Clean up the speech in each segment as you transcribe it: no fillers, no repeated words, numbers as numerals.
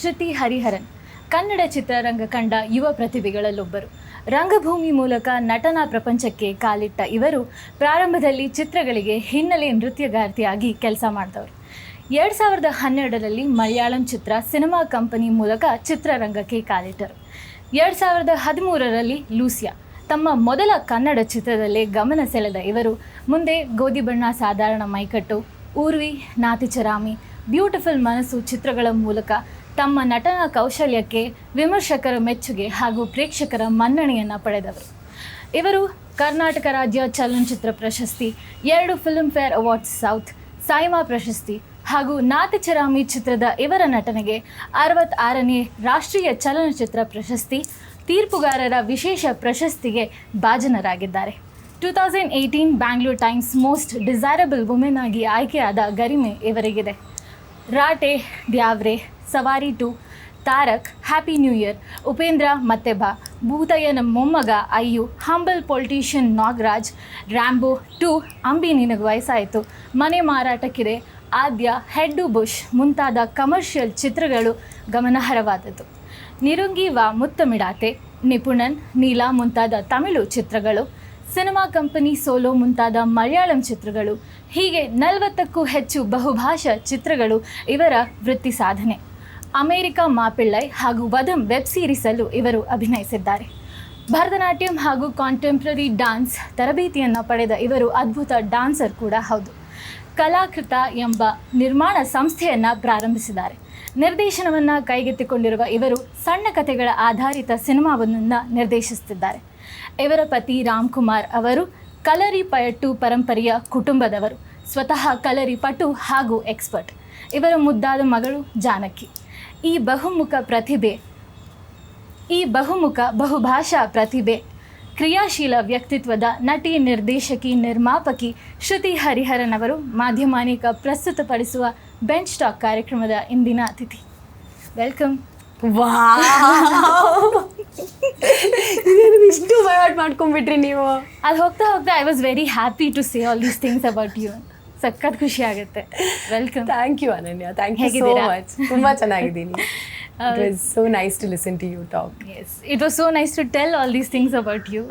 ಶ್ರುತಿ ಹರಿಹರನ್ ಕನ್ನಡ ಚಿತ್ರರಂಗ ಕಂಡ ಯುವ ಪ್ರತಿಭೆಗಳಲ್ಲೊಬ್ಬರು. ರಂಗಭೂಮಿ ಮೂಲಕ ನಟನಾ ಪ್ರಪಂಚಕ್ಕೆ ಕಾಲಿಟ್ಟ ಇವರು ಪ್ರಾರಂಭದಲ್ಲಿ ಚಿತ್ರಗಳಿಗೆ ಹಿನ್ನೆಲೆ ನೃತ್ಯಗಾರ್ತಿಯಾಗಿ ಕೆಲಸ ಮಾಡಿದವರು. 2012ರಲ್ಲಿ ಮಲಯಾಳಂ ಚಿತ್ರ ಸಿನಿಮಾ ಕಂಪನಿ ಮೂಲಕ ಚಿತ್ರರಂಗಕ್ಕೆ ಕಾಲಿಟ್ಟರು. 2013ರಲ್ಲಿ ಲೂಸಿಯಾ ತಮ್ಮ ಮೊದಲ ಕನ್ನಡ ಚಿತ್ರದಲ್ಲೇ ಗಮನ ಸೆಳೆದ ಇವರು ಮುಂದೆ ಗೋಧಿ ಬಣ್ಣ ಸಾಧಾರಣ ಮೈಕಟ್ಟು, ಊರ್ವಿ, ನಾತಿಚರಾಮಿ, ಬ್ಯೂಟಿಫುಲ್ ಮನಸ್ಸು ಚಿತ್ರಗಳ ಮೂಲಕ ತಮ್ಮ ನಟನಾ ಕೌಶಲ್ಯಕ್ಕೆ ವಿಮರ್ಶಕರ ಮೆಚ್ಚುಗೆ ಹಾಗೂ ಪ್ರೇಕ್ಷಕರ ಮನ್ನಣೆಯನ್ನು ಪಡೆದವರು. ಇವರು ಕರ್ನಾಟಕ ರಾಜ್ಯ ಚಲನಚಿತ್ರ ಪ್ರಶಸ್ತಿ, 2 ಫಿಲ್ಮ್ ಫೇರ್ ಅವಾರ್ಡ್ಸ್ ಸೌತ್, ಸಾಯಿಮಾ ಪ್ರಶಸ್ತಿ ಹಾಗೂ ನಾತಿಚರಾಮಿ ಚಿತ್ರದ ಇವರ ನಟನೆಗೆ 66ನೇ ರಾಷ್ಟ್ರೀಯ ಚಲನಚಿತ್ರ ಪ್ರಶಸ್ತಿ, ತೀರ್ಪುಗಾರರ ವಿಶೇಷ ಪ್ರಶಸ್ತಿಗೆ ಭಾಜನರಾಗಿದ್ದಾರೆ. 2018 Bangalore Times most desirable women ಆಗಿ ಆಯ್ಕೆಯಾದ ಗರಿಮೆ ಇವರಿಗಿದೆ. Raate, Dyavre, Savaari 2, Tarak, happy new year, Upendra ಮತ್ತೆ Baa, Bhootayyana Mommaga Ayyu, humble politician Nagaraj, Rambo 2, Ambi ನಿನಗೆ ವಯಸ್ಸಾಯಿತು, ಮನೆ ಮಾರಾಟಕ್ಕಿದೆ, ಆದ್ಯ, ಹೆಡ್ಡು ಬುಷ್ ಮುಂತಾದ ಕಮರ್ಷಿಯಲ್ ಚಿತ್ರಗಳು ಗಮನಾರ್ಹವಾದದ್ದು. ನಿರುಂಗಿ ವಾ ಮುತ್ತಮಿಡಾತೆ, ನಿಪುಣನ್, ನೀಲಾ ಮುಂತಾದ ತಮಿಳು ಚಿತ್ರಗಳು, ಸಿನಿಮಾ ಕಂಪನಿ ಸೋಲೋ ಮುಂತಾದ ಮಲಯಾಳಂ ಚಿತ್ರಗಳು, ಹೀಗೆ 40ಕ್ಕೂ ಹೆಚ್ಚು ಬಹುಭಾಷಾ ಚಿತ್ರಗಳು ಇವರ ವೃತ್ತಿ ಸಾಧನೆ. ಅಮೇರಿಕಾ ಮಾಪಿಳ್ಳೈ ಹಾಗೂ ವದಂ ವೆಬ್ ಸೀರೀಸಲ್ಲೂ ಇವರು ಅಭಿನಯಿಸಿದ್ದಾರೆ. ಭರತನಾಟ್ಯಂ ಹಾಗೂ ಕಾಂಟೆಂಪ್ರರಿ ಡ್ಯಾನ್ಸ್ ತರಬೇತಿಯನ್ನು ಪಡೆದ ಇವರು ಅದ್ಭುತ ಡ್ಯಾನ್ಸರ್ ಕೂಡ ಹೌದು. ಕಲಾಕೃತ ಎಂಬ ನಿರ್ಮಾಣ ಸಂಸ್ಥೆಯನ್ನು ಪ್ರಾರಂಭಿಸಿದ್ದಾರೆ. ನಿರ್ದೇಶನವನ್ನು ಕೈಗೆತ್ತಿಕೊಂಡಿರುವ ಇವರು ಸಣ್ಣ ಕಥೆಗಳ ಆಧಾರಿತ ಸಿನಿಮಾವನ್ನು ನಿರ್ದೇಶಿಸುತ್ತಿದ್ದಾರೆ. ಇವರ ಪತಿ ರಾಮ್ಕುಮಾರ್ ಅವರು ಕಲರಿ ಪಯಟ್ಟು ಪರಂಪರೆಯ ಕುಟುಂಬದವರು, ಸ್ವತಃ ಕಲರಿ ಪಟು ಹಾಗೂ ಎಕ್ಸ್ಪರ್ಟ್. ಇವರ ಮುದ್ದಾದ ಮಗಳು ಜಾನಕಿ. ಈ ಬಹುಮುಖ ಬಹುಭಾಷಾ ಪ್ರತಿಭೆ, ಕ್ರಿಯಾಶೀಲ ವ್ಯಕ್ತಿತ್ವದ ನಟಿ, ನಿರ್ದೇಶಕಿ, ನಿರ್ಮಾಪಕಿ ಶ್ರುತಿ ಹರಿಹರನ್ ಅವರು ಮಾಧ್ಯಮ ಅನೇಕ ಪ್ರಸ್ತುತಪಡಿಸುವ ಬೆಂಚ್ ಟಾಕ್ ಕಾರ್ಯಕ್ರಮದ ಇಂದಿನ ಅತಿಥಿ. ವೆಲ್ಕಮ್. ಇಷ್ಟು ಬಯಾಟ್ ಮಾಡ್ಕೊಂಡ್ಬಿಟ್ರಿ ನೀವು. ಅದು ಹೋಗ್ತಾ ಹೋಗ್ತಾ I was very happy to say all these things about you. ಸಖತ್ ಖುಷಿ ಆಗುತ್ತೆ. Welcome. Thank you Ananya, thank you so much. ತುಂಬ ಚೆನ್ನಾಗಿದ್ದೀನಿ. It was so nice to listen to you talk. Yes, it was so nice to tell all these things about you.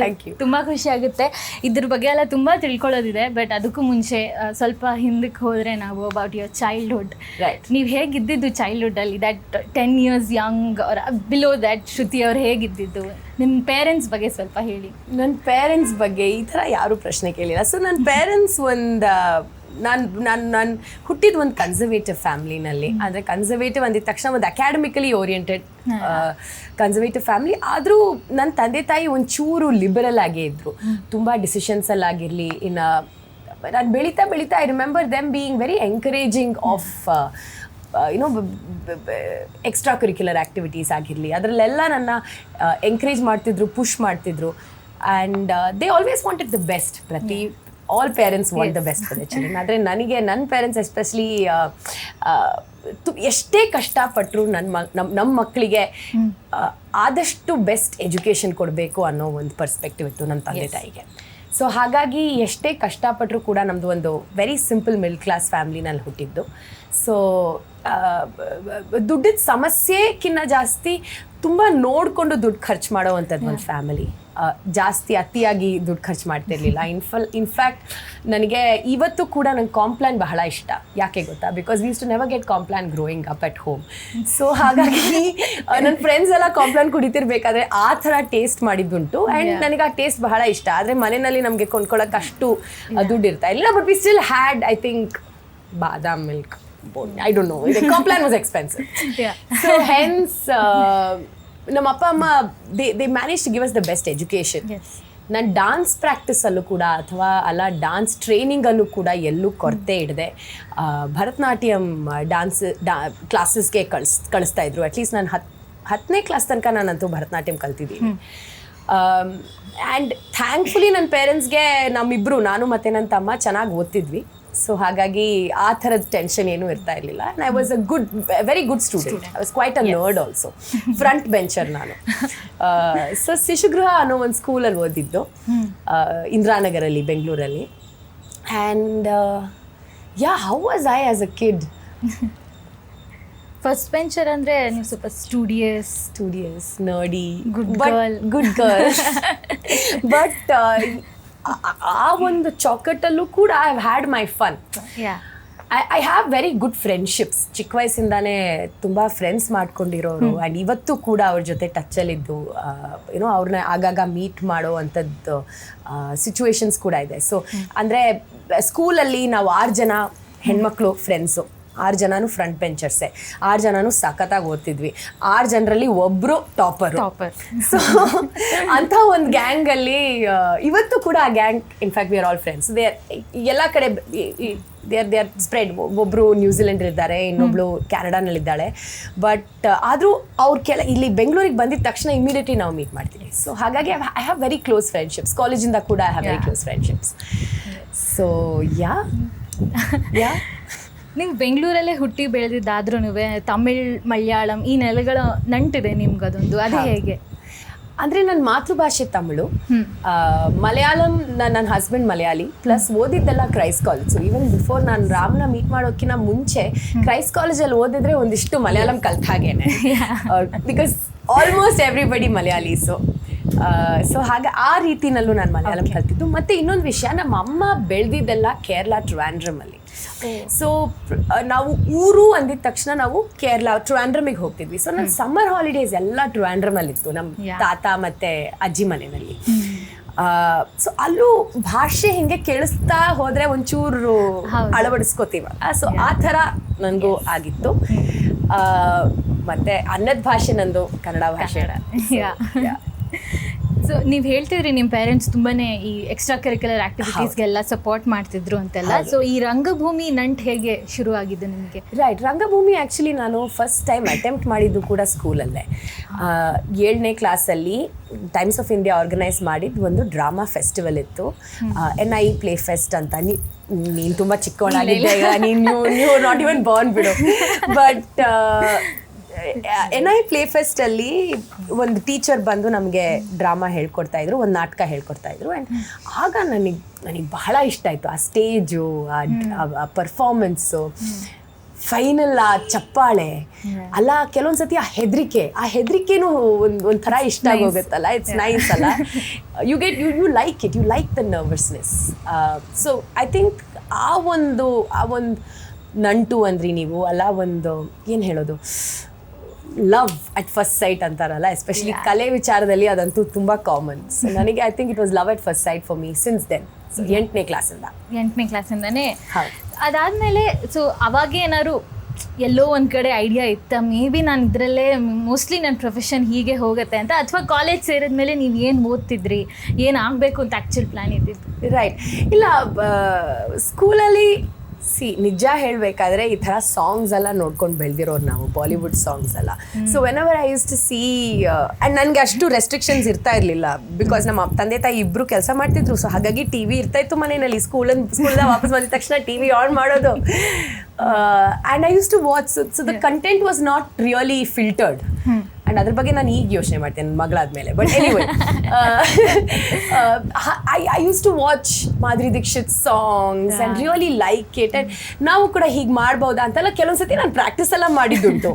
Thank you. ತುಂಬ ಖುಷಿ ಆಗುತ್ತೆ. ಇದ್ರ ಬಗ್ಗೆ ಎಲ್ಲ ತುಂಬ ತಿಳ್ಕೊಳ್ಳೋದಿದೆ. ಬಟ್ ಅದಕ್ಕೂ ಮುಂಚೆ ಸ್ವಲ್ಪ ಹಿಂದಕ್ಕೆ ಹೋದರೆ ನಾವು ಅಬೌಟ್ ಯುವರ್ ಚೈಲ್ಡ್ಹುಡ್. ರೈಟ್. ನೀವು ಹೇಗಿದ್ದಿದ್ದು ಚೈಲ್ಡ್ಹುಡ್ಡಲ್ಲಿ, that 10 years young or below that Shruti ಅವ್ರು ಹೇಗಿದ್ದಿದ್ದು? ನಿಮ್ಮ ಪೇರೆಂಟ್ಸ್ ಬಗ್ಗೆ ಸ್ವಲ್ಪ ಹೇಳಿ. ನನ್ನ ಪೇರೆಂಟ್ಸ್ ಬಗ್ಗೆ ಈ ಥರ ಯಾರೂ ಪ್ರಶ್ನೆ ಕೇಳಿಲ್ಲ. ಸೊ ನನ್ನ ಪೇರೆಂಟ್ಸ್ ನಾನು ಹುಟ್ಟಿದ ಒಂದು ಕನ್ಸರ್ವೇಟಿವ್ ಫ್ಯಾಮ್ಲಿನಲ್ಲಿ. ಅಂದರೆ ಕನ್ಸರ್ವೇಟಿವ್ ಅಂದಿದ ತಕ್ಷಣ ಒಂದು ಅಕಾಡೆಮಿಕಲಿ ಓರಿಯೆಂಟೆಡ್ ಕನ್ಸರ್ವೇಟಿವ್ ಫ್ಯಾಮ್ಲಿ. ಆದರೂ ನನ್ನ ತಂದೆ ತಾಯಿ ಒಂಚೂರು ಲಿಬರಲ್ ಆಗೇ ಇದ್ದರು. ತುಂಬ ಡಿಸಿಷನ್ಸಲ್ಲಾಗಿರಲಿ, ಇನ್ನು ನಾನು ಬೆಳೀತಾ I remember them being very encouraging of extra curricular activities ಆಗಿರಲಿ, ಅದರಲ್ಲೆಲ್ಲ ನನ್ನ ಎಂಕರೇಜ್ ಮಾಡ್ತಿದ್ರು, ಪುಷ್ ಮಾಡ್ತಿದ್ರು. And they always wanted the best. All parents want the best for the children. ಆದರೆ ನನಗೆ ನನ್ನ ಪೇರೆಂಟ್ಸ್ ಎಸ್ಪೆಷಲಿ ಎಷ್ಟೇ ಕಷ್ಟಪಟ್ಟರು ನಮ್ಮ ಮಕ್ಕಳಿಗೆ ಆದಷ್ಟು ಬೆಸ್ಟ್ ಎಜುಕೇಷನ್ ಕೊಡಬೇಕು ಅನ್ನೋ ಒಂದು ಪರ್ಸ್ಪೆಕ್ಟಿವ್ ಇತ್ತು ನನ್ನ ತಂದೆ ತಾಯಿಗೆ. ಸೊ ಹಾಗಾಗಿ ಎಷ್ಟೇ ಕಷ್ಟಪಟ್ಟರು ಕೂಡ ನಮ್ಮದು ಒಂದು ವೆರಿ ಸಿಂಪಲ್ ಮಿಡ್ಲ್ ಕ್ಲಾಸ್ ಫ್ಯಾಮ್ಲಿನಲ್ಲಿ ಹುಟ್ಟಿದ್ದು. ಸೊ ದುಡ್ಡಿನ ಸಮಸ್ಯೆಕ್ಕಿಂತ ಜಾಸ್ತಿ ತುಂಬ ನೋಡಿಕೊಂಡು ದುಡ್ಡು ಖರ್ಚು ಮಾಡೋವಂಥದ್ದು ಒಂದು ಫ್ಯಾಮಿಲಿ. ಜಾಸ್ತಿ ಅತಿಯಾಗಿ ದುಡ್ಡು ಖರ್ಚು ಮಾಡ್ತಿರ್ಲಿಲ್ಲ. ಇನ್ಫ್ಯಾಕ್ಟ್ ನನಗೆ ಇವತ್ತು ಕೂಡ ನಂಗೆ ಕಾಂಪ್ಲಾನ್ ಬಹಳ ಇಷ್ಟ. ಯಾಕೆ ಗೊತ್ತಾ? Because we use to never get Complan growing up at home. So ಹಾಗಾಗಿ ನನ್ನ ಫ್ರೆಂಡ್ಸ್ ಎಲ್ಲ ಕಾಂಪ್ಲಾನ್ ಕುಡಿತಿರ್ಬೇಕಾದ್ರೆ ಆ ಥರ ಟೇಸ್ಟ್ ಮಾಡಿದ್ದುಂಟು. ಆ್ಯಂಡ್ ನನಗೆ ಆ ಟೇಸ್ಟ್ ಬಹಳ ಇಷ್ಟ. ಆದರೆ ಮನೆಯಲ್ಲಿ ನಮಗೆ ಕೊಂಡ್ಕೊಳ್ಳೋಕೆ ಅಷ್ಟು ದುಡ್ಡು ಇರ್ತಾ ಇಲ್ಲ. But we still had, I think, badam milk. I don't know. The Complan was expensive. Yeah. So hence, ನಮ್ಮ ಅಪ್ಪ ಅಮ್ಮ they managed to give us the best education. Yes. ನಾನು ಡಾನ್ಸ್ ಪ್ರಾಕ್ಟೀಸಲ್ಲೂ ಕೂಡ ಅಥವಾ ಡಾನ್ಸ್ ಟ್ರೈನಿಂಗಲ್ಲೂ ಕೂಡ ಎಲ್ಲೂ ಕೊರತೆ ಇಡದೆ ಭರತನಾಟ್ಯಂ ಕ್ಲಾಸಸ್ಗೆ ಕಳಿಸ್ತಾ ಇದ್ರು. ಅಟ್ಲೀಸ್ಟ್ ನಾನು 10ನೇ ಕ್ಲಾಸ್ ತನಕ ನಾನಂತೂ ಭರತನಾಟ್ಯಂ ಕಲ್ತಿದ್ದೀನಿ. ಆ್ಯಂಡ್ ಥ್ಯಾಂಕ್ಫುಲಿ ನನ್ನ ಪೇರೆಂಟ್ಸ್ಗೆ ನಮ್ಮಿಬ್ಬರು, ನಾನು ಮತ್ತು ನನ್ನ ತಮ್ಮ ಚೆನ್ನಾಗಿ ಓದ್ತಿದ್ವಿ. ಸೊ ಹಾಗಾಗಿ ಆ ಥರದ ಟೆನ್ಷನ್ ಏನೂ ಇರ್ತಾ ಇರಲಿಲ್ಲ. And I was very good student. I was quite a nerd also. Front bencher ನಾನು. ಸೊ ಶಿಶುಗೃಹ ಅನ್ನೋ ಒಂದು ಸ್ಕೂಲಲ್ಲಿ ಓದಿದ್ದು, ಇಂದಿರಾನಗರಲ್ಲಿ, ಬೆಂಗಳೂರಲ್ಲಿ. And how was I as a kid? First bencher ಅಂದರೆ ನೀವು ಸ್ವಲ್ಪ studious nerdy Good girl. Good girl but ಆ ಒಂದು ಚೌಕಟ್ಟಲ್ಲೂ ಕೂಡ I have had my fun. Yeah I have very good friendships. ಚಿಕ್ಕ ವಯಸ್ಸಿಂದಾನೇ ತುಂಬ ಫ್ರೆಂಡ್ಸ್ ಮಾಡ್ಕೊಂಡಿರೋರು ಆ್ಯಂಡ್ ಇವತ್ತು ಕೂಡ ಅವ್ರ ಜೊತೆ ಟಚ್ಚಲ್ಲಿದ್ದು ಏನೋ ಅವ್ರನ್ನ ಆಗಾಗ ಮೀಟ್ ಮಾಡೋ ಅಂಥದ್ದು ಸಿಚುವೇಶನ್ಸ್ ಕೂಡ ಇದೆ. ಸೊ ಅಂದರೆ ಸ್ಕೂಲಲ್ಲಿ ನಾವು 6 ಜನ ಹೆಣ್ಮಕ್ಳು ಫ್ರೆಂಡ್ಸು, 6 ಜನನೂ ಫ್ರಂಟ್ ಬೆಂಚರ್ಸೆ, 6 ಜನನೂ ಸಖತ್ತಾಗಿ ಓದ್ತಿದ್ವಿ, 6 ಜನರಲ್ಲಿ ಒಬ್ಬರು ಟಾಪರ್. ಸೊ ಅಂಥ ಒಂದು ಗ್ಯಾಂಗಲ್ಲಿ ಇವತ್ತು ಕೂಡ ಆ gang, in fact we are all friends. ಎಲ್ಲ ಕಡೆ ದೇ ಆರ್ ಸ್ಪ್ರೆಡ್. ಒಬ್ಬರು ನ್ಯೂಜಿಲೆಂಡಲ್ಲಿದ್ದಾರೆ, ಇನ್ನೊಬ್ಳು ಕ್ಯಾನಡಾನಲ್ಲಿದ್ದಾಳೆ. ಬಟ್ ಆದರೂ ಅವ್ರು ಇಲ್ಲಿ ಬೆಂಗಳೂರಿಗೆ ಬಂದಿದ್ದ ತಕ್ಷಣ ಇಮಿಡಿಯೇಟ್ಲಿ ನಾವು ಮೀಟ್ ಮಾಡ್ತೀವಿ. ಸೊ ಹಾಗಾಗಿ I have very close friendships. ಕಾಲೇಜಿಂದ ಕೂಡ I have very close friendships. So yeah ನೀವು ಬೆಂಗಳೂರಲ್ಲೇ ಹುಟ್ಟಿ ಬೆಳೆದಿದ್ದಾದ್ರೂ ತಮಿಳ್, ಮಲಯಾಳಂ ಈ ನೆಲೆಗಳ ನಂಟಿದೆ ನಿಮ್ಗದೊಂದು, ಅದು ಹೇಗೆ? ಅಂದರೆ ನನ್ನ ಮಾತೃಭಾಷೆ ತಮಿಳು, ಮಲಯಾಳಂ ನನ್ನ ಹಸ್ಬೆಂಡ್ ಮಲಯಾಳಿ, ಪ್ಲಸ್ ಓದಿದ್ದೆಲ್ಲ ಕ್ರೈಸ್ಟ್ ಕಾಲೇಜು. ಈವನ್ ಬಿಫೋರ್ ನಾನು ರಾಮ್ನ ಮೀಟ್ ಮಾಡೋಕ್ಕಿಂತ ಮುಂಚೆ ಕ್ರೈಸ್ಟ್ ಕಾಲೇಜಲ್ಲಿ ಓದಿದ್ರೆ ಒಂದಿಷ್ಟು ಮಲಯಾಳಂ ಕಲ್ತ ಹಾಗೇನೆ, ಬಿಕಾಸ್ ಆಲ್ಮೋಸ್ಟ್ ಎವ್ರಿಬಡಿ ಮಲಯಾಳೀಸು. ಸೊ ಹಾಗೆ ಆ ರೀತಿನಲ್ಲೂ ನಾನು ಮಲಯಾಳಂ ಕಲ್ತಿದ್ದು. ಮತ್ತು ಇನ್ನೊಂದು ವಿಷಯ, ನಮ್ಮ ಅಮ್ಮ ಬೆಳೆದಿದ್ದೆಲ್ಲ ಕೇರಳ ಟ್ರಿವಾಂಡ್ರಮಲ್ಲಿ. ಸೊ ನಾವು ಊರು ಅಂದಿದ ತಕ್ಷಣ ನಾವು ಟ್ರಿವಾಂಡ್ರಮಿಗೆ ಹೋಗ್ತಿದ್ವಿ. ಸೊ ನನ್ನ ಸಮ್ಮರ್ ಹಾಲಿಡೇಸ್ ಎಲ್ಲ ಟ್ರಿವಾಂಡ್ರಮಲ್ಲಿತ್ತು, ನಮ್ಮ ತಾತ ಮತ್ತು ಅಜ್ಜಿ ಮನೆಯಲ್ಲಿ. ಸೊ ಅಲ್ಲೂ ಭಾಷೆ ಹಿಂಗೆ ಕೇಳಿಸ್ತಾ ಹೋದರೆ ಒಂಚೂರು ಅಳವಡಿಸ್ಕೋತೀವಲ್ಲ. ಸೊ ಆ ಥರ ನನಗೂ ಆಗಿತ್ತು. ಮತ್ತು ಅನ್ನದ ಭಾಷೆ ನಂದು ಕನ್ನಡ ಭಾಷೆ. ಸೊ ನೀವು ಹೇಳ್ತಿದ್ರಿ ನಿಮ್ಮ ಪೇರೆಂಟ್ಸ್ ತುಂಬಾ ಈ ಎಕ್ಸ್ಟ್ರಾ ಕರಿಕ್ಯುಲರ್ ಆಕ್ಟಿವಿಟೀಸ್ಗೆಲ್ಲ ಸಪೋರ್ಟ್ ಮಾಡ್ತಿದ್ರು ಅಂತೆಲ್ಲ. ಸೊ ಈ ರಂಗಭೂಮಿ ನಂಟು ಹೇಗೆ ಶುರು ಆಗಿದ್ದು ನಿಮಗೆ? ರೈಟ್, ರಂಗಭೂಮಿ ಆ್ಯಕ್ಚುಲಿ ನಾನು ಫಸ್ಟ್ ಟೈಮ್ ಅಟೆಂಪ್ಟ್ ಮಾಡಿದ್ದು ಕೂಡ ಸ್ಕೂಲಲ್ಲೇ. 7ನೇ ಕ್ಲಾಸಲ್ಲಿ ಟೈಮ್ಸ್ ಆಫ್ ಇಂಡಿಯಾ ಆರ್ಗನೈಸ್ ಮಾಡಿದ್ದು ಒಂದು ಡ್ರಾಮಾ ಫೆಸ್ಟಿವಲ್ ಇತ್ತು, NI ಪ್ಲೇ ಫೆಸ್ಟ್ ಅಂತ. ನೀನು ತುಂಬ ಚಿಕ್ಕವಳಾಗಿದ್ದೆ, ನೀನು ನಾಟ್ ಇವನ್ ಬಾರ್ನ್ ಬಿಡು. ಬಟ್ NI ಪ್ಲೇ ಫೆಸ್ಟಲ್ಲಿ ಒಂದು ಟೀಚರ್ ಬಂದು ನಮಗೆ ಡ್ರಾಮಾ ಹೇಳ್ಕೊಡ್ತಾ ಇದ್ರು, ಒಂದು ನಾಟಕ ಹೇಳ್ಕೊಡ್ತಾ ಇದ್ರು. ಆ್ಯಂಡ್ ಆಗ ನನಗೆ ಬಹಳ ಇಷ್ಟ ಆಯಿತು ಆ ಸ್ಟೇಜು, ಆ ಪರ್ಫಾರ್ಮೆನ್ಸು, ಫೈನಲ್ ಆ ಚಪ್ಪಾಳೆ ಅಲ್ಲ, ಕೆಲವೊಂದು ಸತಿ ಆ ಹೆದರಿಕೆನೂ ಒಂಥರ ಇಷ್ಟ ಆಗೋಗುತ್ತಲ್ಲ. ಇಟ್ಸ್ ನೈಸ್ ಅಲ್ಲ, you like the nervousness. So I think ಆ ಒಂದು ನಂಟು ಅಂದ್ರಿ ನೀವು, ಅಲ್ಲ ಒಂದು ಏನು ಹೇಳೋದು, ಲವ್ ಅಟ್ ಫಸ್ಟ್ ಸೈಟ್ ಅಂತಾರಲ್ಲ, ಎಸ್ಪೆಷಲಿ ಕಲೆ ವಿಚಾರದಲ್ಲಿ ಅದಂತೂ ತುಂಬ ಕಾಮನ್. ಸೊ ನನಗೆ I think it was love at first sight for me since then. So 8ನೇ ಕ್ಲಾಸಿಂದನೇ. ಅದಾದಮೇಲೆ ಸೊ ಅವಾಗೇ ಏನಾದ್ರು ಎಲ್ಲೋ ಒಂದು ಕಡೆ ಐಡಿಯಾ ಇತ್ತ, ಮೇ ಬಿ ನಾನು ಇದರಲ್ಲೇ ಮೋಸ್ಟ್ಲಿ ನನ್ನ ಪ್ರೊಫೆಷನ್ ಹೀಗೆ ಹೋಗುತ್ತೆ ಅಂತ, ಅಥವಾ ಕಾಲೇಜ್ ಸೇರಿದ್ಮೇಲೆ ನೀವು ಏನು ಓದ್ತಿದ್ರಿ, ಏನು ಆಗಬೇಕು ಅಂತ ಆ್ಯಕ್ಚುಲ್ ಪ್ಲ್ಯಾನ್ ಇದ್ದಿದ್ದು? ರೈಟ್, ಇಲ್ಲ ಸ್ಕೂಲಲ್ಲಿ ನಿಜ ಹೇಳಬೇಕಾದ್ರೆ ಈ ಥರ ಸಾಂಗ್ಸ್ ಎಲ್ಲ ನೋಡ್ಕೊಂಡು ಬೆಳೆದಿರೋರು ನಾವು, ಬಾಲಿವುಡ್ ಸಾಂಗ್ಸ್ ಎಲ್ಲ. So whenever I use to see, and ನನಗೆ ಅಷ್ಟು ರೆಸ್ಟ್ರಿಕ್ಷನ್ಸ್ ಇರ್ತಾ ಇರಲಿಲ್ಲ, ಬಿಕಾಸ್ ನಮ್ಮ ತಂದೆ ತಾಯಿ ಇಬ್ಬರು ಕೆಲಸ ಮಾಡ್ತಿದ್ರು. ಸೊ ಹಾಗಾಗಿ ಟಿ ವಿ ಇರ್ತಾಯಿತ್ತು ಮನೆಯಲ್ಲಿ. ಸ್ಕೂಲ್ದ ವಾಪಸ್ ಬಂದಿದ ತಕ್ಷಣ ಟಿ ವಿ ಆನ್ ಮಾಡೋದು. And I use to watch. So the content was not really filtered. And ಅದ್ರ ಬಗ್ಗೆ ನಾನು ಈಗ ಯೋಚನೆ ಮಾಡ್ತೇನೆ ನನ್ನ ಮಗಳಾದ್ಮೇಲೆ. But anyway, I use to watch Madhuri Dixit songs and really like it. And ನಾವು ಕೂಡ ಹೀಗೆ ಮಾಡ್ಬೋದಾ ಅಂತೆಲ್ಲ ಕೆಲವೊಂದ್ಸತಿ ನಾನು ಪ್ರಾಕ್ಟೀಸ್ ಎಲ್ಲ ಮಾಡಿದ್ದುಂಟು.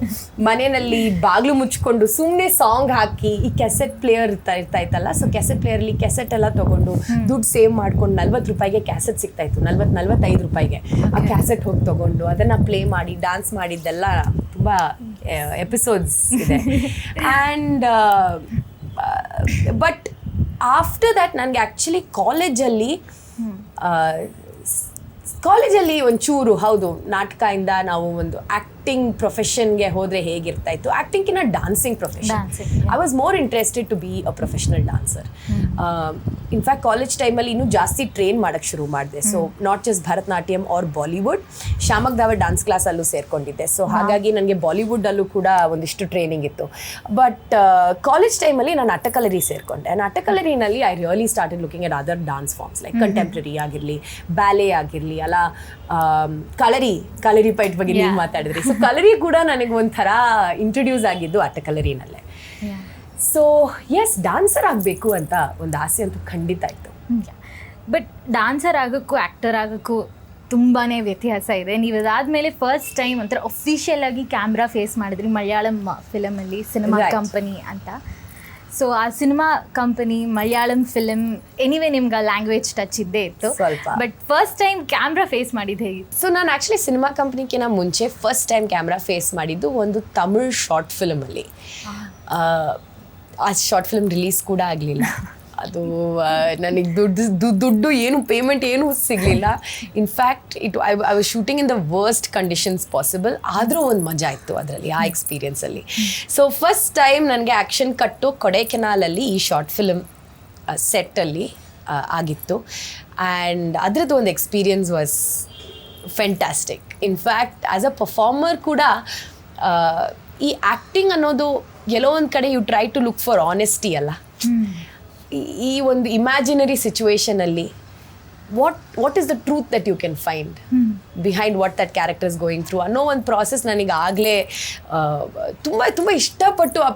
ಮನೆಯಲ್ಲಿ ಬಾಗಿಲು ಮುಚ್ಕೊಂಡು ಸುಮ್ಮನೆ ಸಾಂಗ್ ಹಾಕಿ, ಈ ಕ್ಯಾಸೆಟ್ ಪ್ಲೇಯರ್ ಇರ್ತಾ ಇತ್ತಲ್ಲ, ಸೊ ಕ್ಯಾಸೆಟ್ ಪ್ಲೇಯರ್ಲಿ ಕ್ಯಾಸೆಟ್ ಎಲ್ಲ ತೊಗೊಂಡು ದುಡ್ಡು ಸೇವ್ ಮಾಡ್ಕೊಂಡು 40 ರೂಪಾಯಿಗೆ ಕ್ಯಾಸೆಟ್ ಸಿಗ್ತಾಯಿತ್ತು, 45 ರೂಪಾಯಿಗೆ. ಆ ಕ್ಯಾಸೆಟ್ ಹೋಗಿ ತೊಗೊಂಡು ಅದನ್ನು ಪ್ಲೇ ಮಾಡಿ ಡ್ಯಾನ್ಸ್ ಮಾಡಿದ್ದೆಲ್ಲ ತುಂಬ ಎಪಿಸೋಡ್ಸ್ ಇದೆ. ಆ್ಯಂಡ್ ಬಟ್ ಆಫ್ಟರ್ ದ್ಯಾಟ್ ನನಗೆ ಆ್ಯಕ್ಚುಲಿ ಕಾಲೇಜಲ್ಲಿ ಒಂಚೂರು ಹೌದು, ನಾಟಕದಿಂದ ನಾವು ಒಂದು ಆ್ಯಕ್ಟಿಂಗ್ ಪ್ರೊಫೆಷನ್ಗೆ ಹೋದರೆ ಹೇಗಿರ್ತಾ ಇತ್ತು, ಆ್ಯಕ್ಟಿಂಗ್ಕಿಂತ dancing profession. I was more interested to be a professional dancer. In fact college ಟೈಮಲ್ಲಿ ಇನ್ನೂ ಜಾಸ್ತಿ ಟ್ರೈನ್ ಮಾಡೋಕ್ಕೆ ಶುರು ಮಾಡಿದೆ. So not just Bharatanatyam or Bollywood, Shiamak Davar dance ಕ್ಲಾಸಲ್ಲೂ ಸೇರ್ಕೊಂಡಿದ್ದೆ. ಸೊ ಹಾಗಾಗಿ ನನಗೆ ಬಾಲಿವುಡಲ್ಲೂ ಕೂಡ ಒಂದಿಷ್ಟು ಟ್ರೈನಿಂಗ್ ಇತ್ತು. ಬಟ್ ಕಾಲೇಜ್ ಟೈಮಲ್ಲಿ ನಾನು ಅಟಕಲರಿ ಸೇರಿಕೊಂಡೆ. ಅಟಕಲರಿನಲ್ಲಿ I really started looking at other dance forms like contemporary ಆಗಿರಲಿ, ಬ್ಯಾಲೆ ಆಗಿರಲಿ, ಅಲ್ಲ ಕಲರಿ ಪೈಟ್ ಬಗ್ಗೆ ನೀವು ಮಾತಾಡಿದ್ರಿ. ಸೊ ಕಲರಿ ಕೂಡ ನನಗೆ ಒಂಥರ ಇಂಟ್ರೊಡ್ಯೂಸ್ ಆಗಿದ್ದು ಅಟಕಲರಿನಲ್ಲೇ. ಸೊ ಎಸ್, ಡಾನ್ಸರ್ ಆಗಬೇಕು ಅಂತ ಒಂದು ಆಸೆ ಅಂತೂ ಖಂಡಿತ ಇತ್ತು. ಬಟ್ ಡಾನ್ಸರ್ ಆಗೋಕ್ಕೂ ಆ್ಯಕ್ಟರ್ ಆಗೋಕ್ಕೂ ತುಂಬಾ ವ್ಯತ್ಯಾಸ ಇದೆ. ನೀವು ಅದಾದಮೇಲೆ ಫಸ್ಟ್ ಟೈಮ್ ಒಂಥರ ಅಫಿಷಿಯಲ್ ಆಗಿ ಕ್ಯಾಮ್ರಾ ಫೇಸ್ ಮಾಡಿದ್ರಿ ಮಲಯಾಳಂ ಫಿಲಮಲ್ಲಿ ಸಿನಿಮಾ ಕಂಪನಿ ಅಂತ. ಸೊ ಆ cinema company Malayalam film anyway ನಿಮ್ಗೆ ಲ್ಯಾಂಗ್ವೇಜ್ ಟಚ್ ಇದ್ದೇ ಇತ್ತು ಸ್ವಲ್ಪ. But first time camera face ಮಾಡಿದ್ದು ಹೇಗಿತ್ತು? ಸೊ ನಾನು ಆ್ಯಕ್ಚುಲಿ ಸಿನಿಮಾ ಕಂಪ್ನಿಗಿಂತ ಮುಂಚೆ ಫಸ್ಟ್ ಟೈಮ್ ಕ್ಯಾಮ್ರಾ ಫೇಸ್ ಮಾಡಿದ್ದು ಒಂದು ತಮಿಳ್ ಶಾರ್ಟ್ ಫಿಲ್ಮಲ್ಲಿ. ಆ ಶಾರ್ಟ್ ಫಿಲ್ಮ್ ರಿಲೀಸ್ ಕೂಡ ಆಗಲಿಲ್ಲ. ಅದು ನನಗೆ ದುಡ್ಡು ಏನು ಪೇಮೆಂಟ್ ಏನೂ ಸಿಗಲಿಲ್ಲ. In fact I was shooting in the worst conditions possible. ಆದರೂ ಒಂದು ಮಜಾ ಇತ್ತು ಅದರಲ್ಲಿ, ಆ ಎಕ್ಸ್ಪೀರಿಯನ್ಸಲ್ಲಿ. ಸೊ ಫಸ್ಟ್ ಟೈಮ್ ನನಗೆ ಆ್ಯಕ್ಷನ್ ಕಟ್ಟು ಕೊಡೈಕೆನಾಲಲ್ಲಿ ಈ ಶಾರ್ಟ್ ಫಿಲ್ಮ್ ಸೆಟ್ಟಲ್ಲಿ ಆಗಿತ್ತು. ಆ್ಯಂಡ್ ಅದರದ್ದು ಒಂದು experience was fantastic. In fact as a performer ಕೂಡ ಈ ಆ್ಯಕ್ಟಿಂಗ್ ಅನ್ನೋದು ಎಲ್ಲೋ ಒಂದು ಕಡೆ you try to look for honesty ಅಲ್ಲ. ಈ ಒಂದು ಇಮ್ಯಾಜಿನರಿ ಸಿಚುವೇಶನಲ್ಲಿ what is the truth that you can find behind what that character is going through ಅನ್ನೋ ಒಂದು ಪ್ರಾಸೆಸ್ ನನಗೆ ಆಗಲೇ ತುಂಬ ಇಷ್ಟಪಟ್ಟು ಆ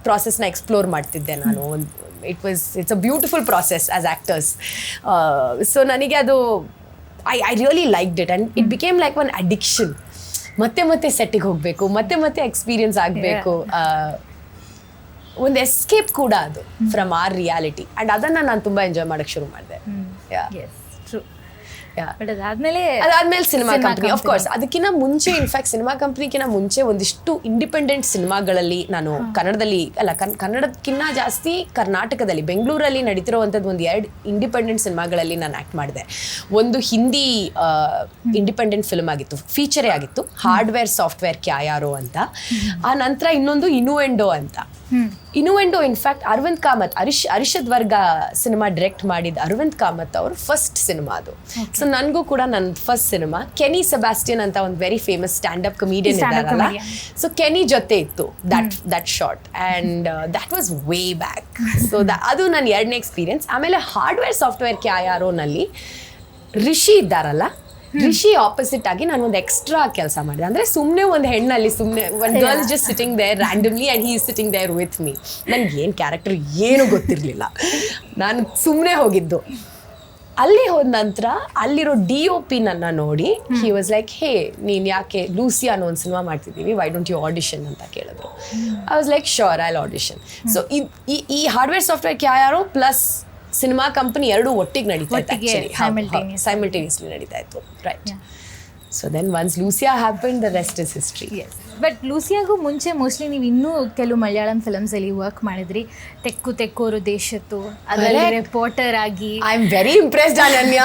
ಪ್ರಾಸೆಸ್ನ ಎಕ್ಸ್ಪ್ಲೋರ್ ಮಾಡ್ತಿದ್ದೆ ನಾನು. It's a beautiful process as actors. So ನನಗೆ ಅದು I really liked it and it became like one addiction. ಮತ್ತೆ ಸೆಟ್ಟಿಗೆ ಹೋಗಬೇಕು, ಮತ್ತೆ ಎಕ್ಸ್ಪೀರಿಯನ್ಸ್ ಆಗಬೇಕು. ಒಂದು ಎಸ್ಕೇಪ್ ಕೂಡ ಅದು ಫ್ರಮ್ ಆರ್ ರಿಯಾಲಿಟಿ. ಆ್ಯಂಡ್ ಅದನ್ನು ನಾನು ತುಂಬ ಎಂಜಾಯ್ ಮಾಡೋಕ್ಕೆ ಶುರು ಮಾಡಿದೆ. ಅದಾದ್ಮೇಲೆ ಸಿನಿಮಾ ಕಂಪ್ನಿ ಆಫ್ಕೋರ್ಸ್. ಅದಕ್ಕಿಂತ ಮುಂಚೆ ಇನ್ಫ್ಯಾಕ್ಟ್ ಸಿನಿಮಾ ಕಂಪ್ನಿಗಿಂತ ಮುಂಚೆ ಒಂದಿಷ್ಟು ಇಂಡಿಪೆಂಡೆಂಟ್ ಸಿನಿಮಾಗಳಲ್ಲಿ ನಾನು ಕನ್ನಡದಲ್ಲಿ ಅಲ್ಲ, ಕನ್ನಡಕ್ಕಿಂತ ಜಾಸ್ತಿ ಕರ್ನಾಟಕದಲ್ಲಿ ಬೆಂಗಳೂರಲ್ಲಿ ನಡೀತಿರೋವಂಥದ್ದು ಒಂದು 2 ಇಂಡಿಪೆಂಡೆಂಟ್ ಸಿನಿಮಾಗಳಲ್ಲಿ ನಾನು ಆ್ಯಕ್ಟ್ ಮಾಡಿದೆ. ಒಂದು ಹಿಂದಿ ಇಂಡಿಪೆಂಡೆಂಟ್ ಫಿಲ್ಮ್ ಆಗಿತ್ತು, ಫೀಚರೇ ಆಗಿತ್ತು, ಹಾರ್ಡ್ವೇರ್ ಸಾಫ್ಟ್ವೇರ್ ಕ್ಯಾಯಾರೋ ಅಂತ. ಆ ನಂತರ ಇನ್ನೊಂದು ಇನುವೆಂಡೋ ಅಂತ. ಇನುವೆಂಡೋ ಇನ್ಫ್ಯಾಕ್ಟ್ ಅರವಿಂದ್ ಕಾಮತ್, ಅರಿಷದ್ ವರ್ಗ ಸಿನಿಮಾ ಡೈರೆಕ್ಟ್ ಮಾಡಿದ ಅರವಿಂದ್ ಕಾಮತ್ ಅವರು ಫಸ್ಟ್ ಸಿನಿಮಾ ಅದು. ಸೊ ನನಗೂ ಕೂಡ ನನ್ನ ಫಸ್ಟ್ ಸಿನಿಮಾ ಕೆನಿ ಸೆಬಾಸ್ಟಿಯನ್ ಅಂತ ಒಂದು very famous stand up comedian ಇದ್ದಾರಲ್ಲ, ಸೊ ಕೆನಿ ಜೊತೆ ಇತ್ತು that short. And that was way back. So ಅದು ನನ್ನ 2ನೇ ಎಕ್ಸ್ಪೀರಿಯನ್ಸ್. ಆಮೇಲೆ ಹಾರ್ಡ್ವೇರ್ ಸಾಫ್ಟ್ವೇರ್ ಕ್ಯಾಯಾರೋನಲ್ಲಿ ರಿಷಿ ಇದ್ದಾರಲ್ಲ, ರಿಷಿ ಆಪೋಸಿಟ್ ಆಗಿ ನಾನು ಒಂದು ಎಕ್ಸ್ಟ್ರಾ ಕೆಲಸ ಮಾಡಿದೆ. ಅಂದರೆ ಸುಮ್ಮನೆ ಒಂದು ಹೆಣ್ಣಲ್ಲಿ ಸುಮ್ಮನೆ ಒಂದು girl just sitting there randomly and he is sitting there with me. ನನಗೆ ಏನು ಕ್ಯಾರೆಕ್ಟರ್ ಏನೂ ಗೊತ್ತಿರಲಿಲ್ಲ, ನಾನು ಸುಮ್ಮನೆ ಹೋಗಿದ್ದು. ಅಲ್ಲಿ ಹೋದ ನಂತರ ಅಲ್ಲಿರೋ DOP ನನ್ನ ನೋಡಿ ಹಿ ವಾಸ್ ಲೈಕ್, ಹೇ ನೀನು ಯಾಕೆ ಲೂಸಿಯಾ ಅನ್ನೋ ಒಂದು ಸಿನಿಮಾ ಮಾಡ್ತಿದ್ದೀವಿ, ವೈ ಡೋಂಟ್ ಯು ಆಡಿಷನ್ ಅಂತ ಕೇಳಿದ್ರು. I was like sure, I will audition. So ಈ ಹಾರ್ಡ್ವೇರ್ ಸಾಫ್ಟ್ವೇರ್ ಕ್ಯಾಯಾರೋ ಪ್ಲಸ್ ಸಿನಿಮಾ ಕಂಪನಿ ಎರಡೂ ಒಟ್ಟಿಗೆ ನಡೀತಾ ಇತ್ತು, ಸೈಮಲ್ಟೇನಿಯಸ್ಲಿ ನಡೀತಾ ಇತ್ತು. Right. So then once Lucia happen, the rest is history. But ಲೂಸಿಯಾಗೂ ಮುಂಚೆ ಮೋಸ್ಟ್ಲಿ ನೀವು ಇನ್ನೂ ಕೆಲವು ಮಲಯಾಳಂ ಫಿಲಮ್ಸಲ್ಲಿ ವರ್ಕ್ ಮಾಡಿದ್ರಿ. ತೆಕ್ಕು ತೆಕ್ಕೋರು ದೇಶತ್ತು ಅದರಲ್ಲಿ ರಿಪೋರ್ಟರ್ ಆಗಿ. I am very impressed Ananya.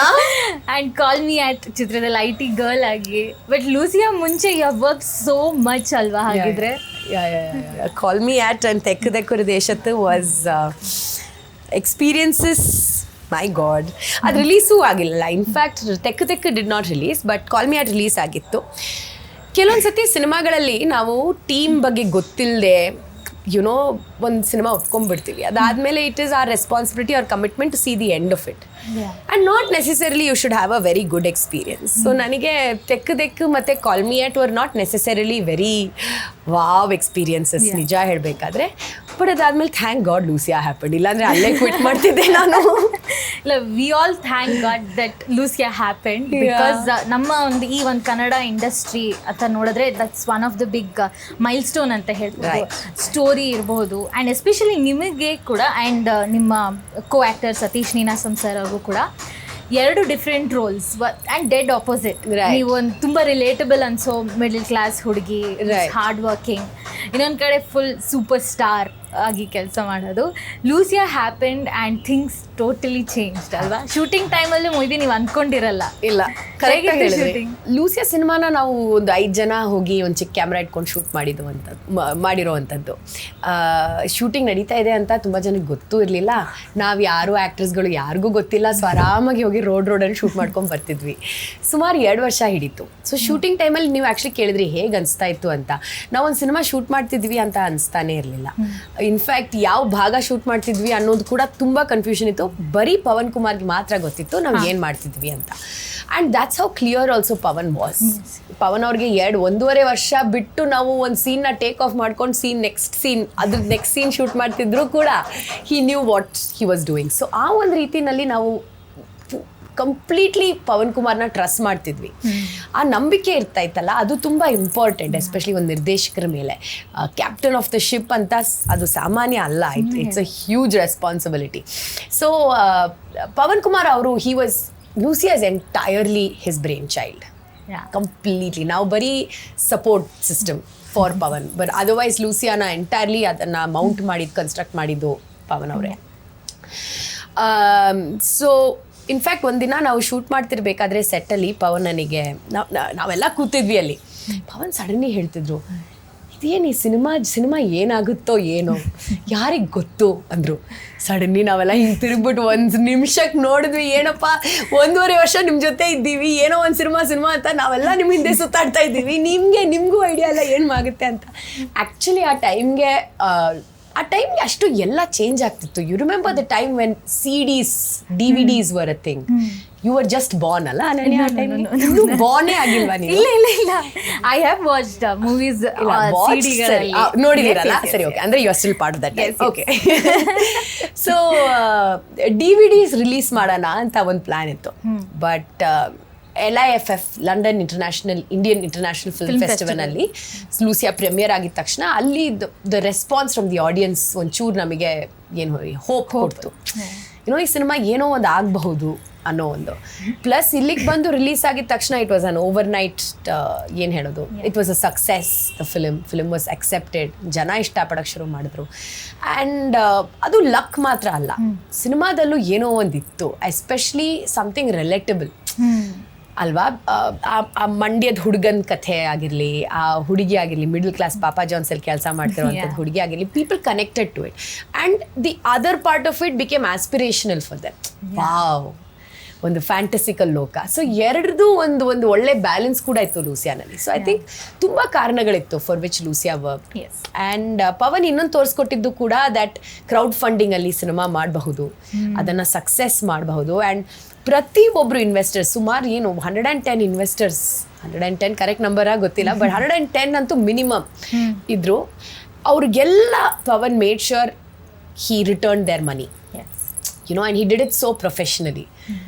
And call me at ಚಿತ್ರದಲ್ಲಿ IT ಗರ್ಲ್ ಆಗಿ. ಬಟ್ ಲೂಸಿಯಾ ಮುಂಚೆ you have work so much ಅಲ್ವಾ? ಹಾಗಿದ್ರೆ call me at and Tekku Tekkoru Deshattu was experiences, my god. ಅದು ರಿಲೀಸೂ ಆಗಿಲ್ಲ. In fact Tekku did not release, but call me at release ಆಗಿತ್ತು. ಕೆಲವೊಂದು ಸತಿ ಸಿನಿಮಾಗಳಲ್ಲಿ ನಾವು ಟೀಮ್ ಬಗ್ಗೆ ಗೊತ್ತಿಲ್ಲದೆ ಯುನೋ ಒಂದು ಸಿನಿಮಾ ಒಪ್ಕೊಂಡ್ಬಿಡ್ತೀವಿ. ಅದಾದಮೇಲೆ it is our responsibility our commitment to see the end of it. And not necessarily you should have a very good experience. So ನನಗೆ ತೆಕ್ಕು ಮತ್ತು call me at were not necessarily very wow experiences, ನಿಜ ಹೇಳಬೇಕಾದ್ರೆ. But ಅದಾದ್ಮೇಲೆ thank god Lucia happen, ಇಲ್ಲಾಂದರೆ ಅಲ್ಲೇ quit ಮಾಡ್ತಿದ್ದೆ ನಾನು. ಇಲ್ಲ, we all thank God that Lucia happen, because ನಮ್ಮ ಈ ಒಂದು ಕನ್ನಡ ಇಂಡಸ್ಟ್ರಿ ಅಂತ ನೋಡಿದ್ರೆ that's one of the big milestone ಅಂತ ಹೇಳ್ಬೋದು. ಸ್ಟೋರಿ ಇರ್ಬೋದು, ಆ್ಯಂಡ್ ಎಸ್ಪೆಷಲಿ ನಿಮಗೆ ಕೂಡ ಆ್ಯಂಡ್ ನಿಮ್ಮ co actor Satish Ninasam sir ಅವ್ರಿಗೂ ಕೂಡ 2 different roles and dead opposite. ನೀವು ಒಂದು ತುಂಬ ರಿಲೇಟಬಲ್ ಅನ್ಸೋ ಮಿಡಲ್ ಕ್ಲಾಸ್ ಹುಡುಗಿ, ಹಾರ್ಡ್ ವರ್ಕಿಂಗ್, ಇನ್ನೊಂದು ಕಡೆ ಫುಲ್ ಸೂಪರ್ ಸ್ಟಾರ್ ಆಗಿ ಕೆಲಸ ಮಾಡೋದು. Lucia happened and things totally changed ಅಲ್ವಾ? ಶೂಟಿಂಗ್ ಟೈಮಲ್ಲಿ ಮೇಬಿ ನೀವು ಅಂದ್ಕೊಂಡಿರಲ್ಲ. ಇಲ್ಲ, ಕರೆಕ್ಟಾಗಿ ಹೇಳಿದ್ರಿ. ಲೂಸಿಯಾ ಸಿನಿಮಾನ ನಾವು ಒಂದು 5 ಜನ ಹೋಗಿ ಒಂದು ಚಿಕ್ಕ ಕ್ಯಾಮ್ರಾ ಇಟ್ಕೊಂಡು ಶೂಟ್ ಮಾಡಿರೋವಂಥದ್ದು. ಶೂಟಿಂಗ್ ನಡೀತಾ ಇದೆ ಅಂತ ತುಂಬ ಜನಕ್ಕೆ ಗೊತ್ತೂ ಇರಲಿಲ್ಲ. ನಾವು ಯಾರು ಆ್ಯಕ್ಟ್ರಸ್ಗಳು ಯಾರಿಗೂ ಗೊತ್ತಿಲ್ಲ. ಸೊ ಆರಾಮಾಗಿ ಹೋಗಿ ರೋಡಲ್ಲಿ ಶೂಟ್ ಮಾಡ್ಕೊಂಡು ಬರ್ತಿದ್ವಿ. ಸುಮಾರು 2 ವರ್ಷ ಹಿಡಿತು. ಸೊ ಶೂಟಿಂಗ್ ಟೈಮಲ್ಲಿ ನೀವು ಆ್ಯಕ್ಚುಲಿ ಕೇಳಿದ್ರಿ ಹೇಗೆ ಅನಿಸ್ತಾ ಇತ್ತು ಅಂತ. ನಾವೊಂದು ಸಿನಿಮಾ ಶೂಟ್ ಮಾಡ್ತಿದ್ವಿ ಅಂತ ಅನಿಸ್ತಾನೆ ಇರಲಿಲ್ಲ. ಇನ್ಫ್ಯಾಕ್ಟ್ ಯಾವ ಭಾಗ ಶೂಟ್ ಮಾಡ್ತಿದ್ವಿ ಅನ್ನೋದು ಕೂಡ ತುಂಬ ಕನ್ಫ್ಯೂಷನ್ ಇತ್ತು. ಬರೀ ಪವನ್ ಕುಮಾರ್ಗೆ ಮಾತ್ರ ಗೊತ್ತಿತ್ತು ನಾವು ಏನು ಮಾಡ್ತಿದ್ವಿ ಅಂತ. And that's how clear also Pavan was. Pavan ಅವ್ರಿಗೆ 1.5 ವರ್ಷ ಬಿಟ್ಟು ನಾವು ಒಂದು ಸೀನ್ನ ಟೇಕ್ ಆಫ್ ಮಾಡ್ಕೊಂಡು ನೆಕ್ಸ್ಟ್ ಸೀನ್ ಶೂಟ್ ಮಾಡ್ತಿದ್ರು ಕೂಡ he knew what he was doing. So ಆ ಒಂದು ರೀತಿಯಲ್ಲಿ ನಾವು ಕಂಪ್ಲೀಟ್ಲಿ ಪವನ್ ಕುಮಾರ್ನ ಟ್ರಸ್ಟ್ ಮಾಡ್ತಿದ್ವಿ. ಆ ನಂಬಿಕೆ ಇರ್ತಾ ಇತ್ತಲ್ಲ, ಅದು ತುಂಬ ಇಂಪಾರ್ಟೆಂಟ್, ಎಸ್ಪೆಷಲಿ ಒಂದು ನಿರ್ದೇಶಕರ ಮೇಲೆ. ಕ್ಯಾಪ್ಟನ್ ಆಫ್ ದ ಶಿಪ್ ಅಂತ ಅದು ಸಾಮಾನ್ಯ ಅಲ್ಲ, it's a huge responsibility. So Pavan Kumar ಅವರು Lucia is entirely his brainchild, completely. ನಾವು ಬರೀ support system for Pavan, but otherwise ಲೂಸಿಯಾನ ಎಂಟೈರ್ಲಿ ಅದನ್ನು ಮೌಂಟ್ ಕನ್ಸ್ಟ್ರಕ್ಟ್ ಮಾಡಿದ್ದು ಪವನ್ ಅವರೇ. ಸೊ ಇನ್ಫ್ಯಾಕ್ಟ್ ಒಂದಿನ ನಾವು ಶೂಟ್ ಮಾಡ್ತಿರ್ಬೇಕಾದ್ರೆ ಸೆಟ್ಟಲ್ಲಿ ಪವನ್ ನನಗೆ ನಾವೆಲ್ಲ ಕೂತಿದ್ವಿ ಅಲ್ಲಿ. ಪವನ್ ಸಡನ್ಲಿ ಹೇಳ್ತಿದ್ರು, ಇದೇನು ಈ ಸಿನಿಮಾ ಏನಾಗುತ್ತೋ ಏನೋ, ಯಾರಿಗೆ ಗೊತ್ತು ಅಂದರು. ಸಡನ್ಲಿ ನಾವೆಲ್ಲ ಹಿಂಗೆ ತಿರುಗ್ಬಿಟ್ಟು ಒಂದು ನಿಮಿಷಕ್ಕೆ ನೋಡಿದ್ವಿ, ಏನಪ್ಪ 1.5 ವರ್ಷ ನಿಮ್ಮ ಜೊತೆ ಇದ್ದೀವಿ, ಏನೋ ಒಂದು ಸಿನಿಮಾ ಅಂತ ನಾವೆಲ್ಲ ನಿಮ್ಮ ಹಿಂದೆ ಸುತ್ತಾಡ್ತಾ ಇದ್ದೀವಿ, ನಿಮಗೂ ಐಡಿಯಾ ಇಲ್ಲ ಏನು ಆಗುತ್ತೆ ಅಂತ. ಆ್ಯಕ್ಚುಲಿ ಆ ಟೈಮ್ಗೆ ಅಷ್ಟು ಎಲ್ಲ ಚೇಂಜ್ ಆಗ್ತಿತ್ತು. You remember the time when CDs, DVDs were a thing. You are just born ಅಲ್ಲ, ಬಾರ್ನೇ ಆಗಿಲ್ವಾ ನೀವು? ಇಲ್ಲ, ಐ ಹ್ಯಾವ್ ವಾಚ್ಡ್ ಮೂವೀಸ್ ನೋಡಿದಿರಲ್ಲ? ಸರಿ, ಓಕೆ, ಅಂದರೆ you are still part of that time. Okay. So DVDs release ಮಾಡೋಣ ಅಂತ ಒಂದು ಪ್ಲಾನ್ ಇತ್ತು. But LIFF London Indian international film ಫೆಸ್ಟಿವಲ್ನಲ್ಲಿ ಲೂಸಿಯಾ ಪ್ರೀಮಿಯರ್ ಆಗಿದ ತಕ್ಷಣ ಅಲ್ಲಿ the response from the audience ಒಂಚೂರು ನಮಗೆ ಹೋಪ್ ಕೊಡ್ತು. ಈ ಸಿನಿಮಾ ಏನೋ ಒಂದು ಆಗಬಹುದು ಅನ್ನೋ ಒಂದು. ಪ್ಲಸ್ ಇಲ್ಲಿಗೆ ಬಂದು ರಿಲೀಸ್ ಆಗಿದ ತಕ್ಷಣ it was an over night, ಏನು ಹೇಳೋದು, it was a success. The film was accepted, ಜನ ಇಷ್ಟಪಡೋಕ್ಕೆ ಶುರು ಮಾಡಿದ್ರು. ಆ್ಯಂಡ್ ಅದು ಲಕ್ ಮಾತ್ರ ಅಲ್ಲ, ಸಿನಿಮಾದಲ್ಲೂ ಏನೋ ಒಂದಿತ್ತು, ಎಸ್ಪೆಷಲಿ ಸಮಥಿಂಗ್ ರಿಲೇಟಬಲ್ ಅಲ್ವಾ. ಆ ಮಂಡ್ಯದ ಹುಡುಗನ ಕಥೆ ಆಗಿರಲಿ, ಆ ಹುಡುಗಿ ಆಗಿರಲಿ, ಮಿಡಲ್ ಕ್ಲಾಸ್ ಪಾಪಾ ಜಾನ್ಸಲ್ಲಿ ಕೆಲಸ ಮಾಡ್ತಿರೋಂಥದ್ದು ಹುಡುಗಿ ಆಗಿರಲಿ, people connected to it. And the other part of it became aspirational for them. Wow, ಒಂದು ಫ್ಯಾಂಟಸಿಕಲ್ ಲೋಕ. ಸೊ ಎರಡದು ಒಂದು ಒಳ್ಳೆ ಬ್ಯಾಲೆನ್ಸ್ ಕೂಡ ಇತ್ತು ಲೂಸಿಯಾನಲ್ಲಿ. ಸೊ ಐ ಥಿಂಕ್ ತುಂಬ ಕಾರಣಗಳಿತ್ತು for which Lucia work. And Pavan ಇನ್ನೊಂದು ತೋರಿಸ್ಕೊಟ್ಟಿದ್ದು ಕೂಡ ದ್ಯಾಟ್ ಕ್ರೌಡ್ ಫಂಡಿಂಗಲ್ಲಿ ಸಿನಿಮಾ ಮಾಡಬಹುದು, ಅದನ್ನು ಸಕ್ಸಸ್ ಮಾಡಬಹುದು. ಆ್ಯಂಡ್ ಪ್ರತಿಯೊಬ್ಬರು ಇನ್ವೆಸ್ಟರ್ಸ್, ಸುಮಾರು 110 ಇನ್ವೆಸ್ಟರ್ಸ್, 110 ಕರೆಕ್ಟ್ ನಂಬರ ಗೊತ್ತಿಲ್ಲ, ಬಟ್ 110 ಅಂತೂ ಮಿನಿಮಮ್ ಇದ್ರು. ಅವ್ರಿಗೆಲ್ಲ Pavan made sure he returned their money. And he did it so professionally.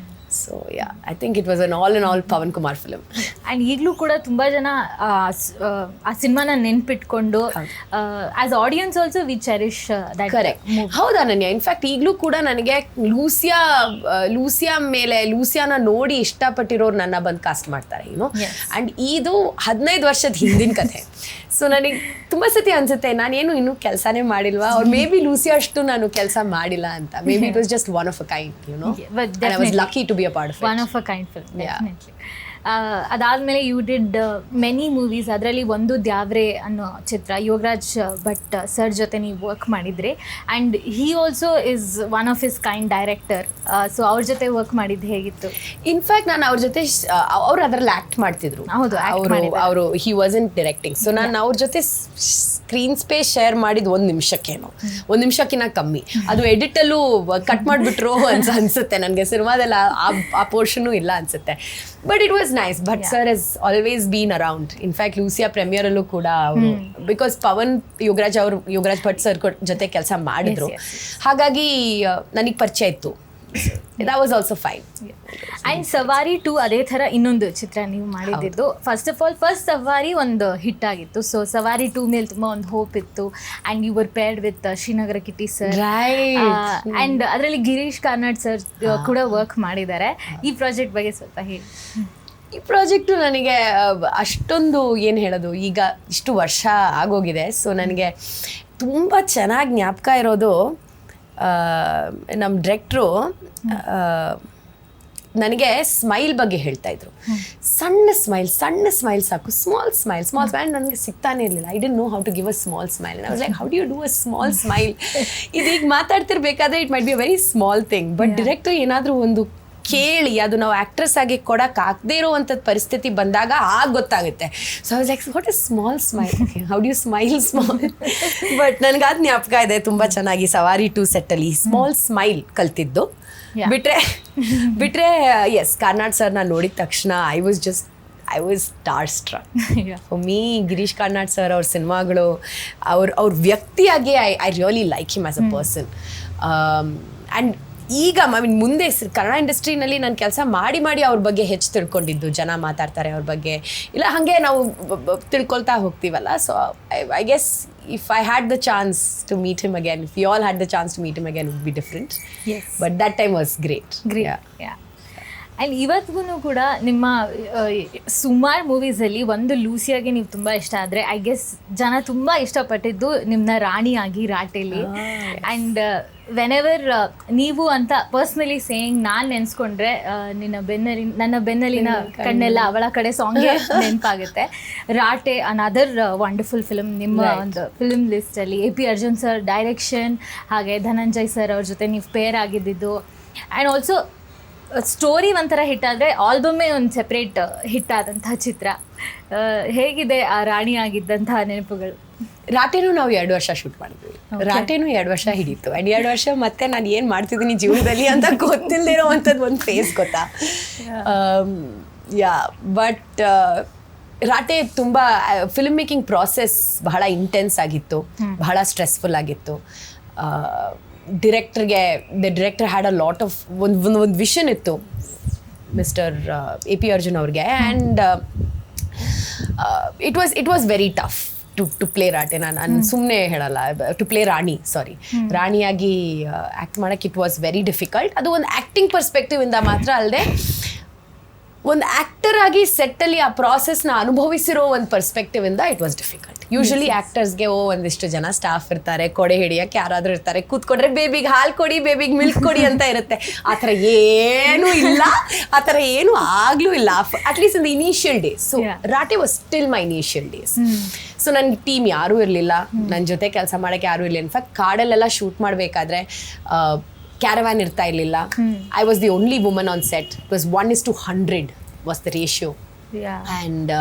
So yeah, I think it was an all in all Pawan Kumar film. And ಈಗಲೂ ಕೂಡ ತುಂಬ ಜನ ಆ ಸಿನಿಮಾನ ನೆನ್ಪಿಟ್ಕೊಂಡು as audience also we cherish that. Correct, ಹೌದಾ Ananya? In fact ಈಗಲೂ ಕೂಡ ನನಗೆ ಲೂಸಿಯಾನ ನೋಡಿ ಇಷ್ಟಪಟ್ಟಿರೋರು ನನ್ನ ಬಂದು ಕಾಸ್ಟ್ ಮಾಡ್ತಾರೆ, ಆ್ಯಂಡ್ ಇದು 15 ವರ್ಷದ ಹಿಂದಿನ ಕಥೆ. ಸೊ ನನಗೆ ತುಂಬ ಸತಿ ಅನ್ಸುತ್ತೆ ನಾನೇನು ಇನ್ನೂ ಕೆಲಸನೇ ಮಾಡಿಲ್ವಾ, ಅವ್ರು ಮೇ ಬಿ ಲೂಸಿಯಾ ಅಷ್ಟು ನಾನು ಕೆಲಸ ಮಾಡಿಲ್ಲ ಅಂತ. May be it was just one of a kind, and I was lucky to be a part of it. One of a kind film, definitely. ಅದಾದಮೇಲೆ ಯು ಡಿಡ್ ಮೆನಿ ಮೂವೀಸ್. ಅದರಲ್ಲಿ ಒಂದು ದ್ಯಾವ್ರೆ ಅನ್ನೋ ಚಿತ್ರ Yogaraj Bhat sir ಜೊತೆ ನೀವು ವರ್ಕ್ ಮಾಡಿದ್ರಿ. And he also is one of his kind director. So ಅವ್ರ ಜೊತೆ work ಮಾಡಿದ್ದು ಹೇಗಿತ್ತು? ಇನ್ಫ್ಯಾಕ್ಟ್ ನಾನು ಅವ್ರ ಜೊತೆ ಅವ್ರು ಅದರಲ್ಲಿ ಆ್ಯಕ್ಟ್ ಮಾಡ್ತಿದ್ರು. ಹೌದು, ಅವರು ಹಿ ವಾಸಂಟ್ ಡೈರೆಕ್ಟಿಂಗ್. ಸೊ ನಾನು ಅವ್ರ ಜೊತೆ ಸ್ಕ್ರೀನ್ ಸ್ಪೇಸ್ ಶೇರ್ ಮಾಡಿದ್ದು 1 ನಿಮಿಷಕ್ಕೇನೋ, 1 ನಿಮಿಷಕ್ಕಿಂತ ಕಮ್ಮಿ. ಅದು ಎಡಿಟಲ್ಲೂ ಕಟ್ ಮಾಡಿಬಿಟ್ರು ಅನ್ಸುತ್ತೆ ನನಗೆ. ಸಿನಿಮಾದಲ್ಲಿ ಆ ಪೋರ್ಷನು ಇಲ್ಲ ಅನ್ಸುತ್ತೆ. But it was nice. Bhat sir has always been around. In fact Lucia ಪ್ರೀಮಿಯರಲ್ಲೂ ಕೂಡ ಅವರು, ಬಿಕಾಸ್ ಪವನ್ ಯೋಗರಾಜ್ ಭಟ್ ಸರ್ ಜೊತೆ ಕೆಲಸ ಮಾಡಿದ್ರು, ಹಾಗಾಗಿ ನನಗೆ ಪರಿಚಯ ಇತ್ತು. That was also fine. And ಸವಾರಿ 2 ಅದೇ ಥರ ಇನ್ನೊಂದು ಚಿತ್ರ ನೀವು ಮಾಡಿದ್ದು. ಫಸ್ಟ್ ಸವಾರಿ ಒಂದು ಹಿಟ್ ಆಗಿತ್ತು. ಸೊ ಸವಾರಿ 2 ಮೇಲೆ ತುಂಬ ಒಂದು ಹೋಪ್ ಇತ್ತು. And you were paired with Srinagara Kitty sir. And ಅದರಲ್ಲಿ ಗಿರೀಶ್ ಕಾರ್ನಾಡ್ ಸರ್ ಕೂಡ ವರ್ಕ್ ಮಾಡಿದ್ದಾರೆ. ಈ ಪ್ರಾಜೆಕ್ಟ್ ಬಗ್ಗೆ ಸ್ವಲ್ಪ ಹೇಳಿ. ಈ ಪ್ರಾಜೆಕ್ಟು ನನಗೆ ಅಷ್ಟೊಂದು ಏನು ಹೇಳೋದು, ಈಗ ಇಷ್ಟು ವರ್ಷ ಆಗೋಗಿದೆ. ಸೊ ನನಗೆ ತುಂಬ ಚೆನ್ನಾಗಿ ಜ್ಞಾಪಕ ಇರೋದು, ನಮ್ಮ ಡೈರೆಕ್ಟ್ರು ನನಗೆ ಸ್ಮೈಲ್ ಬಗ್ಗೆ ಹೇಳ್ತಾ ಇದ್ರು. ಸಣ್ಣ ಸ್ಮೈಲ್ ಸಾಕು, ಸ್ಮಾಲ್ ಸ್ಮೈಲ್ ನನಗೆ ಸಿಗ್ತಾನೆ ಇರಲಿಲ್ಲ. I didn't know how to give a small smile. I was like, how do you do a small smile? ಇದೀಗ ಮಾತಾಡ್ತಿರ್ಬೇಕಾದ್ರೆ it might be a very small thing, but director ಏನಾದರೂ ಒಂದು ಕೇಳಿ ಅದು ನಾವು ಆ್ಯಕ್ಟ್ರೆಸ್ ಆಗಿ ಕೊಡೋಕ್ಕಾಗದೇ ಇರೋವಂಥದ್ದು ಪರಿಸ್ಥಿತಿ ಬಂದಾಗ ಆಗ ಗೊತ್ತಾಗುತ್ತೆ. So I was like, what is small smile? How do you smile small? But ನನಗೆ ಅದು ಜ್ಞಾಪಕ ಇದೆ ತುಂಬ ಚೆನ್ನಾಗಿ. ಸವಾರಿ 2 ಸೆಟ್ಟಲ್ಲಿ ಸ್ಮಾಲ್ ಸ್ಮೈಲ್ ಕಲ್ತಿದ್ದು. ಬಿಟ್ರೆ ಎಸ್, ಕಾರ್ನಾಡ್ ಸರ್ ನಾನು ನೋಡಿದ ತಕ್ಷಣ I was starstruck. For me Girish Karnad sir ಅವ್ರ ಸಿನಿಮಾಗಳು, ಅವ್ರ ವ್ಯಕ್ತಿಯಾಗಿ I really like him as a person. And ಈಗ ಮುಂದೆ ಕನ್ನಡ ಇಂಡಸ್ಟ್ರಿನಲ್ಲಿ ನಾನು ಕೆಲಸ ಮಾಡಿ ಅವ್ರ ಬಗ್ಗೆ ಹೆಚ್ಚು ತಿಳ್ಕೊಂಡಿದ್ದು, ಜನ ಮಾತಾಡ್ತಾರೆ ಅವ್ರ ಬಗ್ಗೆ, ಇಲ್ಲ ಹಾಗೆ ನಾವು ತಿಳ್ಕೊಳ್ತಾ ಹೋಗ್ತೀವಲ್ಲ. So I guess if I had the chance to meet him again, if we all had the chance to meet him again, it would be different. Yes. But that time was great. Yeah. And ಇವತ್ತಿಗೂ ಕೂಡ ನಿಮ್ಮ ಸುಮಾರು ಮೂವೀಸಲ್ಲಿ ಒಂದು ಲೂಸಿಯಾಗಿ ನೀವು ತುಂಬ ಇಷ್ಟ ಆದರೆ I guess ಜನ ತುಂಬ ಇಷ್ಟಪಟ್ಟಿದ್ದು ನಿಮ್ಮನ್ನ ರಾಣಿಯಾಗಿ ರಾಟೆಲಿ. ಆ್ಯಂಡ್ ವೆನೆವರ್ ನೀವು ಅಂತ ಪರ್ಸ್ನಲಿ ಸೇಯಿಂಗ್ ನಾನು ನೆನೆಸ್ಕೊಂಡ್ರೆ ನನ್ನ ಬೆನ್ನಲಿನ ಕಣ್ಣೆಲ್ಲ ಅವಳ ಕಡೆ ಸಾಂಗ್ಗೆ ನೆನಪಾಗುತ್ತೆ. ರಾಟೆ ಅನದರ್ ವಂಡರ್ಫುಲ್ ಫಿಲ್ಮ್ ನಿಮ್ಮ ಒಂದು ಫಿಲ್ಮ್ ಲಿಸ್ಟಲ್ಲಿ. AP ಅರ್ಜುನ್ ಸರ್ ಡೈರೆಕ್ಷನ್, ಹಾಗೆ ಧನಂಜಯ್ ಸರ್ ಅವ್ರ ಜೊತೆ ನೀವು ಪೇರ್ ಆಗಿದ್ದಿದ್ದು. ಆ್ಯಂಡ್ ಆಲ್ಸೋ ಸ್ಟೋರಿ ಒಂಥರ ಹಿಟ್ ಆದರೆ ಆಲ್ಬಮ್ಮೇ ಒಂದು ಸೆಪ್ರೇಟ್ ಹಿಟ್ ಆದಂತಹ ಚಿತ್ರ. ಹೇಗಿದೆ ಆ ರಾಣಿ ಆಗಿದ್ದಂತಹ ನೆನಪುಗಳು? ರಾಟೆನೂ ನಾವು 2 ವರ್ಷ ಶೂಟ್ ಮಾಡಿದ್ವಿ. ರಾಟೆನೂ 2 ವರ್ಷ ಹಿಡೀತು. ಆ್ಯಂಡ್ 2 ವರ್ಷ ಮತ್ತೆ ನಾನು ಏನು ಮಾಡ್ತಿದ್ದೀನಿ ಜೀವನದಲ್ಲಿ ಅಂತ ಗೊತ್ತಿಲ್ಲದೆ ಇರೋವಂಥದ್ದು ಒಂದು ಫೇಸ್ ಗೊತ್ತಾ. ಬಟ್ ರಾಟೆ ತುಂಬ ಫಿಲ್ಮ್ ಮೇಕಿಂಗ್ ಪ್ರಾಸೆಸ್ ಬಹಳ ಇಂಟೆನ್ಸ್ ಆಗಿತ್ತು, ಬಹಳ ಸ್ಟ್ರೆಸ್ಫುಲ್ ಆಗಿತ್ತು. The director had a lot of ಒಂದು ವಿಷನ್ ಇತ್ತು ಮಿಸ್ಟರ್ AP ಅರ್ಜುನ್ ಅವ್ರಿಗೆ. And it was very tough to play Raate. ನಾನು ಸುಮ್ಮನೆ ಹೇಳಲ್ಲ, ಟು ಪ್ಲೇ ರಾಣಿಯಾಗಿ ಆ್ಯಕ್ಟ್ ಮಾಡೋಕ್ಕೆ ಇಟ್ ವಾಸ್ ವೆರಿ ಡಿಫಿಕಲ್ಟ್. ಅದು ಒಂದು ಆ್ಯಕ್ಟಿಂಗ್ ಪರ್ಸ್ಪೆಕ್ಟಿವ್ ಇಂದ ಮಾತ್ರ ಅಲ್ಲದೆ ಒಂದು ಆ್ಯಕ್ಟರ್ ಆಗಿ ಸೆಟ್ಟಲ್ಲಿ ಆ ಪ್ರಾಸೆಸ್ನ ಅನುಭವಿಸಿರೋ ಒಂದು ಪರ್ಸ್ಪೆಕ್ಟಿವ್ ಇಂದ ಇಟ್ ವಾಸ್ ಡಿಫಿಕಲ್ಟ್. ಯೂಶಲಿ ಆ್ಯಕ್ಟರ್ಸ್ಗೆ ಒಂದಿಷ್ಟು ಜನ ಸ್ಟಾಫ್ ಇರ್ತಾರೆ, ಕೊಡೆ ಹಿಡಿಯೋಕ್ಕೆ ಯಾರಾದರೂ ಇರ್ತಾರೆ, ಕೂತ್ಕೊಂಡ್ರೆ ಬೇಬಿಗೆ ಹಾಲು ಕೊಡಿ, ಬೇಬಿಗೆ ಮಿಲ್ಕ್ ಕೊಡಿ ಅಂತ ಇರುತ್ತೆ. ಆ ಥರ ಏನೂ ಇಲ್ಲ, ಆ ಥರ ಏನೂ ಆಗಲೂ ಇಲ್ಲ, at least in the initial days. So Raate was still my initial days. So ನನ್ನ ಟೀಮ್ ಯಾರೂ ಇರಲಿಲ್ಲ, ನನ್ನ ಜೊತೆ ಕೆಲಸ ಮಾಡೋಕ್ಕೆ ಯಾರೂ ಇರಲಿಲ್ಲ. ಇನ್ಫ್ಯಾಕ್ಟ್ ಕಾಡಲ್ಲೆಲ್ಲ ಶೂಟ್ ಮಾಡಬೇಕಾದ್ರೆ ಕ್ಯಾರವ್ಯಾನ್ ಇರ್ತಾ ಇರಲಿಲ್ಲ. I was the only woman on set. It was 1:100 was the ratio. And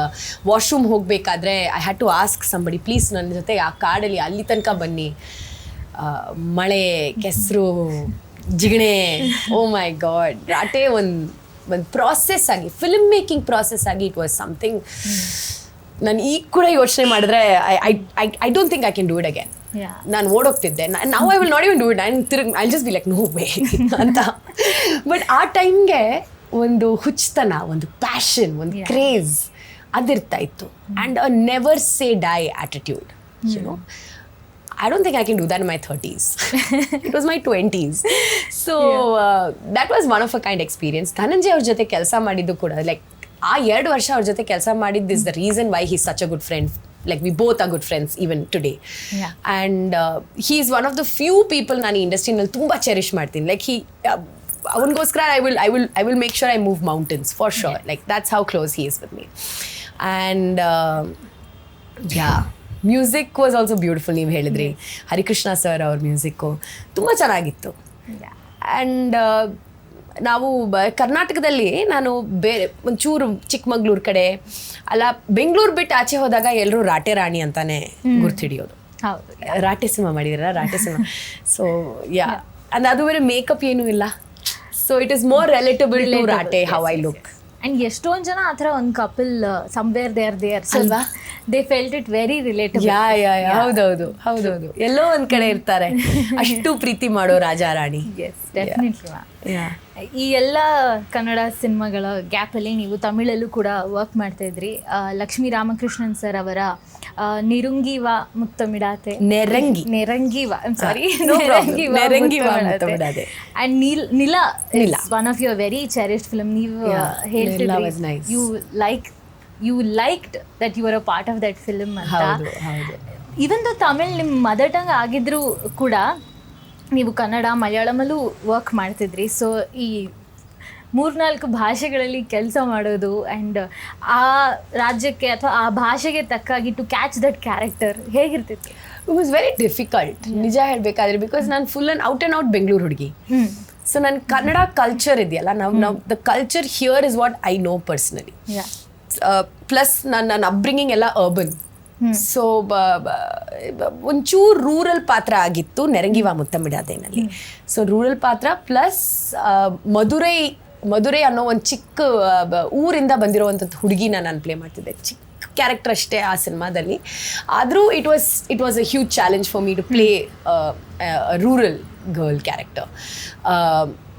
washroom ಹೋಗಬೇಕಾದ್ರೆ I had to ask somebody, please ನನ್ನ ಜೊತೆ ಆ ಕಾಡಲ್ಲಿ ಅಲ್ಲಿ ತನಕ ಬನ್ನಿ. ಮಳೆ, ಕೆಸರು, ಜಿಗಣೆ, ಓ ಮೈ ಗಾಡ್. ರಾಟೆ ಒಂದು ಪ್ರಾಸೆಸ್ ಆಗಿ, ಫಿಲ್ಮ್ ಮೇಕಿಂಗ್ ಪ್ರಾಸೆಸ್ ಆಗಿ ಇಟ್ ವಾಸ್ ಸಮಥಿಂಗ್. ನಾನು ಈಗ ಕೂಡ ಯೋಚನೆ ಮಾಡಿದ್ರೆ I don't think I can do it again. ನಾನು ಓಡೋಗ್ತಿದ್ದೆ, ನಾವು I will not even do it, I just be like no way ಅಂತ. ಬಟ್ ಆ ಟೈಮ್ಗೆ ಒಂದು ಹುಚ್ಚತನ, ಒಂದು ಪ್ಯಾಷನ್, ಒಂದು ಕ್ರೇಜ್ ಅದಿರ್ತಾ ಇತ್ತು. And a never say die attitude. You know, I don't think I can do that in my 30s. It was my 20s. So that was one of a kind experience. Dhananjay ಅವ್ರ ಜೊತೆ ಕೆಲಸ ಮಾಡಿದ್ದು ಕೂಡ, like ಆ 2 ವರ್ಷ ಅವ್ರ ಜೊತೆ ಕೆಲಸ ಮಾಡಿದ್ದು is the reason why he's such a good friend. Like we both are good friends even today. And he's one of the few people ನಾನು ಈ ಇಂಡಸ್ಟ್ರಿನಲ್ಲಿ ತುಂಬ ಚೆರಿಷ್ ಮಾಡ್ತೀನಿ. ಲೈಕ್ ಅವನಿಗೋಸ್ಕರ I will make sure I move mountains for sure. Like that's how close he is with me. And music was also beautiful. ನೀವು ಹೇಳಿದ್ರಿ Harikrishna sir ಅವ್ರ music ತುಂಬ ಚೆನ್ನಾಗಿತ್ತು. ಆ್ಯಂಡ್ ನಾವು ಕರ್ನಾಟಕದಲ್ಲಿ ನಾನು ಬೇರೆ ಒಂಚೂರು ಚಿಕ್ಕಮಗ್ಳೂರು ಕಡೆ ಅಲ್ಲ, ಬೆಂಗಳೂರು ಬಿಟ್ಟು ಆಚೆ ಹೋದಾಗ ಎಲ್ಲರೂ ರಾಟೆ ರಾಣಿ ಅಂತಾನೆ ಗುರ್ತಿಡಿಯೋದು. ರಾಟೆ ಸಿನಿಮಾ ಮಾಡಿದಾರ, ರಾಟೆ ಸಿನಿಮಾ. ಸೊ ಅಂಡ್ ಅದು ಬೇರೆ ಮೇಕಪ್ ಏನೂ ಇಲ್ಲ. So it is more relatable to Raate how I look. And ಎಷ್ಟೊಂದು ಜನ ಆ ಥರ ಒಂದು ಕಪಲ್ ಸಮ್ವೇರ್ ದೇರ್ ಅಲ್ವಾ, they felt it very relatable. ಹೌದೌದು ಎಲ್ಲೋ ಒಂದು ಕಡೆ ಇರ್ತಾರೆ ಅಷ್ಟು ಪ್ರೀತಿ ಮಾಡೋ ರಾಜ ರಾಣಿ. S, definitely. ಈ ಎಲ್ಲ ಕನ್ನಡ ಸಿನಿಮಾಗಳ ಗ್ಯಾಪಲ್ಲಿ ನೀವು ತಮಿಳಲ್ಲೂ ಕೂಡ ವರ್ಕ್ ಮಾಡ್ತಾ ಇದ್ರಿ. ಲಕ್ಷ್ಮೀ ರಾಮಕೃಷ್ಣನ್ ಸರ್ ಅವರ Nerungiva Muthamidathe, Nerungiva and Nila one of your very cherished film. ನೀವು ಹೇಳ್ತಿದ್ರಿ you liked that you were a part of that film ಅಂತ. ಈವನ್ ದೋ ತಮಿಳ್ ನಿಮ್ಮ ಮದರ್ ಟಂಗ್ ಆಗಿದ್ರೂ ಕೂಡ ನೀವು ಕನ್ನಡ, ಮಲಯಾಳಮಲ್ಲೂ ವರ್ಕ್ ಮಾಡ್ತಿದ್ರಿ. ಸೊ ಈ 3-4 ಭಾಷೆಗಳಲ್ಲಿ ಕೆಲಸ ಮಾಡೋದು ಆ್ಯಂಡ್ ಆ ರಾಜ್ಯಕ್ಕೆ ಅಥವಾ ಆ ಭಾಷೆಗೆ ತಕ್ಕಾಗಿ ಟು ಕ್ಯಾಚ್ ದಟ್ ಕ್ಯಾರೆಕ್ಟರ್ ಹೇಗಿರ್ತಿತ್ತು? ಇಟ್ ವಾಸ್ ವೆರಿ ಡಿಫಿಕಲ್ಟ್ ನಿಜ ಹೇಳಬೇಕಾದ್ರೆ. ಬಿಕಾಸ್ ನಾನು ಫುಲ್ ಆ್ಯಂಡ್ ಔಟ್ ಬೆಂಗಳೂರು ಹುಡುಗಿ. ಸೊ ನನ್ನ ಕನ್ನಡ ಕಲ್ಚರ್ ಇದೆಯಲ್ಲ, ನಾವು the culture here is what I know personally. Plus ನನ್ನ ಅಪ್ಬ್ರಿಂಗಿಂಗ್ ಎಲ್ಲ ಅರ್ಬನ್. ಸೊ ಒಂಚೂರು ರೂರಲ್ ಪಾತ್ರ ಆಗಿತ್ತು ನೆರಂಗಿವ ಮುತ್ತಮಿಡಾತೆನಲ್ಲಿ. ಸೊ ರೂರಲ್ ಪಾತ್ರ ಪ್ಲಸ್ ಮಧುರೈ ಅನ್ನೋ ಒಂದು ಚಿಕ್ಕ ಊರಿಂದ ಬಂದಿರೋವಂಥದ್ದು ಹುಡುಗಿನ ನಾನು ಪ್ಲೇ ಮಾಡ್ತಿದ್ದೆ. ಚಿಕ್ಕ ಕ್ಯಾರೆಕ್ಟರ್ ಅಷ್ಟೇ ಆ ಸಿನಿಮಾದಲ್ಲಿ. ಆದರೂ it was a huge challenge for me to play rural girl character.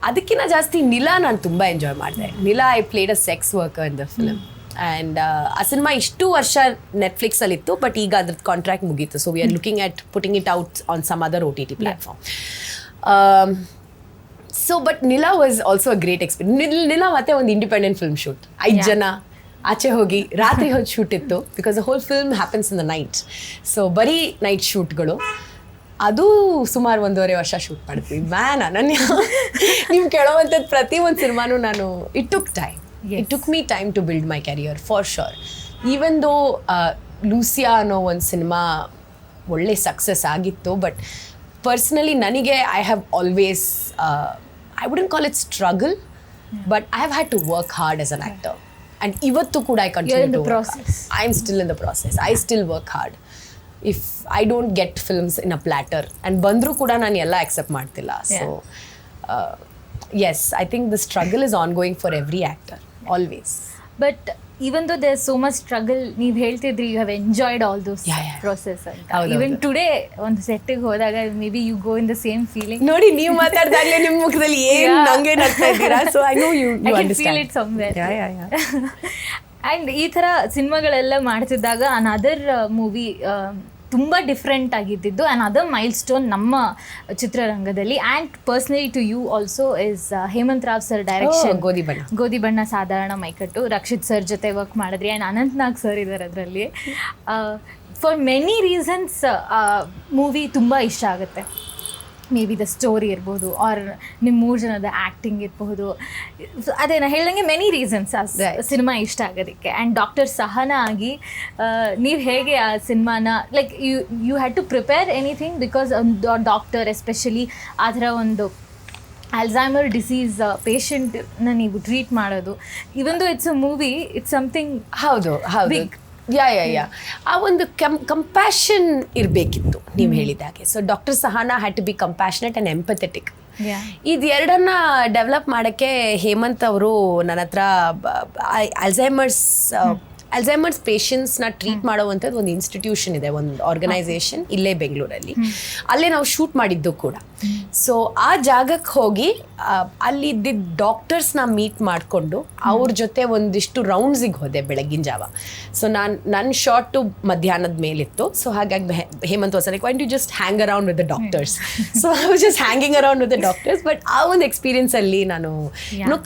ಅದಕ್ಕಿಂತ ಜಾಸ್ತಿ ನಿಲಾ ನಾನು ತುಂಬ ಎಂಜಾಯ್ ಮಾಡಿದೆ. Nila I played a sex worker in the film. And ಆ ಸಿನಿಮಾ ಇಷ್ಟು ವರ್ಷ ನೆಟ್ಫ್ಲಿಕ್ಸಲ್ಲಿತ್ತು, ಬಟ್ ಈಗ ಅದ್ರದ್ದು ಕಾಂಟ್ರಾಕ್ಟ್ ಮುಗೀತು. So we are looking at putting it out on some other OTT platform. So but Nila was also a great experience. Nila ಮತ್ತೆ ಒಂದು independent film shoot, 5 ಜನ ಆಚೆ ಹೋಗಿ ರಾತ್ರಿ ಹೊತ್ತು ಶೂಟ್ ಇತ್ತು, because the whole film happens in the night. So ಬರೀ night ಶೂಟ್ಗಳು. ಅದು ಸುಮಾರು 1.5 ವರ್ಷ ಶೂಟ್ ಮಾಡಿದ್ವಿ. ಮ್ಯಾನ್ ಅನನ್ಯ, ನೀವು ಕೇಳೋವಂಥದ್ದು ಪ್ರತಿ ಒಂದು ಸಿನಿಮಾನು ನಾನು it took me time to build my career for sure. Even though Lucia ಅನ್ನೋ ಒಂದು ಸಿನಿಮಾ ಒಳ್ಳೆ ಸಕ್ಸಸ್ ಆಗಿತ್ತು, ಬಟ್ ಪರ್ಸ್ನಲಿ ನನಗೆ I have always I wouldn't call it struggle, but I have had to work hard as an actor. And ಇವತ್ತು ಕೂಡ I continue to work. I am still in the process. I still work hard. If I don't get films in a platter, and ಬಂದರೂ ಕೂಡ ನಾನು ಎಲ್ಲ accept ಮಾಡ್ತಿಲ್ಲ. So yes, I think the struggle is ongoing for every actor, always. But even though there's so much struggle, ನೀವು ಹೇಳ್ತಿದ್ರಿ you have enjoyed all those process ಅಂತ. Even today ಒಂದು ಸೆಟ್ಟಿಗೆ ಹೋದಾಗ maybe you go in the same feeling. ನೋಡಿ, ನೀವು ಮಾತಾಡ್ದಾಗಲೇ ನಿಮ್ಮ ಮುಖದಲ್ಲಿ ಏನು ನಂಗೆ ನಗ್ತಾ ಇದ್ದೀರಾ. So I know you I can understand. feel it somewhere. And ಈ ಥರ ಸಿನಿಮಾಗಳೆಲ್ಲ ಮಾಡ್ತಿದ್ದಾಗ ಅನದರ್ ಮೂವಿ ತುಂಬ ಡಿಫ್ರೆಂಟ್ ಆಗಿದ್ದಿದ್ದು ಅನದರ್ ಮೈಲ್ ಸ್ಟೋನ್ ನಮ್ಮ ಚಿತ್ರರಂಗದಲ್ಲಿ. And personally to you also is Hemanth Rao sir direction, Godhi Banna Sadharana Maikattu. Rakshit sir ಜೊತೆ ವರ್ಕ್ ಮಾಡಿದ್ರಿ, ಆ್ಯಂಡ್ ಅನಂತ್ ನಾಗ್ ಸರ್ ಇದ್ದಾರೆ ಅದರಲ್ಲಿ. ಫಾರ್ ಮೆನಿ ರೀಸನ್ಸ್ ಮೂವಿ ತುಂಬ ಇಷ್ಟ ಆಗುತ್ತೆ. ಮೇ ಬಿ ದ ಸ್ಟೋರಿ ಇರ್ಬೋದು, ಆರ್ ನಿಮ್ಮ 3 ಜನದ ಆ್ಯಕ್ಟಿಂಗ್ ಇರಬಹುದು. ಅದೇ ನಾನು ಹೇಳ್ದಂಗೆ ಮೆನಿ ರೀಸನ್ಸ್ ಆ ಸಿನಿಮಾ ಇಷ್ಟ ಆಗೋದಕ್ಕೆ. ಆ್ಯಂಡ್ ಡಾಕ್ಟರ್ ಸಹನಾ ಆಗಿ ನೀವು ಹೇಗೆ ಆ ಸಿನಿಮಾನ like you had to prepare anything, because doctor especially ಆ ಥರ ಒಂದು ಅಲ್ಝೈಮರ್ ಡಿಸೀಸ್ ಪೇಷಂಟ್ನ ನೀವು ಟ್ರೀಟ್ ಮಾಡೋದು, even though it's a movie, it's something. ಹೌದು. ಯಾ ಆ ಒಂದು ಕಂಪ್ಯಾಷನ್ ಇರಬೇಕಿತ್ತು ನೀವು ಹೇಳಿದಾಗೆ. So doctor Sahana had to be compassionate and empathetic. ಇದೆರಡನ್ನ ಡೆವಲಪ್ ಮಾಡೋಕ್ಕೆ ಹೇಮಂತ್ ಅವರು ನನ್ನ ಹತ್ರ ಅಲ್ಝೈಮರ್ಸ್ ಪೇಷಂಟ್ಸ್ನ ಟ್ರೀಟ್ ಮಾಡೋವಂಥದ್ದು ಒಂದು ಇನ್ಸ್ಟಿಟ್ಯೂಷನ್ ಇದೆ, ಒಂದು ಆರ್ಗನೈಸೇಷನ್ ಇಲ್ಲೇ ಬೆಂಗಳೂರಲ್ಲಿ. ಅಲ್ಲೇ ನಾವು ಶೂಟ್ ಮಾಡಿದ್ದು ಕೂಡ. ಸೊ ಆ ಜಾಗಕ್ಕೆ ಹೋಗಿ ಅಲ್ಲಿದ್ದಿದ್ದ ಡಾಕ್ಟರ್ಸ್ನ ಮೀಟ್ ಮಾಡಿಕೊಂಡು ಅವ್ರ ಜೊತೆ ಒಂದಿಷ್ಟು ರೌಂಡ್ಸಿಗೆ ಹೋದೆ ಬೆಳಗಿನ ಜಾವ. ಸೊ ನನ್ನ ಶಾರ್ಟು ಮಧ್ಯಾಹ್ನದ ಮೇಲಿತ್ತು. ಸೊ ಹಾಗಾಗಿ Hemanth was like, why don't you just hang around with the doctors. So I was just hanging around with the doctors. But ಆ ಒಂದು ಎಕ್ಸ್ಪೀರಿಯನ್ಸಲ್ಲಿ ನಾನು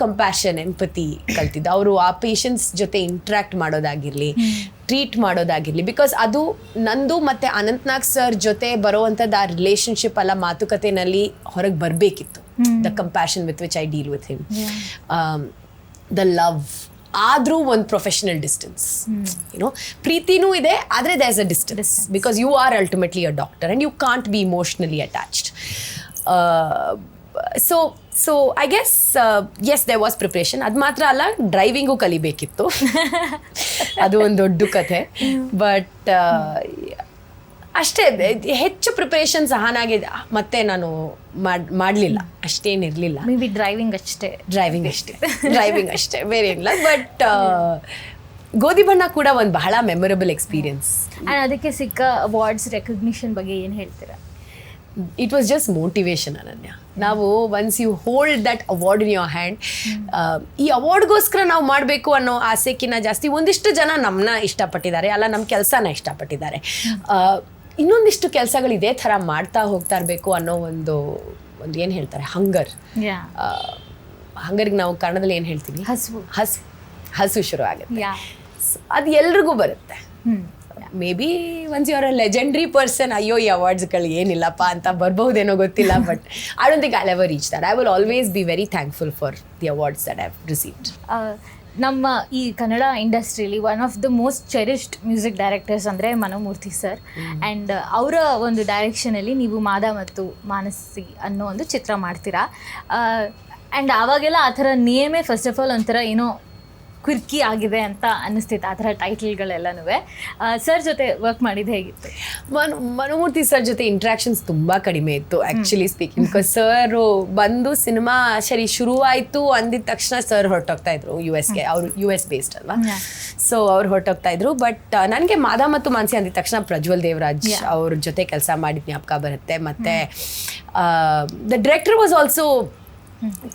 ಕಂಪ್ಯಾಷನ್, ಎಂಪತಿ ಕಲ್ತಿದ್ದೆ. ಅವರು ಆ ಪೇಷಂಟ್ಸ್ ಜೊತೆ ಇಂಟ್ರ್ಯಾಕ್ಟ್ ಮಾಡೋದಾಗಿರಲಿ, ಟ್ರೀಟ್ ಮಾಡೋದಾಗಿರಲಿ, ಬಿಕಾಸ್ ಅದು ನಂದು ಮತ್ತು ಅನಂತ್ನಾಗ್ ಸರ್ ಜೊತೆ ಬರೋವಂಥದ್ದು ಆ ರಿಲೇಷನ್ಶಿಪ್ ಅಲ್ಲ ಮಾತುಕತೆಯಲ್ಲಿ ಹೊರಗೆ ಬರಬೇಕಿತ್ತು. The compassion with which I deal with him, the love. ಆದರೂ ಒಂದು ಪ್ರೊಫೆಷನಲ್ ಡಿಸ್ಟೆನ್ಸ್, ಯುನೋ, ಪ್ರೀತಿನೂ ಇದೆ, ಆದರೆ there is a distance, because you are ultimately a doctor and you can't be emotionally attached. So I guess yes there was preparation. ಅದು ಮಾತ್ರ ಅಲ್ಲ, driving ಕಲಿಬೇಕಿತ್ತು. ಅದು ಒಂದು ದೊಡ್ಡ ಕಥೆ. ಬಟ್ ಅಷ್ಟೇ, ಹೆಚ್ಚು ಪ್ರಿಪ್ರೇಷನ್ ಸಹನಾಗೆ ಮತ್ತೆ ನಾನು ಮಾಡಲಿಲ್ಲ, ಅಷ್ಟೇನಿರಲಿಲ್ಲ. ಮೇ ಬಿ ಡ್ರೈವಿಂಗ್ ಅಷ್ಟೇ, ಬೇರೆ ಇಲ್ಲ. ಬಟ್ ಗೋಧಿ ಬಣ್ಣ ಕೂಡ ಒಂದು ಬಹಳ ಮೆಮೊರಬಲ್ ಎಕ್ಸ್ಪೀರಿಯನ್ಸ್. ಆ್ಯಂಡ್ ಅದಕ್ಕೆ ಸಿಕ್ಕ ಅವಾರ್ಡ್ಸ್ ರೆಕಗ್ನಿಷನ್ ಬಗ್ಗೆ ಏನು ಹೇಳ್ತೀರಾ? It was just motivation Ananya. ನಾವು once you hold that award in your hand, ಈ ಅವಾರ್ಡ್ಗೋಸ್ಕರ ನಾವು ಮಾಡಬೇಕು ಅನ್ನೋ ಆಸೆಕ್ಕಿಂತ ಜಾಸ್ತಿ ಒಂದಿಷ್ಟು ಜನ ನಮ್ಮನ್ನ ಇಷ್ಟಪಟ್ಟಿದ್ದಾರೆ, ಅಲ್ಲ ನಮ್ಮ ಕೆಲಸನ ಇಷ್ಟಪಟ್ಟಿದ್ದಾರೆ. ಇನ್ನೊಂದಿಷ್ಟು ಕೆಲಸಗಳು ಇದೇ ಥರ ಮಾಡ್ತಾ ಹೋಗ್ತಾ ಇರಬೇಕು ಅನ್ನೋ ಒಂದು ಏನು ಹೇಳ್ತಾರೆ, ಹಂಗರ್ಗೆ ನಾವು ಕನ್ನಡದಲ್ಲಿ ಏನು ಹೇಳ್ತೀವಿ, ಹಸು ಶುರು ಆಗುತ್ತೆ. ಅದು ಎಲ್ರಿಗೂ ಬರುತ್ತೆ. Maybe once you are a legendary person, ಅಯ್ಯೋ ಈ ಅವಾರ್ಡ್ಸ್ಗಳು ಏನಿಲ್ಲಪ್ಪ ಅಂತ ಬರ್ಬಹುದೇನೋ ಗೊತ್ತಿಲ್ಲ. But I don't think I ever reach that. I will always be very thankful for the awards that I have received. ನಮ್ಮ ಈ ಕನ್ನಡ ಇಂಡಸ್ಟ್ರಿಯಲ್ಲಿ one of the most cherished music directors ಅಂದರೆ ಮನೋಮೂರ್ತಿ ಸರ್. ಆ್ಯಂಡ್ ಅವರ ಒಂದು ಡೈರೆಕ್ಷನಲ್ಲಿ ನೀವು ಮಾದ ಮತ್ತು ಮಾನಸಿ ಅನ್ನೋ ಒಂದು ಚಿತ್ರ ಮಾಡ್ತೀರಾ. ಆ್ಯಂಡ್ ಆವಾಗೆಲ್ಲ ಆ ಥರ ನಿಯಮೇ ಫಸ್ಟ್ ಆಫ್ ಆಲ್ ಒಂಥರ ಏನೋ ಕ್ವಿರ್ಕಿ ಆಗಿದೆ ಅಂತ ಅನ್ನಿಸ್ತಿತ್ತು ಆ ಥರ ಟೈಟಲ್ಗಳೆಲ್ಲನೂ. ಸರ್ ಜೊತೆ ವರ್ಕ್ ಮಾಡಿದ್ದು ಹೇಗಿತ್ತು? ಮನುಮೂರ್ತಿ ಸರ್ ಜೊತೆ ಇಂಟ್ರಾಕ್ಷನ್ಸ್ ತುಂಬ ಕಡಿಮೆ ಇತ್ತು ಆ್ಯಕ್ಚುಲಿ ಸ್ಪೀಕಿಂಗ್. ಬಿಕಾಸ್ ಸರ್ ಬಂದು ಸಿನಿಮಾ ಸರಿ ಶುರುವಾಯಿತು ಅಂದಿದ ತಕ್ಷಣ ಸರ್ ಹೊರಟೋಗ್ತಾ ಇದ್ರು US-ಗೆ. ಅವರು US ಬೇಸ್ಡ್ ಅಲ್ವಾ, ಸೊ ಅವ್ರು ಹೊರಟೋಗ್ತಾ ಇದ್ರು. ಬಟ್ ನನಗೆ ಮಾಧವ ಮತ್ತು ಮಾನ್ಸಿ ಅಂದಿದ ತಕ್ಷಣ ಪ್ರಜ್ವಲ್ ದೇವರಾಜ್ ಅವ್ರ ಜೊತೆ ಕೆಲಸ ಮಾಡಿದ ಜ್ಞಾಪಕ ಬರುತ್ತೆ. ಮತ್ತು the director was also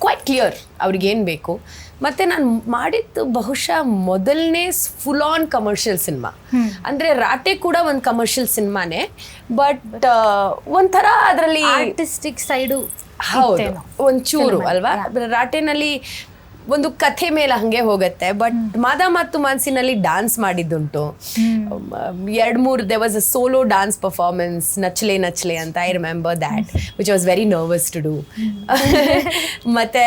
quite clear ಅವ್ರಿಗೇನು ಬೇಕು. ಮತ್ತು ನಾನು ಮಾಡಿದ್ದು ಬಹುಶಃ ಮೊದಲನೇ ಫುಲ್ ಆನ್ ಕಮರ್ಷಿಯಲ್ ಸಿನಿಮಾ. ಅಂದರೆ ರಾಟೆ ಕೂಡ ಒಂದು ಕಮರ್ಷಿಯಲ್ ಸಿನಿಮಾನೇ, ಬಟ್ ಒಂಥರ ಅದರಲ್ಲಿ ಆರ್ಟಿಸ್ಟಿಕ್ ಸೈಡು ಹೌದು ಒಂಚೂರು ಅಲ್ವಾ. ರಾಟೆನಲ್ಲಿ ಒಂದು ಕಥೆ ಮೇಲೆ ಹಾಗೆ ಹೋಗುತ್ತೆ. ಬಟ್ ಮಾಧವ ಮತ್ತು ಮಾನ್ಸಿನಲ್ಲಿ ಡ್ಯಾನ್ಸ್ ಮಾಡಿದ್ದುಂಟು 2-3. there was a solo dance performance, Nachle Nachle ಅಂತ. I remember that, which was very nervous to do. ಮತ್ತು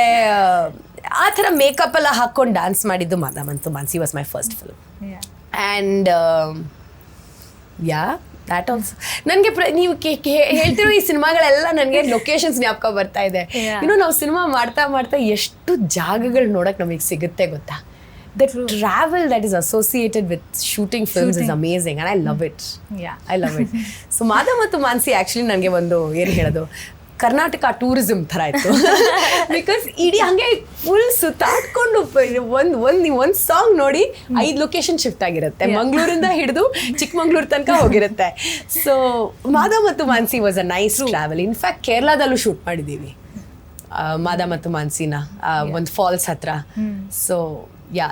ಆ ಥರ ಮೇಕಪ್ ಎಲ್ಲ ಹಾಕ್ಕೊಂಡು ಡ್ಯಾನ್ಸ್ ಮಾಡಿದ್ದು ಮಾಧವ ಮತ್ತು Mansi was my first film. And that also ನನಗೆ ನೀವು ಹೇಳ್ತಿರೋ ಈ ಸಿನಿಮಾಗಳೆಲ್ಲ ನನಗೆ ಲೊಕೇಶನ್ಸ್ ಜ್ಞಾಪಕ ಬರ್ತಾ ಇದೆ. ಇನ್ನು ನಾವು ಸಿನಿಮಾ ಮಾಡ್ತಾ ಮಾಡ್ತಾ ಎಷ್ಟು ಜಾಗಗಳು ನೋಡೋಕೆ ನಮಗೆ ಸಿಗುತ್ತೆ ಗೊತ್ತಾ. The travel that is associated with shooting films is amazing and I love it. I love it. So Madhava ಮತ್ತು ಮಾನ್ಸಿ ಆ್ಯಕ್ಚುಲಿ ನನಗೆ ಒಂದು ಏನು ಹೇಳೋದು ಕರ್ನಾಟಕ ಟೂರಿಸಂ ಥರ ಇತ್ತು. ಬಿಕಾಸ್ ಇಡೀ ಹಂಗೆ ಫುಲ್ ಸುತ್ತಾಡ್ಕೊಂಡು ಒಂದು ಸಾಂಗ್ ನೋಡಿ 5 ಲೊಕೇಶನ್ ಶಿಫ್ಟ್ ಆಗಿರುತ್ತೆ. ಮಂಗಳೂರಿಂದ ಹಿಡಿದು ಚಿಕ್ಕಮಂಗ್ಳೂರು ತನಕ ಹೋಗಿರುತ್ತೆ. ಸೊ ಮಾಧವ ಮತ್ತು Mansi was a nice travel. In fact ಕೇರಳದಲ್ಲೂ ಶೂಟ್ ಮಾಡಿದ್ದೀವಿ ಮಾಧವ ಮತ್ತು ಮಾನ್ಸಿನ ಒಂದು ಫಾಲ್ಸ್ ಹತ್ರ. So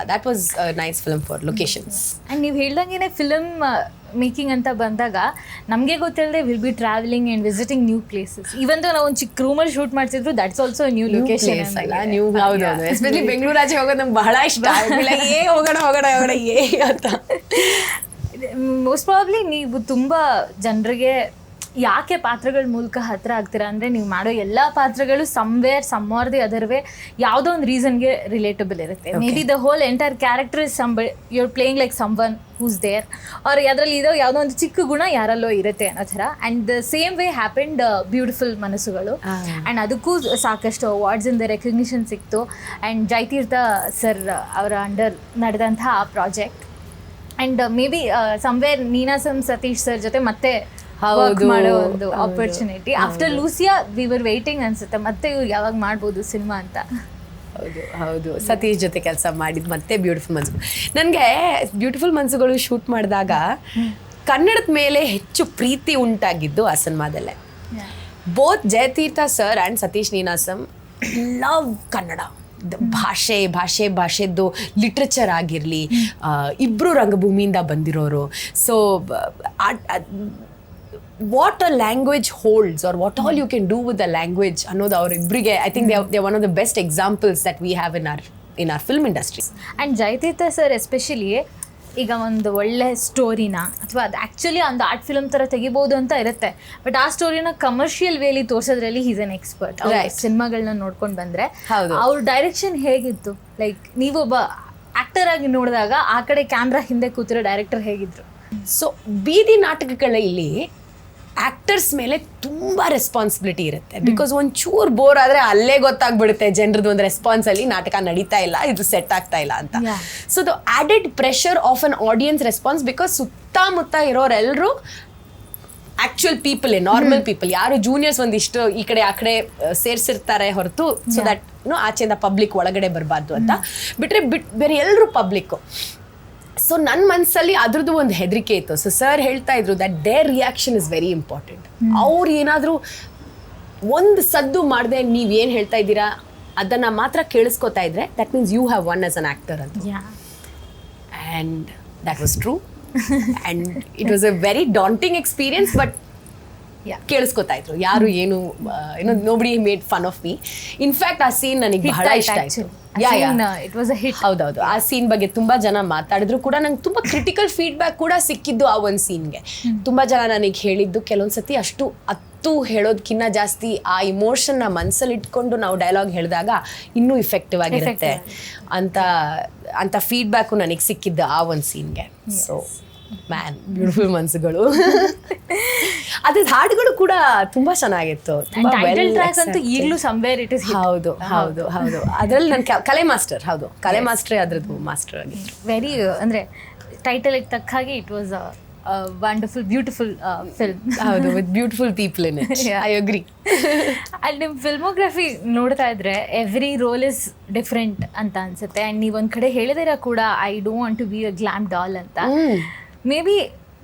that was a nice film for locations. And ನೀವು ಹೇಳ್ದಂಗೆ ಫಿಲಮ್ ಮೇಕಿಂಗ್ ಅಂತ ಬಂದಾಗ ನಮಗೆ ಗೊತ್ತಿಲ್ಲದೆ will be travelling and visiting new places. Even ನಾವು ಒಂದು ಚಿಕ್ಕ ರೂಮಲ್ಲಿ ಶೂಟ್ ಮಾಡ್ತಿದ್ರು, ದಟ್ಸ್ ಆಲ್ಸೋ ನ್ಯೂ ಲೊಕೇಶನ್ ಅಲ್ಲ. ನ್ಯೂ ಹೌದು, ಎಸ್ಪೆಷಲಿ ಬೆಂಗಳೂರು ಆಚೆ ಹೋಗೋದು ನಮ್ಗೆ ಬಹಳ ಇಷ್ಟ. ಹೋಗೋಣ ಅಂತ. ಮೋಸ್ಟ್ ಪ್ರಾಬಬ್ಲಿ ನೀವು ತುಂಬ ಜನರಿಗೆ ಯಾಕೆ ಪಾತ್ರಗಳ ಮೂಲಕ ಹತ್ರ ಆಗ್ತೀರಾ ಅಂದರೆ, ನೀವು ಮಾಡೋ ಎಲ್ಲ ಪಾತ್ರಗಳು some are the other way ಯಾವುದೋ ಒಂದು ರೀಸನ್ಗೆ ರಿಲೇಟಬಲ್ ಇರುತ್ತೆ. Maybe the whole entire character is you're playing like someone who's there, ಅವ್ರು ಅದರಲ್ಲಿ ಇದೋ ಯಾವುದೋ ಒಂದು ಚಿಕ್ಕ ಗುಣ ಯಾರಲ್ಲೋ ಇರುತ್ತೆ ಅನ್ನೋ ಥರ. And the same way happened beautiful ಮನಸ್ಸುಗಳು. ಆ್ಯಂಡ್ ಅದಕ್ಕೂ ಸಾಕಷ್ಟು ಅವಾರ್ಡ್ಸಿಂದ ರೆಕಗ್ನಿಷನ್ ಸಿಕ್ತು. ಆ್ಯಂಡ್ ಜಯತೀರ್ಥ ಸರ್ ಅವರ ಅಂಡರ್ ನಡೆದಂಥ ಆ project. And may be somewhere Ninasam Satish sir ಜೊತೆ ಮತ್ತೆ ಮಾಡೋ ಒಂದು opportunity. After Lucia we were waiting ಅನ್ಸುತ್ತೆ, ಮತ್ತೆ ಇವ್ರು ಯಾವಾಗ ಮಾಡ್ಬೋದು ಸಿನಿಮಾ ಅಂತ. ಹೌದು ಸತೀಶ್ ಜೊತೆ ಕೆಲಸ ಮಾಡಿದ್ದು ಮತ್ತೆ ಬ್ಯೂಟಿಫುಲ್ ಮನ್ಸುಗಳು. ನನಗೆ ಬ್ಯೂಟಿಫುಲ್ ಮನ್ಸುಗಳು ಶೂಟ್ ಮಾಡಿದಾಗ ಕನ್ನಡದ ಮೇಲೆ ಹೆಚ್ಚು ಪ್ರೀತಿ ಉಂಟಾಗಿದ್ದು ಆ ಸಿನಿಮಾದಲ್ಲೇ. Both Jayatheertha sir and Sathish Neenasam love Kannada. ಭಾಷೆದ್ದು ಲಿಟ್ರೇಚರ್ ಆಗಿರಲಿ, ಇಬ್ಬರು ರಂಗಭೂಮಿಯಿಂದ ಬಂದಿರೋರು. So what a language holds or what all you can do with the language ಅನ್ನೋದು ಅವರಿಬ್ಬರಿಗೆ I think they're one of the best examples that we have in our film industry. And Jayatheertha sir especially ಈಗ ಒಂದು ಒಳ್ಳೆ ಸ್ಟೋರಿನ ಅಥವಾ ಅದು actually ಒಂದು art film ಥರ ತೆಗಿಬೋದು ಅಂತ ಇರುತ್ತೆ, ಬಟ್ ಆ ಸ್ಟೋರಿನ ಕಮರ್ಷಿಯಲ್ ವೇಲಿ ತೋರಿಸೋದ್ರಲ್ಲಿ ಈಸ್ ಎನ್ ಎಕ್ಸ್ಪರ್ಟ್. ಸಿನಿಮಾಗಳನ್ನ ನೋಡ್ಕೊಂಡು ಬಂದರೆ ಅವ್ರ ಡೈರೆಕ್ಷನ್ ಹೇಗಿತ್ತು? ಲೈಕ್ ನೀವೊಬ್ಬ ಆ್ಯಕ್ಟರ್ ಆಗಿ ನೋಡಿದಾಗ ಆ ಕಡೆ ಕ್ಯಾಮ್ರಾ ಹಿಂದೆ ಕೂತಿರೋ ಡೈರೆಕ್ಟರ್ ಹೇಗಿದ್ರು? ಸೊ ಬೀದಿ ನಾಟಕಗಳಲ್ಲಿ ಆ್ಯಕ್ಟರ್ಸ್ ಮೇಲೆ ತುಂಬ ರೆಸ್ಪಾನ್ಸಿಬಿಲಿಟಿ ಇರುತ್ತೆ. ಬಿಕಾಸ್ ಒಂಚೂರು ಬೋರ್ ಆದರೆ ಅಲ್ಲೇ ಗೊತ್ತಾಗ್ಬಿಡುತ್ತೆ ಜನರದ್ದು ಒಂದು ರೆಸ್ಪಾನ್ಸಲ್ಲಿ ನಾಟಕ ನಡೀತಾ ಇಲ್ಲ, ಇದು ಸೆಟ್ ಆಗ್ತಾ ಇಲ್ಲ ಅಂತ. So the added pressure of an audience response, because ಸುತ್ತಮುತ್ತ ಇರೋರೆಲ್ಲರೂ ಆ್ಯಕ್ಚುಯಲ್ ಪೀಪಲ್, ನಾರ್ಮಲ್ ಪೀಪಲ್, ಯಾರು ಜೂನಿಯರ್ಸ್ ಒಂದಿಷ್ಟು ಈ ಕಡೆ ಆ ಕಡೆ ಸೇರಿಸಿರ್ತಾರೆ ಹೊರತು, ಸೊ ದಟ್ ಆಚೆಯಿಂದ ಪಬ್ಲಿಕ್ ಒಳಗಡೆ ಬರಬಾರ್ದು ಅಂತ ಬಿಟ್ಟರೆ ಬೇರೆ ಎಲ್ಲರೂ ಪಬ್ಲಿಕ್ಕು. ಸೊ ನನ್ನ ಮನಸ್ಸಲ್ಲಿ ಅದ್ರದ್ದು ಒಂದು ಹೆದರಿಕೆ ಇತ್ತು. ಸೊ ಸರ್ ಹೇಳ್ತಾ ಇದ್ರು that their reaction is very important. ಅವ್ರು ಏನಾದರೂ ಒಂದು ಸದ್ದು ಮಾಡದೆ ನೀವೇನು ಹೇಳ್ತಾ ಇದ್ದೀರಾ ಅದನ್ನು ಮಾತ್ರ ಕೇಳಿಸ್ಕೊತಾ ಇದ್ರೆ that means you have won as an actor ಅಂತ. And that was true. And it was a very daunting experience. But ಕೇಳಿಸ್ಕೊತಾ ಇದ್ರು, ಯಾರು ಏನು nobody made fun of me. In fact ಆ ಸೀನ್ ನನಗೆ ಬಹಳ ಇಷ್ಟ ಆಯಿತು. ಹೌದೌದು, ಆ ಸೀನ್ ಬಗ್ಗೆ ತುಂಬಾ ಜನ ಮಾತಾಡಿದ್ರು ಕೂಡ. ನಂಗೆ ತುಂಬಾ ಕ್ರಿಟಿಕಲ್ ಫೀಡ್ಬ್ಯಾಕ್ ಕೂಡ ಸಿಕ್ಕಿದ್ದು ಆ ಒಂದು ಸೀನ್ಗೆ. ತುಂಬಾ ಜನ ನನಗೆ ಹೇಳಿದ್ದು ಕೆಲವೊಂದ್ಸತಿ ಅಷ್ಟು ಹೇಳೋದಕ್ಕಿಂತ ಜಾಸ್ತಿ ಆ ಇಮೋಷನ್ನ ಮನಸ್ಸಲ್ಲಿ ಇಟ್ಕೊಂಡು ನಾವು ಡೈಲಾಗ್ ಹೇಳಿದಾಗ ಇನ್ನೂ ಇಫೆಕ್ಟಿವ್ ಆಗಿರುತ್ತೆ ಅಂತ ಫೀಡ್ಬ್ಯಾಕು ನನಗೆ ಸಿಕ್ಕಿದ್ದು ಆ ಒಂದು ಸೀನ್ಗೆ. ಸೊ ಮ್ಯಾನ್ ಬ್ಯೂಟಿಫುಲ್ ಮನ್ಸುಗಳು. ಅದ್ರ ಹಾಡುಗಳು ಕೂಡ ತುಂಬಾ ಚೆನ್ನಾಗಿತ್ತು. ಟೈಟಲ್ ಟ್ರ್ಯಾಕ್ ಅಂತೂ ಈಗಲೂ somewhere it is hit. ಹೌದು ಹೌದು ಹೌದು. ಅದ್ರಲ್ಲಿ ನಾನು ಕಲೆ ಮಾಸ್ಟರ್, ಹೌದು ಕಲೆ ಮಾಸ್ಟರೇ ಅದ್ರದ್ದು ಮಾಸ್ಟರ್ ಆಗಿತ್ತು. ವೆರಿ ಅಂದರೆ ಟೈಟಲ್ ತಕ್ಕ ಹಾಗೆ it was wonderful beautiful film. ಹೌದು, with beautiful people in it. I agree. ಅಲ್ಲಿ ನಿಮ್ಮ ಫಿಲ್ಮೋಗ್ರಫಿ ನೋಡ್ತಾ ಇದ್ರೆ ಎವ್ರಿ ರೋಲ್ ಇಸ್ ಡಿಫ್ರೆಂಟ್ ಅಂತ ಅನ್ಸುತ್ತೆ. ಆ್ಯಂಡ್ ನೀವು ಒಂದು ಕಡೆ ಹೇಳಿದಿರ ಕೂಡ I don't want to be a glam doll ಅಂತ. ಮೇ ಬಿ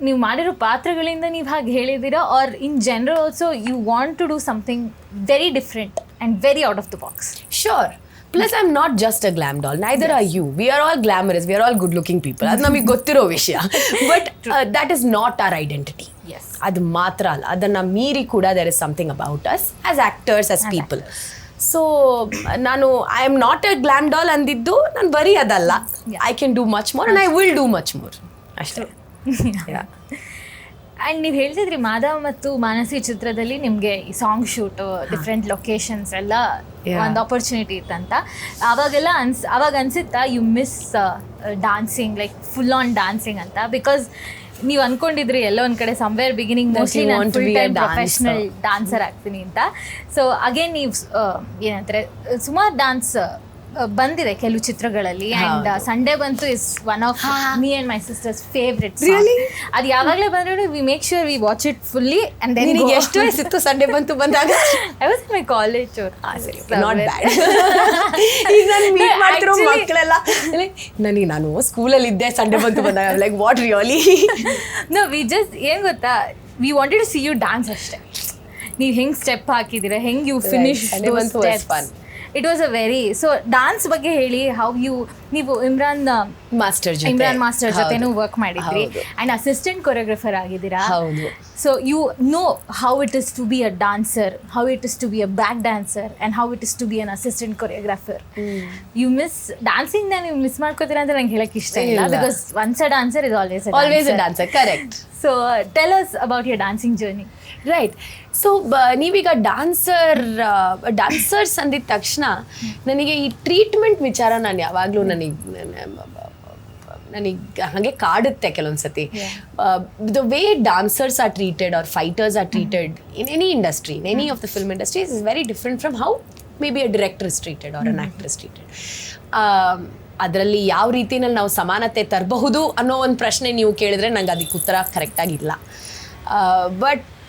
ನೀವು ಮಾಡಿರೋ ಪಾತ್ರಗಳಿಂದ ನೀವು ಹಾಗೆ ಹೇಳಿದ್ದೀರಾ, or in general also you want to do something very different and very out of the box. Sure. Plus, I'm not just a glam doll. Neither are you. We are all glamorous. We are all good-looking people. ಅದು ನಮಗೆ ಗೊತ್ತಿರೋ ವಿಷಯ. But that is not our identity. Yes. ಅದು ಮಾತ್ರ ಅಲ್ಲ, ಅದನ್ನು ಮೀರಿ ಕೂಡ there is something about us as actors, as people. So ನಾನು I am not a glam doll ಅಂದಿದ್ದು ನಾನು ಬರೀ ಅದಲ್ಲ. I can do much more and I will do much more ಅಷ್ಟೇ. ಆ್ಯಂಡ್ ನೀವು ಹೇಳ್ತಿದ್ರಿ ಮಾಧವ ಮತ್ತು ಮಾನಸಿ ಚಿತ್ರದಲ್ಲಿ ನಿಮಗೆ ಈ ಸಾಂಗ್ ಶೂಟು ಡಿಫ್ರೆಂಟ್ ಲೊಕೇಶನ್ಸ್ ಎಲ್ಲ ಒಂದು ಆಪರ್ಚುನಿಟಿ ಇತ್ತಂತ. ಅವಾಗ ಅನ್ಸುತ್ತಾ you miss dancing, like full on dancing ಅಂತ? ಬಿಕಾಸ್ ನೀವು ಅನ್ಕೊಂಡಿದ್ರಿ ಎಲ್ಲೋ ಒಂದು ಕಡೆ ಸಂವೇರ್ ಬಿಗಿನಿಂಗ್ ಮೋಸ್ಟ್ಲಿ ನಾನು ಫುಲ್ ಟೈಮ್ ಪ್ರೊಫೆಷನಲ್ ಡಾನ್ಸರ್ ಆಗ್ತೀನಿ ಅಂತ. ಸೊ ಅಗೇನ್ ನೀವು ಏನಂತಾರೆ ಸುಮಾರು ಡಾನ್ಸ್ ಬಂದಿದೆ ಕೆಲವು ಚಿತ್ರಗಳಲ್ಲಿ. And Sunday Bantu is one of me and my sisters favourite. ಅದು ಯಾವಾಗಲೇ ಬಂದ್ರೆ we make sure we watch it fully. And then ಎಷ್ಟು ವಯಸ್ಸಿತ್ತು ಸಂಡೇ ಬಂತು ಬಂದಾಗ? I was my college. Not bad. ಈಗ ನಾನು ಮೀಟ್ ಮಾಡ್ತಿರೋ ಮಕ್ಕಳೆಲ್ಲ ನಾನು ಸ್ಕೂಲಲ್ಲಿ ಇದ್ದೆ ಸಂಡೇ ಬಂತು ಬಂದಾಗ like what really? No, we just ಏನು ಗೊತ್ತಾ, we wanted to see you dance ಅಷ್ಟೇ. ನೀವು ಹೆಂಗೆ ಸ್ಟೆಪ್ ಹಾಕಿದ್ದೀರಾ, ಹೆಂಗೆ you finish steps. It was a very so dance ಬಗ್ಗೆ ಹೇಳಿ. ಹೌ ಯು ನೀವು ಇಮ್ರಾನ್ ಮಾಸ್ಟರ್ ಜೊತೆನೂ ವರ್ಕ್ ಮಾಡಿದ್ರಿ ಆ್ಯಂಡ್ ಅಸಿಸ್ಟೆಂಟ್ ಕೊರಿಯೋಗ್ರಫರ್ ಆಗಿದ್ದೀರಾ. So you know how it is to be a dancer, how it is to be a back dancer and how it is to B an assistant choreographer. You miss ಡಾನ್ಸಿಂಗ್ನ ನೀವು miss ಮಾಡ್ಕೋತೀರಾ ಅಂತ ನಂಗೆ ಹೇಳಕ್ಕೆ ಇಷ್ಟ ಇಲ್ಲ. Because once a dancer is always a dancer. Correct. So tell us about your dancing journey. Right. So ನೀವೀಗ dancers ಅಂದಿದ ತಕ್ಷಣ ನನಗೆ ಈ ಟ್ರೀಟ್ಮೆಂಟ್ ವಿಚಾರ ನಾನು ಯಾವಾಗಲೂ ನನಗೆ ಹಾಗೆ ಕಾಡುತ್ತೆ ಕೆಲವೊಂದ್ಸತಿ. The way dancers are treated or fighters are treated in any industry, in any of the film industry is very different from how maybe a director is treated or an actor is treated. ಅದರಲ್ಲಿ ಯಾವ ರೀತಿಯಲ್ಲಿ ನಾವು ಸಮಾನತೆ ತರಬಹುದು ಅನ್ನೋ ಒಂದು ಪ್ರಶ್ನೆ ನೀವು ಕೇಳಿದ್ರೆ ನಂಗೆ ಅದಕ್ಕೆ ಉತ್ತರ ಕರೆಕ್ಟಾಗಿಲ್ಲ. ಬಟ್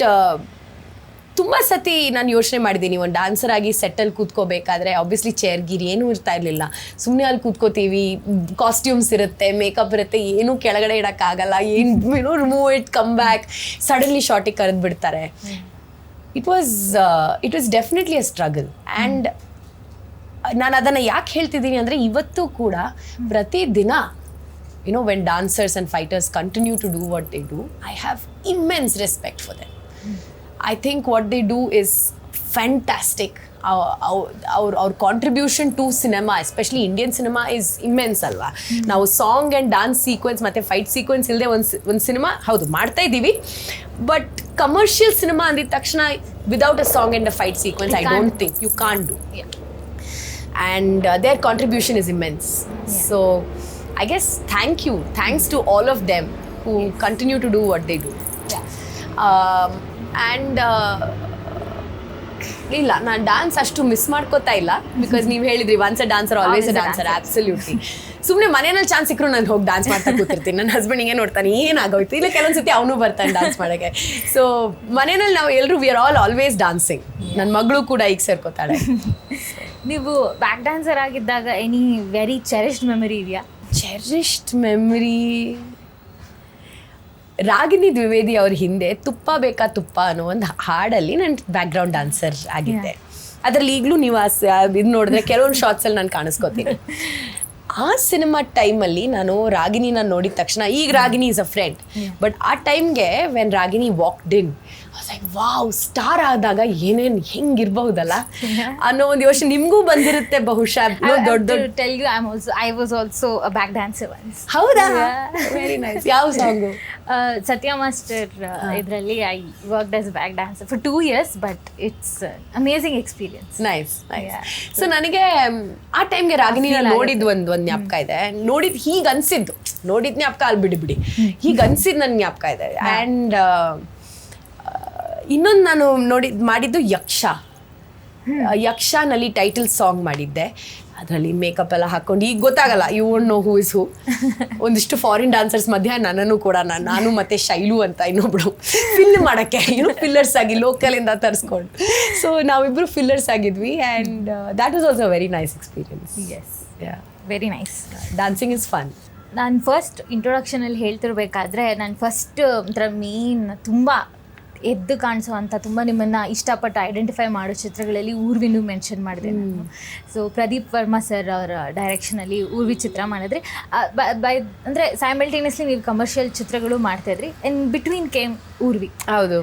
ತುಂಬ ಸತಿ ನಾನು ಯೋಚನೆ ಮಾಡಿದ್ದೀನಿ, ಒಂದು ಡಾನ್ಸರ್ ಆಗಿ ಸೆಟ್ಟಲ್ಲಿ ಕೂತ್ಕೋಬೇಕಾದ್ರೆ ಆಬ್ವಿಯಸ್ಲಿ ಚೇರ್ ಗೀರ್ ಏನೂ ಇರ್ತಾ ಇರಲಿಲ್ಲ. ಸುಮ್ಮನೆ ಅಲ್ಲಿ ಕೂತ್ಕೋತೀವಿ, ಕಾಸ್ಟ್ಯೂಮ್ಸ್ ಇರುತ್ತೆ, ಮೇಕಪ್ ಇರುತ್ತೆ, ಏನೂ ಕೆಳಗಡೆ ಇಡೋಕ್ಕಾಗಲ್ಲ, ಏನು remove it come back, suddenly ಶಾರ್ಟಿಗೆ ಕರೆದು ಬಿಡ್ತಾರೆ. It was definitely a struggle. And ನಾನು ಅದನ್ನು ಯಾಕೆ ಹೇಳ್ತಿದ್ದೀನಿ ಅಂದರೆ ಇವತ್ತು ಕೂಡ ಪ್ರತಿದಿನ when dancers and fighters continue to do what they do, I have immense respect for them. I think what they do is fantastic. Our contribution to cinema, especially Indian cinema, is immense alva. Now song and dance sequence ಮತ್ತೆ fight sequence ಇಲ್ಲದೆ ಒಂದು cinema ಹೌದು ಮಾಡ್ತಾ ಇದ್ದೀವಿ, but commercial cinema ಅಂದಿದ ತಕ್ಷಣ without a song and a fight sequence I don't think you can't do. And their contribution is immense. So I guess thanks to all of them who continue to do what they do. And ಇಲ್ಲ, ನಾನು dance ಅಷ್ಟು miss ಮಾಡ್ಕೋತಾ ಇಲ್ಲ. Because ನೀವು ಹೇಳಿದ್ರಿ once a dancer always a dancer. Absolutely. ಸುಮ್ಮನೆ ಮನೆಯಲ್ಲಿ chance ಸಿಕ್ಕರು ನಾನು ಹೋಗಿ ಡಾನ್ಸ್ ಮಾಡ್ತಾ ಕೂತಿರ್ತೀನಿ. ನನ್ನ ಹಸ್ಬೆಂಡ್ ಹಿಂಗೆ ನೋಡ್ತಾನೆ, ಏನಾಗೋಯ್ತು, ಇಲ್ಲ ಕೆಲವೊಂದ್ಸತಿ ಅವನು ಬರ್ತಾನೆ ಡಾನ್ಸ್ ಮಾಡೋಕ್ಕೆ. ಸೊ ಮನೆಯಲ್ಲಿ ನಾವು ಎಲ್ಲರೂ ವಿ ಆರ್ ಆಲ್ವೇಸ್ ಡಾನ್ಸಿಂಗ್. ನನ್ನ ಮಗಳು ಕೂಡ ಈಗ ಸೇರ್ಕೋತಾಳೆ. ನೀವು ಬ್ಯಾಕ್ ಡಾನ್ಸರ್ ಆಗಿದ್ದಾಗ ಎನಿ ವೆರಿ ಚೆರಿಷ್ಡ್ ಮೆಮರಿ ಇದೆಯಾ? ಚೆರಿಷ್ಡ್ ಮೆಮರಿ, ರಾಗಿಣಿ ದ್ವಿವೇದಿ ಅವ್ರ ಹಿಂದೆ ತುಪ್ಪ ಬೇಕಾ ತುಪ್ಪ ಅನ್ನೋ ಒಂದು ಹಾಡಲ್ಲಿ ನಾನು ಬ್ಯಾಕ್ಗ್ರೌಂಡ್ ಡಾನ್ಸರ್ ಆಗಿದ್ದೆ. ಅದರಲ್ಲಿ ಈಗಲೂ ನೀವು ಇದು ನೋಡಿದ್ರೆ ಕೆಲವೊಂದು ಶಾರ್ಟ್ಸಲ್ಲಿ ನಾನು ಕಾಣಿಸ್ಕೋತೀನಿ. ಆ ಸಿನಿಮಾ ಟೈಮಲ್ಲಿ ನಾನು ರಾಗಿಣಿನ ನೋಡಿದ ತಕ್ಷಣ, ಈಗ Ragini is a friend, but ಆ ಟೈಮ್ಗೆ when Ragini walked in like wow, star ಆದಾಗ ಏನೇನು ಹೆಂಗಿರ್ಬಹುದಲ್ಲ ಅನ್ನೋ ಒಂದು ಯೋಚನೆ ನಿಮಗೂ ಬಂದಿರುತ್ತೆ ಬಹುಶಃ. ದೊಡ್ಡ I was also a back dancer once. ಹೌದಾ? Very nice. ಯಾವ ಸಾಂಗು? ಸತ್ಯ ಮಾಸ್ಟರ್ ಇದರಲ್ಲಿ I worked as back dancer for 2 years, but it's amazing experience. Nice. So ನನಗೆ ಆ ಟೈಮ್ಗೆ ರಾಗಿಣಿನ ನೋಡಿದ್ದು ಒಂದು ಜ್ಞಾಪಕ ಇದೆ. ನೋಡಿದ್ದು ಹೀಗೆ ಅನ್ಸಿದ್ದು, ನೋಡಿದ ಜ್ಞಾಪಕ ಅಲ್ಲಿ ಬಿಡಿ ಹೀಗೆ ಅನ್ಸಿದ್ದು ನನ್ನ ಜ್ಞಾಪಕ ಇದೆ. ಆ್ಯಂಡ್ ಇನ್ನೊಂದು ನಾನು ಮಾಡಿದ್ದು ಯಕ್ಷನಲ್ಲಿ ಟೈಟಲ್ ಸಾಂಗ್ ಮಾಡಿದ್ದೆ. ಅದರಲ್ಲಿ ಮೇಕಪ್ ಎಲ್ಲ ಹಾಕೊಂಡು ಈಗ ಗೊತ್ತಾಗಲ್ಲ, you won't know who is who. ಒಂದಿಷ್ಟು ಫಾರಿನ್ ಡಾನ್ಸರ್ಸ್ ಮಧ್ಯೆ ನನ್ನನ್ನು ಕೂಡ ನಾನು ಮತ್ತೆ ಶೈಲು ಅಂತ ಇನ್ನೊಬ್ಳು ಫಿಲ್ ಮಾಡೋಕ್ಕೆ ಫಿಲ್ಲರ್ಸ್ ಆಗಿ ಲೋಕಲಿಂದ ತರಿಸ್ಕೊಂಡು, ಸೊ ನಾವಿಬ್ಬರು ಫಿಲ್ಲರ್ಸ್ ಆಗಿದ್ವಿ. And that was also very nice experience. Yes, very nice. Dancing is fun. ನಾನು ಫಸ್ಟ್ ಇಂಟ್ರೊಡಕ್ಷನಲ್ಲಿ ಹೇಳ್ತಿರ್ಬೇಕಾದ್ರೆ ನಾನು ಫಸ್ಟ್ ಒಂಥರ ಮೇನ್ ತುಂಬ ಎದ್ದು ಕಾಣಿಸೋವಂಥ ತುಂಬ ನಿಮ್ಮನ್ನು ಇಷ್ಟಪಟ್ಟು ಐಡೆಂಟಿಫೈ ಮಾಡೋ ಚಿತ್ರಗಳಲ್ಲಿ ಊರ್ವಿನೂ ಮೆನ್ಷನ್ ಮಾಡಿದೆ ನಾನು. ಸೊ ಪ್ರದೀಪ್ ವರ್ಮಾ ಸರ್ ಅವರ ಡೈರೆಕ್ಷನಲ್ಲಿ ಊರ್ವಿ ಚಿತ್ರ ಮಾಡಿದ್ರಿ. ಅಂದರೆ ಸೈಮಲ್ಟೇನಿಯಸ್ಲಿ ನೀವು ಕಮರ್ಷಿಯಲ್ ಚಿತ್ರಗಳು ಮಾಡ್ತಾಯಿದ್ರಿ, ಇನ್ ಬಿಟ್ವೀನ್ ಕೇಮ್ ಊರ್ವಿ. ಹೌದು.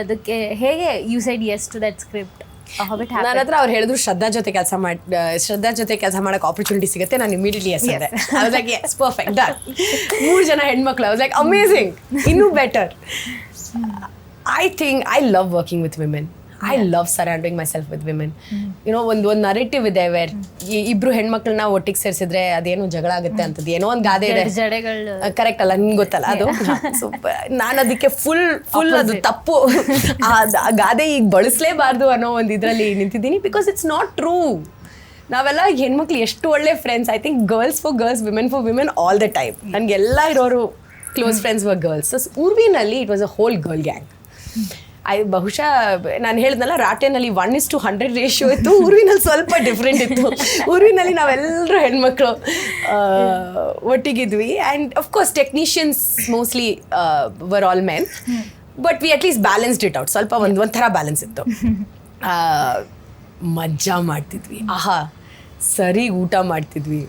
ಅದಕ್ಕೆ ಹೇಗೆ you said yes to that script? ನನ್ನ ಹತ್ರ ಅವ್ರು ಹೇಳಿದ್ರು ಶ್ರದ್ಧಾ ಜೊತೆ ಕೆಲಸ ಮಾಡಕ್ಕೆ ಆಪರ್ಚುನಿಟಿ ಸಿಗುತ್ತೆ, ನಾನು ಇಮಿಡಿಯೇಟ್ಲಿ ಎಸ್ ಅಂದೆ. I was like yes, perfect, done. 3 ಜನ ಹೆಣ್ಮಕ್ಳು. ಐ ವಾಸ್ ಲೈಕ್ ಅಮೇಝಿಂಗ್, ಇನ್ನೂ better. I think I love working with women. I love surrounding myself with women. You know, ಒಂದು ನರೇಟಿವ್ ಇದೆ ವೇರ್ ಇಬ್ರು ಹೆಣ್ಮಕ್ಳನ್ನ ಒಟ್ಟಿಗೆ ಸೇರಿಸಿದ್ರೆ ಅದೇನೋ ಜಗಳ ಆಗುತ್ತೆ ಅಂತದ್ದು ಏನೋ ಒಂದು ಗಾದೆ ಇದೆ. ಕರೆಕ್ಟ್ ಅಲ್ಲ, ನಿಮ್ಗೆ ಗೊತ್ತಲ್ಲ ಅದು. ಸೊ ನಾನು ಅದಕ್ಕೆ ಫುಲ್ ಅದು ತಪ್ಪು, ಆ ಗಾದೆ ಈಗ ಬಳಸಲೇಬಾರ್ದು ಅನ್ನೋ ಒಂದು ಇದರಲ್ಲಿ ನಿಂತಿದ್ದೀನಿ. Because it's not true. ನಾವೆಲ್ಲ ಹೆಣ್ಮಕ್ಳು ಎಷ್ಟು ಒಳ್ಳೆ friends. I think girls for girls, women for women all the time. ನನಗೆಲ್ಲ ಇರೋರು close friends were girls. So ಊರ್ವಿನಲ್ಲಿ it was a whole girl gang. ಬಹುಶಃ ನಾನು ಹೇಳಿದ್ನಲ್ಲ, ರಾಟೆನಲ್ಲಿ 1:100 ರೇಷಿಯೋ ಇತ್ತು. ಊರ್ವಿನಲ್ಲಿ ಸ್ವಲ್ಪ ಡಿಫ್ರೆಂಟ್ ಇತ್ತು. ಊರ್ವಿನಲ್ಲಿ ನಾವೆಲ್ಲರೂ ಹೆಣ್ಮಕ್ಳು ಒಟ್ಟಿಗಿದ್ವಿ. And of course technicians mostly were all men, but we at least balanced it out. ಸ್ವಲ್ಪ ಒಂಥರ ಬ್ಯಾಲೆನ್ಸ್ ಇತ್ತು. ಮಜಾ ಮಾಡ್ತಿದ್ವಿ. ಸರಿ ಊಟ ಮಾಡ್ತಿದ್ವಿ.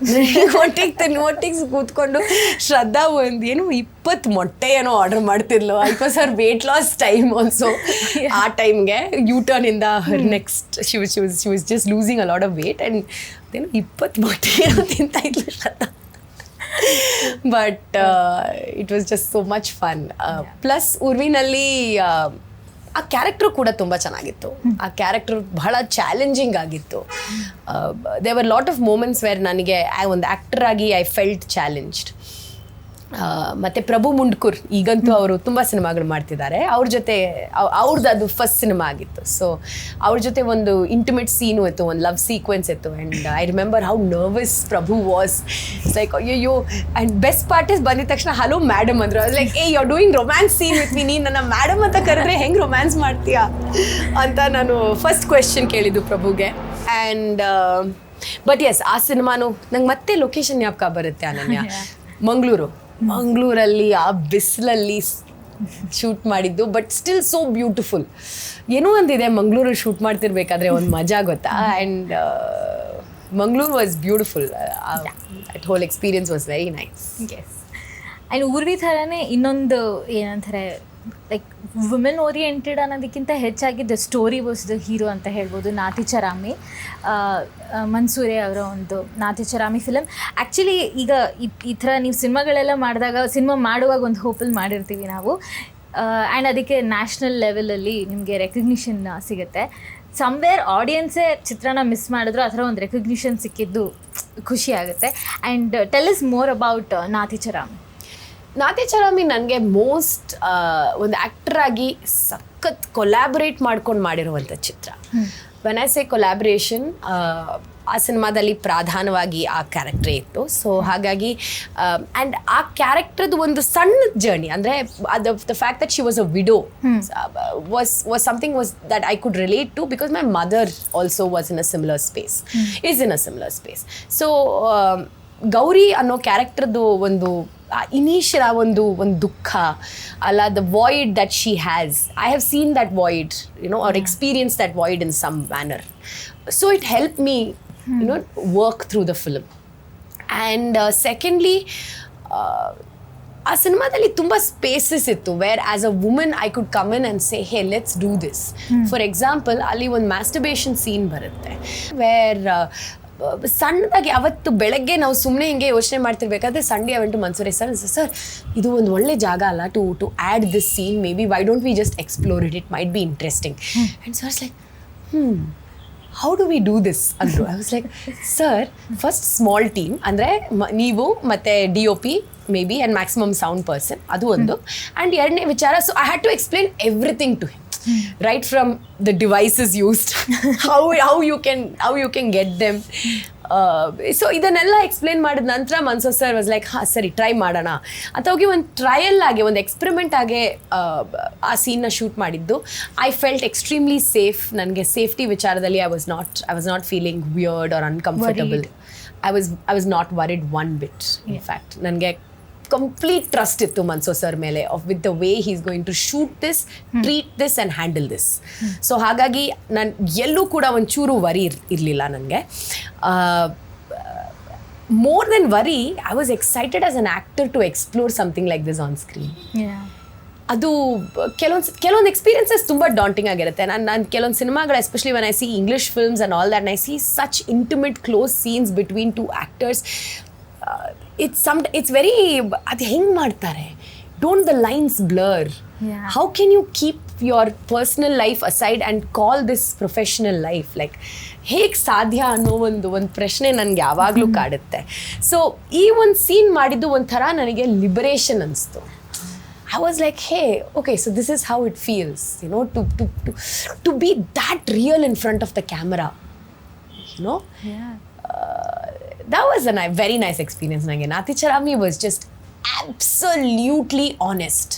ಒಟ್ಟಿಗೆ ಕೂತ್ಕೊಂಡು ಶ್ರದ್ಧಾ ಏನು 20 ಮೊಟ್ಟೆ ಏನೋ ಆರ್ಡರ್ ಮಾಡ್ತಿದ್ಲು. Because her weight loss time also. ಆ ಟೈಮ್ಗೆ ಯೂಟರ್ನಿಂದ her next she was just losing a lot of weight. And ಏನು 20 ಮೊಟ್ಟೆ ಏನೋ ತಿಂತಾ ಇದ್ಲು Shraddha. But it was just so much fun. Plus ಊರ್ವಿನಲ್ಲಿ ಆ ಕ್ಯಾರೆಕ್ಟ್ರು ಕೂಡ ತುಂಬ ಚೆನ್ನಾಗಿತ್ತು. ಆ ಕ್ಯಾರೆಕ್ಟರ್ ಬಹಳ ಚಾಲೆಂಜಿಂಗ್ ಆಗಿತ್ತು. There were lot of moments where ನನಗೆ ಒಂದು ಆ್ಯಕ್ಟರ್ ಆಗಿ ಐ ಫೆಲ್ಟ್ ಚಾಲೆಂಜ್ಡ್. ಮತ್ತು ಪ್ರಭು ಮುಂಡ್ಕೂರ್ ಈಗಂತೂ ಅವರು ತುಂಬ ಸಿನಿಮಾಗಳು ಮಾಡ್ತಿದ್ದಾರೆ. ಅವ್ರ ಜೊತೆ ಅವ್ರದ್ದು ಅದು ಫಸ್ಟ್ ಸಿನಿಮಾ ಆಗಿತ್ತು. ಸೊ ಅವ್ರ ಜೊತೆ ಒಂದು ಇಂಟಿಮೇಟ್ ಸೀನು ಇತ್ತು, ಒಂದು ಲವ್ ಸೀಕ್ವೆನ್ಸ್ ಇತ್ತು. And I remember how nervous Prabhu was. It's like ಅಯ್ಯೋ. ಆ್ಯಂಡ್ ಬೆಸ್ಟ್ ಪಾರ್ಟ್ ಇಸ್ ಬಂದಿದ ತಕ್ಷಣ ಹಲೋ ಮೇಡಮ್ ಅಂದರು. ಅದು like you are doing romance scene with me, ನೀನು ನನ್ನ ಮೇಡಮ್ ಅಂತ ಕರೆದ್ರೆ ಹೆಂಗೆ ರೊಮ್ಯಾನ್ಸ್ ಮಾಡ್ತೀಯಾ ಅಂತ ನಾನು ಫಸ್ಟ್ ಕ್ವೆಶ್ಚನ್ ಕೇಳಿದ್ದು ಪ್ರಭುಗೆ. ಆ್ಯಂಡ್ ಬಟ್ ಎಸ್, ಆ ಸಿನಿಮಾನು ನಂಗೆ ಮತ್ತೆ ಲೊಕೇಶನ್ ಜ್ಞಾಪಕ ಬರುತ್ತೆ. ಅನನ್ಯ, ಮಂಗಳೂರಲ್ಲಿ ಆ ಬಿಸಿಲಲ್ಲಿ ಶೂಟ್ ಮಾಡಿದ್ದು, ಬಟ್ ಸ್ಟಿಲ್ ಸೋ ಬ್ಯೂಟಿಫುಲ್. ಏನೋ ಒಂದಿದೆ ಮಂಗಳೂರಲ್ಲಿ ಶೂಟ್ ಮಾಡ್ತಿರ್ಬೇಕಾದ್ರೆ ಒಂದು ಮಜಾ ಗೊತ್ತಾ. And Mangaluru was beautiful. That whole experience was very nice. Yes. And Urvi ಥರನೇ ಇನ್ನೊಂದು ಏನಂತಾರೆ, ಲೈಕ್ ವುಮೆನ್ ಓರಿಯೆಂಟೆಡ್ ಅನ್ನೋದಕ್ಕಿಂತ ಹೆಚ್ಚಾಗಿ the story was the hero ಅಂತ ಹೇಳ್ಬೋದು. ನಾತಿಚರಾಮಿ, ಮನ್ಸೂರೆ ಅವರ ಒಂದು ನಾತಿಚರಾಮಿ ಫಿಲಮ್. ಆ್ಯಕ್ಚುಲಿ ಈಗ ಈ ಥರ ನೀವು ಸಿನಿಮಾಗಳೆಲ್ಲ ಸಿನಿಮಾ ಮಾಡುವಾಗ ಒಂದು ಹೋಪಲ್ಲಿ ಮಾಡಿರ್ತೀವಿ ನಾವು. ಆ್ಯಂಡ್ ಅದಕ್ಕೆ ನ್ಯಾಷನಲ್ ಲೆವೆಲಲ್ಲಿ ನಿಮಗೆ ರೆಕಗ್ನಿಷನ್ ಸಿಗುತ್ತೆ. ಸಮ್ವೇರ್ ಆಡಿಯನ್ಸೇ ಚಿತ್ರನ ಮಿಸ್ ಮಾಡಿದ್ರು, ಆ ಥರ ಒಂದು ರೆಕಗ್ನಿಷನ್ ಸಿಕ್ಕಿದ್ದು ಖುಷಿ ಆಗುತ್ತೆ. And tell us more about Nathicharami. Nathicharami ನನಗೆ ಮೋಸ್ಟ್ ಒಂದು ಆ್ಯಕ್ಟರ್ ಆಗಿ ಸಖತ್ ಕೊಲ್ಯಾಬರೇಟ್ ಮಾಡ್ಕೊಂಡು ಮಾಡಿರುವಂಥ ಚಿತ್ರ. ವೆನ್ ಐ ಸೇ ಕೊಲ್ಯಾಬ್ರೇಷನ್, ಆ ಸಿನಿಮಾದಲ್ಲಿ ಪ್ರಧಾನವಾಗಿ ಆ ಕ್ಯಾರೆಕ್ಟ್ರೇ ಇತ್ತು. ಸೊ ಹಾಗಾಗಿ ಆ್ಯಂಡ್ ಆ ಕ್ಯಾರೆಕ್ಟರ್ದು ಒಂದು ಸಣ್ಣ ಜರ್ನಿ, ಅಂದರೆ the fact that she was a widow was something that I could relate to, because my mother also was in a similar space, is in a similar space. So Gauri ಅನ್ನೋ ಕ್ಯಾರೆಕ್ಟರ್ದು ಒಂದು initial ಒಂದು ದುಃಖ ಅಲ್ಲ, the void that she has, I have seen that void, or experience that void in some manner. So it help me work through the film. And secondly, ಆ ಸಿನಿಮಾದಲ್ಲಿ ತುಂಬ spaces ಇತ್ತು where as a woman I could come in and say hey let's do this. For example, ಅಲ್ಲಿ ಒಂದು ಮ್ಯಾಸ್ಟರ್ಬೇಷನ್ scene ಬರುತ್ತೆ wear ಸಣ್ಣದಾಗಿ ಅವತ್ತು ಬೆಳಗ್ಗೆ ನಾವು ಸುಮ್ಮನೆ ಹಿಂಗೆ ಯೋಚನೆ ಮಾಡ್ತಿರ್ಬೇಕಾದ್ರೆ ಸಂಡೇ ಅವೆಂಟು ಮನ್ಸೂರೆ ಸರ್ ಇದು ಒಂದು ಒಳ್ಳೆ ಜಾಗ ಅಲ್ಲ to add this scene, maybe why don't we just explore it might be interesting. And sirs like how do we do this ಅಂದರು. I was like, sir first small team, ಅಂದರೆ ನೀವು ಮತ್ತು DOP maybe and maximum sound person, ಅದು ಒಂದು. And ಎರಡನೇ ವಿಚಾರ, so I had to explain everything to him. right from the devices used, how you can get them. So ಇದನ್ನೆಲ್ಲ explain ಮಾಡಿದ ನಂತರ ಮನ್ಸೋ ಸರ್ ವಾಸ್ ಲೈಕ್ ಹಾಂ ಸರಿ try ಮಾಡೋಣ ಅಂತ ಹೋಗಿ ಒಂದು ಟ್ರಯಲ್ ಆಗಿ ಒಂದು ಎಕ್ಸ್ಪೆರಿಮೆಂಟ್ ಆಗಿ ಆ ಸೀನ್ನ ಶೂಟ್ ಮಾಡಿದ್ದು. I felt extremely safe. ನನಗೆ ಸೇಫ್ಟಿ ವಿಚಾರದಲ್ಲಿ I was not feeling weird or uncomfortable. I was not worried one bit. In fact ನನಗೆ ಕಂಪ್ಲೀಟ್ ಟ್ರಸ್ಟ್ ಇತ್ತು ಮನ್ಸೋ ಸರ್ ಮೇಲೆ with the way he is going to shoot this, treat this and handle this. So ಹಾಗಾಗಿ ನಾನು ಎಲ್ಲೂ ಕೂಡ ಒಂಚೂರು worry ಇರಲಿಲ್ಲ ನನಗೆ. More than worry, I was excited as an actor to explore something like this on screen. ಅದು ಕೆಲವೊಂದು experiences ತುಂಬ ಡಾಂಟಿಂಗ್ ಆಗಿರುತ್ತೆ. ನಾನು ಕೆಲವೊಂದು ಸಿನಿಮಾಗಳು, especially when I C English films and all that, I see such intimate close scenes between two actors. it's very ಅದು ಹೆಂಗೆ ಮಾಡ್ತಾರೆ, don't the lines blur? How can you keep your personal life aside and call this professional life? like ಹೇಗೆ ಸಾಧ್ಯ ಅನ್ನೋ ಒಂದು ಪ್ರಶ್ನೆ ನನಗೆ ಯಾವಾಗಲೂ ಕಾಡುತ್ತೆ. ಸೊ ಈ ಒಂದು ಸೀನ್ ಮಾಡಿದ್ದು ಒಂಥರ ನನಗೆ ಲಿಬರೇಷನ್ ಅನಿಸ್ತು. I was like, hey, okay, so this is how it feels, you know, to be that real in front of the camera, you know. That was a very nice experience. Nathicharami was just absolutely honest.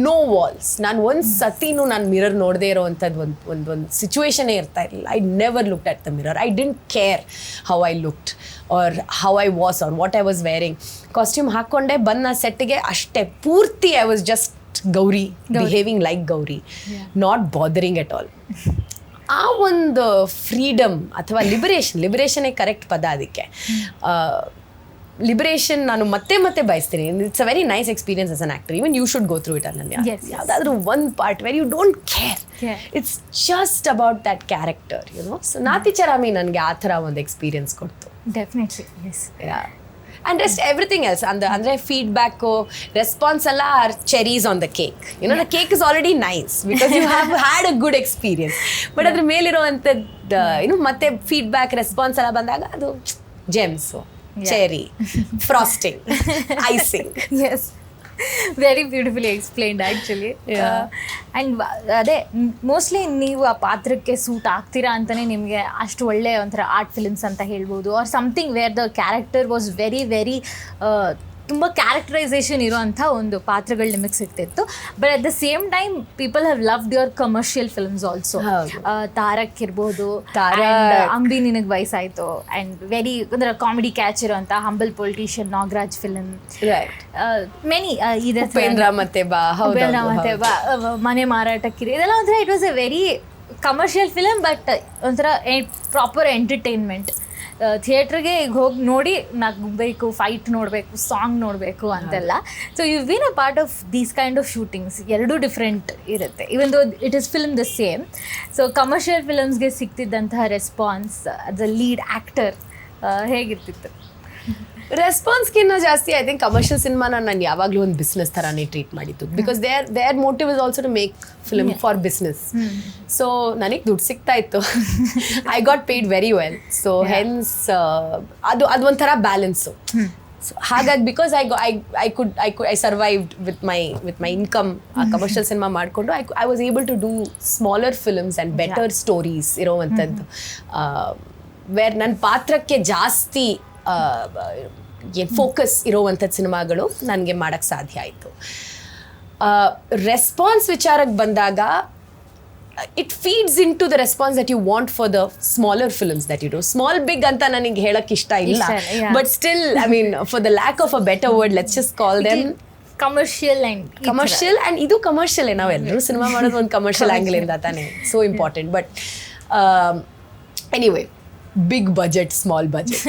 No walls. ನಾನು ಒಂದು ಸತಿನೂ ನಾನು mirror ನೋಡದೇ ಇರೋವಂಥದ್ದು ಒಂದು ಸಿಚುವೇಶನೇ ಇರ್ತಾ ಇರಲಿಲ್ಲ. I never looked at the mirror. I didn't care how I looked or how I was or what I was wearing. Costume ಹಾಕ್ಕೊಂಡೆ ಬಂದ ಸೆಟ್ಗೆ ಅಷ್ಟೇ ಪೂರ್ತಿ I was just Gowri, behaving like Gowri, not bothering at all. ಆ ಒಂದು freedom ಅಥವಾ ಲಿಬರೇಷನೇ correct ಪದ ಅದಕ್ಕೆ. ಲಿಬರೇಷನ್ ನಾನು ಮತ್ತೆ ಬಯಸ್ತೀನಿ. It's a very nice experience as an actor. Even you should go through it. Ananya, ಯಾವುದಾದ್ರೂ ಒಂದು part where you don't care, it's just about that character, you know. So Nathicharami ನನಗೆ ಆ ಥರ ಒಂದು ಎಕ್ಸ್ಪೀರಿಯನ್ಸ್ ಕೊಡ್ತು. Definitely, yes. And rest everything else, andre feedback response alla are cherries on the cake, you know. The cake is already nice because you have had a good experience, but adra mele iruvante you know matte feedback response alla bandaga adu gems, cherry, frosting, icing. Yes, very beautifully explained actually. And ಅದೇ mostly ನೀವು ಆ ಪಾತ್ರಕ್ಕೆ suit ಆಗ್ತೀರಾ ಅಂತಲೇ ನಿಮಗೆ ಅಷ್ಟು ಒಳ್ಳೆ ಒಂಥರ ಆರ್ಟ್ ಫಿಲ್ಮ್ಸ್ ಅಂತ ಹೇಳ್ಬೋದು, or something where the character was very very ತುಂಬ ಕ್ಯಾರೆಕ್ಟರೈಸೇಷನ್ ಇರೋವಂಥ ಒಂದು ಪಾತ್ರಗಳು ನಿಮಗೆ ಸಿಗ್ತಿತ್ತು. But at the same time people have loved your commercial films also. Tarak ಇರ್ಬೋದು, ಅಂಬಿ ನಿನಗೆ ವಯಸ್ಸಾಯಿತು, ಆ್ಯಂಡ್ ವೆರಿ ಒಂಥರ ಕಾಮಿಡಿ ಕ್ಯಾಚ್ ಇರೋಂಥ humble politician Nagaraj film, many ಇದೆ, ಉಪೇಂದ್ರ ಮತ್ತೆ ಬಾ, ಮನೆ ಮಾರಾಟಕ್ಕಿರಿ, ಇದೆಲ್ಲ ಒಂಥರ it was a very commercial film but ಒಂಥರ ಪ್ರಾಪರ್ ಎಂಟರ್ಟೈನ್ಮೆಂಟ್. ಥಿಯೇಟ್ರಿಗೆ ಈಗ ಹೋಗಿ ನೋಡಿ ನಗಬೇಕು, ಫೈಟ್ ನೋಡಬೇಕು, ಸಾಂಗ್ ನೋಡಬೇಕು ಅಂತೆಲ್ಲ. So you been a part of these kind of shootings. ಎರಡೂ ಡಿಫ್ರೆಂಟ್ ಇರುತ್ತೆ, even though it is film the same. So commercial ಫಿಲಮ್ಸ್ಗೆ ಸಿಗ್ತಿದ್ದಂತಹ response as a lead actor ಹೇಗಿರ್ತಿತ್ತು? ರೆಸ್ಪಾನ್ಸ್ಗಿನ್ನ ಜಾಸ್ತಿ ಐ ಥಿಂಕ್ ಕಮರ್ಷಿಯಲ್ ಸಿನಿಮಾನ ನಾನು ಯಾವಾಗಲೂ ಒಂದು ಬಿಸ್ನೆಸ್ ಥರನೇ ಟ್ರೀಟ್ ಮಾಡಿದ್ದು. Because their motive is also to make film for business. So ನನಗೆ ದುಡ್ಡು ಸಿಗ್ತಾ ಇತ್ತು, I got paid very well. So hence ಅದು ಒಂಥರ ಬ್ಯಾಲೆನ್ಸು. ಸೊ ಹಾಗಾಗಿ because I survived with my income commercial cinema ಮಾಡಿಕೊಂಡು I was able to do smaller films and better stories ಇರೋವಂಥದ್ದು, where ನನ್ನ ಪಾತ್ರಕ್ಕೆ ಜಾಸ್ತಿ ಫೋಕಸ್ ಇರೋವಂಥದ್ದು ಸಿನಿಮಾಗಳು ನನಗೆ ಮಾಡೋಕ್ಕೆ ಸಾಧ್ಯ ಆಯಿತು. ರೆಸ್ಪಾನ್ಸ್ ವಿಚಾರಕ್ಕೆ ಬಂದಾಗ it feeds into the response that you want for the smaller films that you do. Small big ಅಂತ ನನಗೆ ಹೇಳಕ್ಕೆ ಇಷ್ಟ ಇಲ್ಲ, but still I mean for the lack of a better word let's just call them commercial and ಇದು commercial. ನಾವೆಲ್ಲರೂ ಸಿನಿಮಾ ಮಾಡೋದು ಒಂದು ಕಮರ್ಷಿಯಲ್ ಆ್ಯಂಗಲಿಂದ ತಾನೇ, so important. But anyway, big budget, small budget.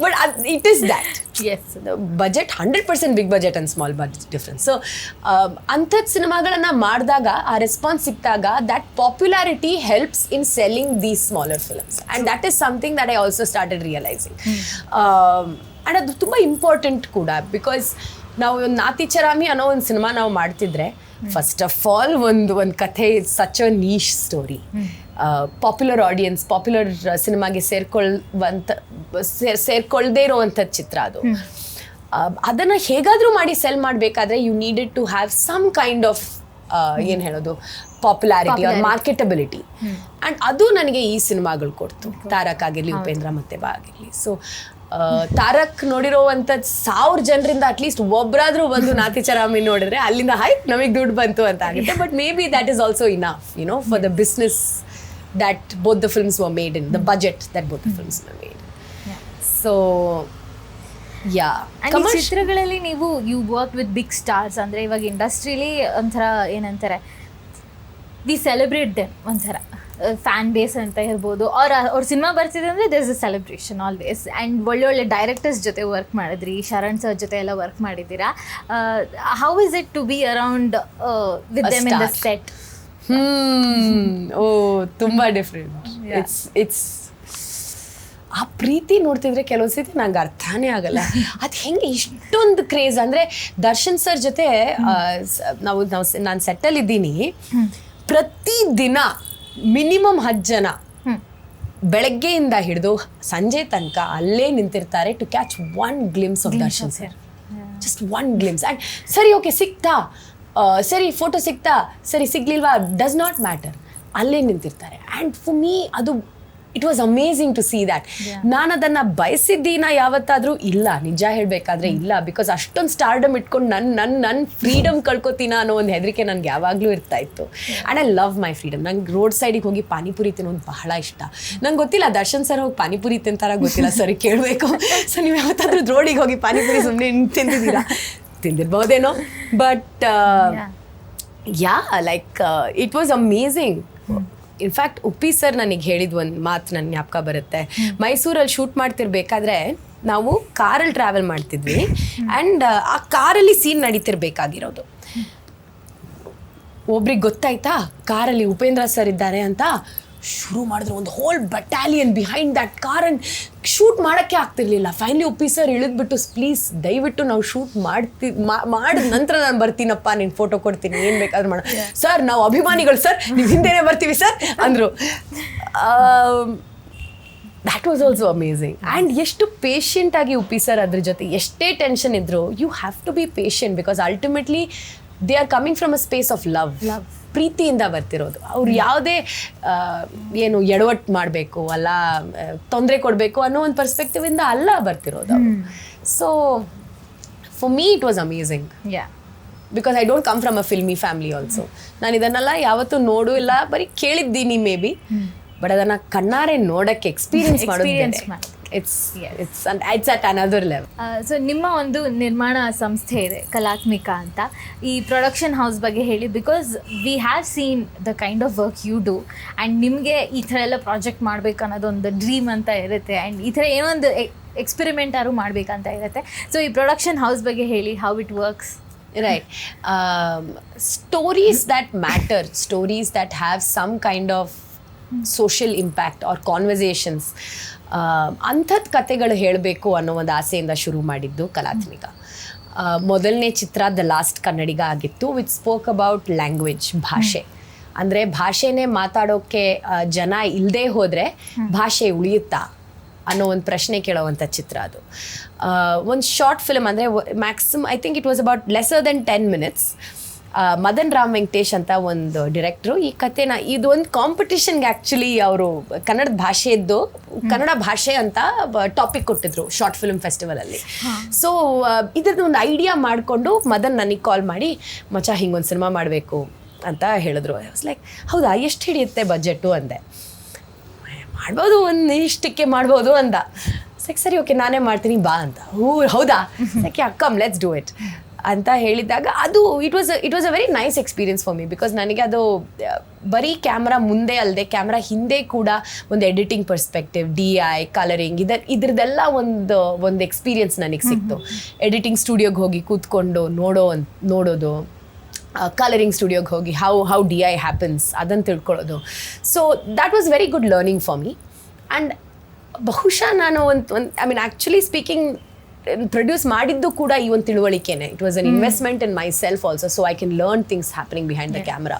But it is that. Yes. The budget, 100% big budget and small budget difference. So, ಅಂಥದ್ದು ಸಿನಿಮಾಗಳನ್ನು ಮಾಡಿದಾಗ ಆ ರೆಸ್ಪಾನ್ಸ್ ಸಿಕ್ಕಿದಾಗ that popularity helps in selling these smaller films. And that is something that I also started realizing. And ಅದು ತುಂಬ important ಕೂಡ, because ನಾವು ಒಂದು ನಾತಿಚರಾಮಿ ಅನ್ನೋ ಒಂದು ಸಿನಿಮಾ ನಾವು ಮಾಡ್ತಿದ್ರೆ ಫಸ್ಟ್ ಆಫ್ ಆಲ್ ಒಂದು ಕಥೆ such a niche story. Popular audience, popular ಸಿನಿಮಾಗೆ ಸೇರ್ಕೊಳ್ದೇ ಇರೋವಂಥದ್ದು ಚಿತ್ರ ಅದು. ಅದನ್ನು ಹೇಗಾದರೂ ಮಾಡಿ ಸೆಲ್ ಮಾಡಬೇಕಾದ್ರೆ you needed to have some kind of ಏನು ಹೇಳೋದು ಪಾಪ್ಯುಲಾರಿಟಿ ಆರ್ ಮಾರ್ಕೆಟಬಿಲಿಟಿ. ಆ್ಯಂಡ್ ಅದು ನನಗೆ ಈ ಸಿನಿಮಾಗಳು ಕೊಡ್ತು, ತಾರಕ್ ಆಗಿರಲಿ, ಉಪೇಂದ್ರ ಮತ್ತೆ ಬಾ ಆಗಿರಲಿ. ಸೊ ತಾರಕ್ ನೋಡಿರೋವಂಥದ್ದು 1000 ಜನರಿಂದ ಅಟ್ಲೀಸ್ಟ್ ಒಬ್ಬರಾದ್ರೂ ಬಂದು ನಾತಿಚರಾಮಿ ನೋಡಿದ್ರೆ ಅಲ್ಲಿಂದ ನಮಗೆ ದುಡ್ಡು ಬಂತು ಅಂತ ಆಗುತ್ತೆ. But may be that is also enough for the business that both the films were made in, the budget that both the films were made in. So and ಈ ಚಿತ್ರಗಳಲ್ಲಿ ನೀವು you work with big stars, ಅಂದರೆ ಇವಾಗ ಇಂಡಸ್ಟ್ರಿಲಿ ಒಂಥರ ಏನಂತಾರೆ, we celebrate them, ಒಂಥರ fan base ಅಂತ ಇರ್ಬೋದು. ಅವ್ರ ಸಿನಿಮಾ ಬರ್ತಿದೆ ಅಂದರೆ there is a celebration always. And ಒಳ್ಳೊಳ್ಳೆ ಡೈರೆಕ್ಟರ್ಸ್ ಜೊತೆ ವರ್ಕ್ ಮಾಡಿದ್ರಿ, ಶರಣ್ ಸರ್ ಜೊತೆ ಎಲ್ಲ ವರ್ಕ್ ಮಾಡಿದ್ದೀರಾ. How is it to be around with them in the set? ತುಂಬಾ ಡಿಫ್ರೆಂಟ್. ಇಟ್ಸ್ ಆ ಪ್ರೀತಿ ನೋಡ್ತಿದ್ರೆ ಕೆಲವು ಸತಿ ನಂಗೆ ಅರ್ಥನೇ ಆಗಲ್ಲ. ಅದು ಹೆಂಗೆ ಇಷ್ಟೊಂದು ಕ್ರೇಜ್ ಅಂದರೆ ದರ್ಶನ್ ಸರ್ ಜೊತೆ ನಾನು ಸೆಟ್ಟಲ್ಲಿ ಇದ್ದೀನಿ, ಪ್ರತಿದಿನ ಮಿನಿಮಮ್ 10 ಜನ ಬೆಳಗ್ಗೆಯಿಂದ ಹಿಡಿದು ಸಂಜೆ ತನಕ ಅಲ್ಲೇ ನಿಂತಿರ್ತಾರೆ to catch 1 glimpse of Darshan sir. Just 1 glimpse. And ಸರಿ ಓಕೆ ಸಿಕ್ತಾ, ಸರಿ ಫೋಟೋ ಸಿಕ್ತಾ, ಸರಿ ಸಿಗ್ಲಿಲ್ವಾ, ಡಸ್ ನಾಟ್ ಮ್ಯಾಟರ್, ಅಲ್ಲೇ ನಿಂತಿರ್ತಾರೆ. ಆ್ಯಂಡ್ ಫಾರ್ ಮೀ ಅದು it was amazing to see that. ನಾನು ಅದನ್ನು ಬಯಸಿದ್ದೀನ ಯಾವತ್ತಾದರೂ ಇಲ್ಲ, ನಿಜ ಹೇಳಬೇಕಾದ್ರೆ ಇಲ್ಲ. ಬಿಕಾಸ್ ಅಷ್ಟೊಂದು ಸ್ಟಾರ್ಡಮ್ ಇಟ್ಕೊಂಡು ನನ್ನ ಫ್ರೀಡಮ್ ಕಳ್ಕೊತೀನ ಅನ್ನೋ ಒಂದು ಹೆದರಿಕೆ ನನಗೆ ಯಾವಾಗಲೂ ಇರ್ತಾ ಇತ್ತು. And I love my freedom. ನಂಗೆ ರೋಡ್ ಸೈಡಿಗೆ ಹೋಗಿ ಪಾನಿಪುರಿ ತಿನ್ನೋದು ಬಹಳ ಇಷ್ಟ. ನಂಗೆ ಗೊತ್ತಿಲ್ಲ ದರ್ಶನ್ ಸರ್ ಹೋಗಿ ಪಾನಿಪುರಿ ತಿಂತಾರ ಗೊತ್ತಿಲ್ಲ, ಸರಿ ಕೇಳಬೇಕು. ಸೊ ನೀವು ಯಾವತ್ತಾದ್ರೂ ರೋಡಿಗೆ ಹೋಗಿ ಪಾನಿಪುರಿ ಸುಮ್ಮನೆ ತಿಂದಿದ್ದೀರಾ? ತಿಂದಿರ್ಬೋದೇನೋ. But like it was amazing. In fact Uppi sir ನನಗೆ ಹೇಳಿದ ಒಂದು ಮಾತು ನನ್ನ ಜ್ಞಾಪಕ ಬರುತ್ತೆ. ಮೈಸೂರಲ್ಲಿ ಶೂಟ್ ಮಾಡ್ತಿರ್ಬೇಕಾದ್ರೆ ನಾವು ಕಾರಲ್ಲಿ ಟ್ರಾವೆಲ್ ಮಾಡ್ತಿದ್ವಿ. ಆ್ಯಂಡ್ ಆ ಕಾರಲ್ಲಿ ಸೀನ್ ನಡೀತಿರ್ಬೇಕಾಗಿರೋದು. ಒಬ್ರಿಗೆ ಗೊತ್ತಾಯ್ತಾ ಕಾರಲ್ಲಿ ಉಪೇಂದ್ರ ಸರ್ ಇದ್ದಾರೆ ಅಂತ, ಶುರು ಮಾಡಿದ್ರು ಒಂದು whole battalion behind that car. And shoot ಮಾಡೋಕ್ಕೆ ಆಗ್ತಿರ್ಲಿಲ್ಲ. ಫೈನಲಿ ಉಪ್ಪಿ ಸರ್ ಇಳಿದ್ಬಿಟ್ಟು, ಪ್ಲೀಸ್ ದಯವಿಟ್ಟು ನಾವು ಶೂಟ್ ಮಾಡಿದ ನಂತರ ನಾನು ಬರ್ತೀನಪ್ಪ, ನೀನು ಫೋಟೋ ಕೊಡ್ತೀನಿ, ಏನು ಬೇಕಾದ್ರೂ ಮಾಡೋ ಸರ್, ನಾವು ಅಭಿಮಾನಿಗಳು ಸರ್, ನೀವು ಹಿಂದೆನೇ ಬರ್ತೀವಿ ಸರ್ ಅಂದರು. That was also amazing. And ಎಷ್ಟು ಪೇಷಂಟಾಗಿ ಉಪ್ಪಿ ಸರ್ ಅದ್ರ ಜೊತೆ ಎಷ್ಟೇ ಟೆನ್ಷನ್ ಇದ್ದರೂ you have to be patient. Because ultimately they are coming from a space of love, ಪ್ರೀತಿಯಿಂದ ಬರ್ತಿರೋದು. ಅವ್ರು ಯಾವುದೇ ಏನು ಎಡವಟ್ಟು ಮಾಡಬೇಕು ಅಲ್ಲ, ತೊಂದರೆ ಕೊಡಬೇಕು ಅನ್ನೋ ಒಂದು ಪರ್ಸ್ಪೆಕ್ಟಿವಿಂದ ಅಲ್ಲ ಬರ್ತಿರೋದು. So for me it was amazing. Because I don't come from a filmy family also. ನಾನು ಇದನ್ನೆಲ್ಲ ಯಾವತ್ತೂ ನೋಡೂ ಇಲ್ಲ, ಬರೀ ಕೇಳಿದ್ದೀನಿ ಮೇ ಬಿ. ಬಟ್ ಅದನ್ನು ಕಣ್ಣಾರೆ ನೋಡೋಕ್ಕೆ ಎಕ್ಸ್ಪೀರಿಯನ್ಸ್ ಮಾಡೋದು it's at another level. So ನಿಮ್ಮ ಒಂದು ನಿರ್ಮಾಣ ಸಂಸ್ಥೆ ಇದೆ ಕಲಾತ್ಮಿಕಾ ಅಂತ. ಈ ಪ್ರೊಡಕ್ಷನ್ ಹೌಸ್ ಬಗ್ಗೆ ಹೇಳಿ. Because we have seen the kind of work you do. And ನಿಮಗೆ ಈ ಥರ ಎಲ್ಲ ಪ್ರಾಜೆಕ್ಟ್ ಮಾಡಬೇಕು ಅನ್ನೋದೊಂದು ಡ್ರೀಮ್ ಅಂತ ಇರುತ್ತೆ. ಆ್ಯಂಡ್ ಈ ಥರ ಏನೋ ಒಂದು ಎಕ್ಸ್ಪೆರಿಮೆಂಟ್ ಆದ್ರೂ ಮಾಡಬೇಕಂತ ಇರುತ್ತೆ. ಸೊ ಈ ಪ್ರೊಡಕ್ಷನ್ ಹೌಸ್ ಬಗ್ಗೆ ಹೇಳಿ, how it works. Right. Stories that matter, stories that have some kind of social impact or conversations. ಅಂಥದ್ದು ಕತೆಗಳು ಹೇಳಬೇಕು ಅನ್ನೋ ಒಂದು ಆಸೆಯಿಂದ ಶುರು ಮಾಡಿದ್ದು ಕಲಾತ್ಮಿಕ. ಮೊದಲನೇ ಚಿತ್ರ ದ ಲಾಸ್ಟ್ ಕನ್ನಡಿಗ ಆಗಿತ್ತು, ವಿಚ್ ಸ್ಪೋಕ್ ಅಬೌಟ್ ಲ್ಯಾಂಗ್ವೇಜ್, ಭಾಷೆ. ಅಂದರೆ ಭಾಷೆನೇ ಮಾತಾಡೋಕ್ಕೆ ಜನ ಇಲ್ಲದೆ ಹೋದರೆ ಭಾಷೆ ಉಳಿಯುತ್ತಾ ಅನ್ನೋ ಒಂದು ಪ್ರಶ್ನೆ ಕೇಳೋವಂಥ ಚಿತ್ರ ಅದು. ಒಂದು ಶಾರ್ಟ್ ಫಿಲ್ಮ್, ಅಂದರೆ maximum I think it was about lesser then 10 minutes. Madan Ram Venkatesh ಅಂತ ಒಂದು ಡಿರೆಕ್ಟ್ರು ಈ ಕಥೆನ, ಇದು ಒಂದು ಕಾಂಪಿಟಿಷನ್ಗೆ ಆ್ಯಕ್ಚುಲಿ ಅವರು ಕನ್ನಡದ ಭಾಷೆಯದ್ದು, ಕನ್ನಡ ಭಾಷೆ ಅಂತ ಟಾಪಿಕ್ ಕೊಟ್ಟಿದ್ರು ಶಾರ್ಟ್ ಫಿಲ್ಮ್ ಫೆಸ್ಟಿವಲಲ್ಲಿ. ಸೊ ಇದ್ರದ್ದು ಒಂದು ಐಡಿಯಾ ಮಾಡಿಕೊಂಡು ಮದನ್ ನನಗೆ ಕಾಲ್ ಮಾಡಿ, ಮಚ್ಚ ಹಿಂಗೊಂದು ಸಿನಿಮಾ ಮಾಡಬೇಕು ಅಂತ ಹೇಳಿದ್ರು. ಐ ವಾಸ್ ಲೈಕ್, ಹೌದಾ, ಎಷ್ಟು ಹಿಡಿಯುತ್ತೆ ಬಜೆಟು ಅಂದೆ. ಮಾಡ್ಬೋದು, ಒಂದು ಇಷ್ಟಕ್ಕೆ ಮಾಡ್ಬೋದು ಅಂದ. ಸರಿ ಓಕೆ ನಾನೇ ಮಾಡ್ತೀನಿ ಬಾ ಅಂತ. ಹೌದಾ, ಸರಿ ಕಮ್ ಲೆಟ್ಸ್ ಡೂ ಇಟ್ ಅಂತ ಹೇಳಿದಾಗ ಅದು it was a very nice experience for me. Because ನನಗೆ ಅದು ಬರೀ ಕ್ಯಾಮ್ರಾ ಮುಂದೆ ಅಲ್ಲದೆ ಕ್ಯಾಮ್ರಾ ಹಿಂದೆ ಕೂಡ ಒಂದು ಎಡಿಟಿಂಗ್ ಪರ್ಸ್ಪೆಕ್ಟಿವ್, DI, ಕಲರಿಂಗ್, ಇದ್ರದ್ದೆಲ್ಲ ಒಂದು ಎಕ್ಸ್ಪೀರಿಯನ್ಸ್ ನನಗೆ ಸಿಕ್ತು. ಎಡಿಟಿಂಗ್ ಸ್ಟುಡಿಯೋಗೆ ಹೋಗಿ ಕೂತ್ಕೊಂಡು ನೋಡೋದು, ಕಲರಿಂಗ್ ಸ್ಟುಡಿಯೋಗೆ ಹೋಗಿ ಹೌ DI ಹ್ಯಾಪನ್ಸ್ ಅದನ್ನು ತಿಳ್ಕೊಳ್ಳೋದು. So that was very good learning for me. And ಬಹುಶಃ ನಾನು I mean actually speaking produce ಮಾಡಿದ್ದು ಕೂಡ ಈ ಒಂದು ತಿಳುವಳಿಕೆನೆ. It was an investment in myself also, so I can learn things happening behind the camera.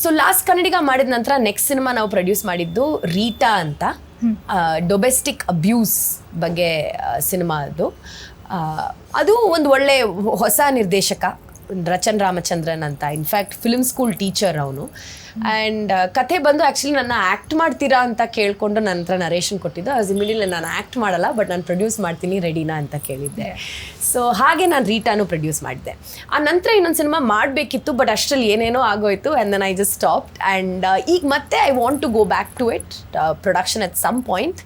So last Kannadiga ಮಾಡಿದ ನಂತರ next cinema ನಾವು ಪ್ರೊಡ್ಯೂಸ್ ಮಾಡಿದ್ದು ರೀಟಾ ಅಂತ, ಡೊಮೆಸ್ಟಿಕ್ ಅಬ್ಯೂಸ್ ಬಗ್ಗೆ ಸಿನಿಮಾ ಅದು. ಅದು ಒಂದು ಒಳ್ಳೆ ಹೊಸ ನಿರ್ದೇಶಕ, ರಚನ್ ರಾಮಚಂದ್ರನ್ ಅಂತ, ಇನ್ಫ್ಯಾಕ್ಟ್ ಫಿಲ್ಮ್ ಸ್ಕೂಲ್ ಟೀಚರ್ ಅವನು. ಆ್ಯಂಡ್ ಕಥೆ ಬಂದು ಆ್ಯಕ್ಚುಲಿ ನನ್ನ ಆ್ಯಕ್ಟ್ ಮಾಡ್ತೀರಾ ಅಂತ ಕೇಳಿಕೊಂಡು ನನ್ನ ಹತ್ರ ನರೇಷನ್ ಕೊಟ್ಟಿದ್ದು. ಆಸ್ ಇಮಿಡಿಯೇಟ್ಲಿ ನಾನು ಆ್ಯಕ್ಟ್ ಮಾಡಲ್ಲ, ಬಟ್ ನಾನು ಪ್ರೊಡ್ಯೂಸ್ ಮಾಡ್ತೀನಿ, ರೆಡಿನಾ ಅಂತ ಕೇಳಿದ್ದೆ. ಸೊ ಹಾಗೆ ನಾನು ರೀಟಾನು ಪ್ರೊಡ್ಯೂಸ್ ಮಾಡಿದೆ. ಆ ನಂತರ ಇನ್ನೊಂದು ಸಿನಿಮಾ ಮಾಡಬೇಕಿತ್ತು, ಬಟ್ ಅಷ್ಟರಲ್ಲಿ ಏನೇನೋ ಆಗೋಯ್ತು. And then I just stopped. And ಈಗ ಮತ್ತೆ I want to go back to it, production at some point.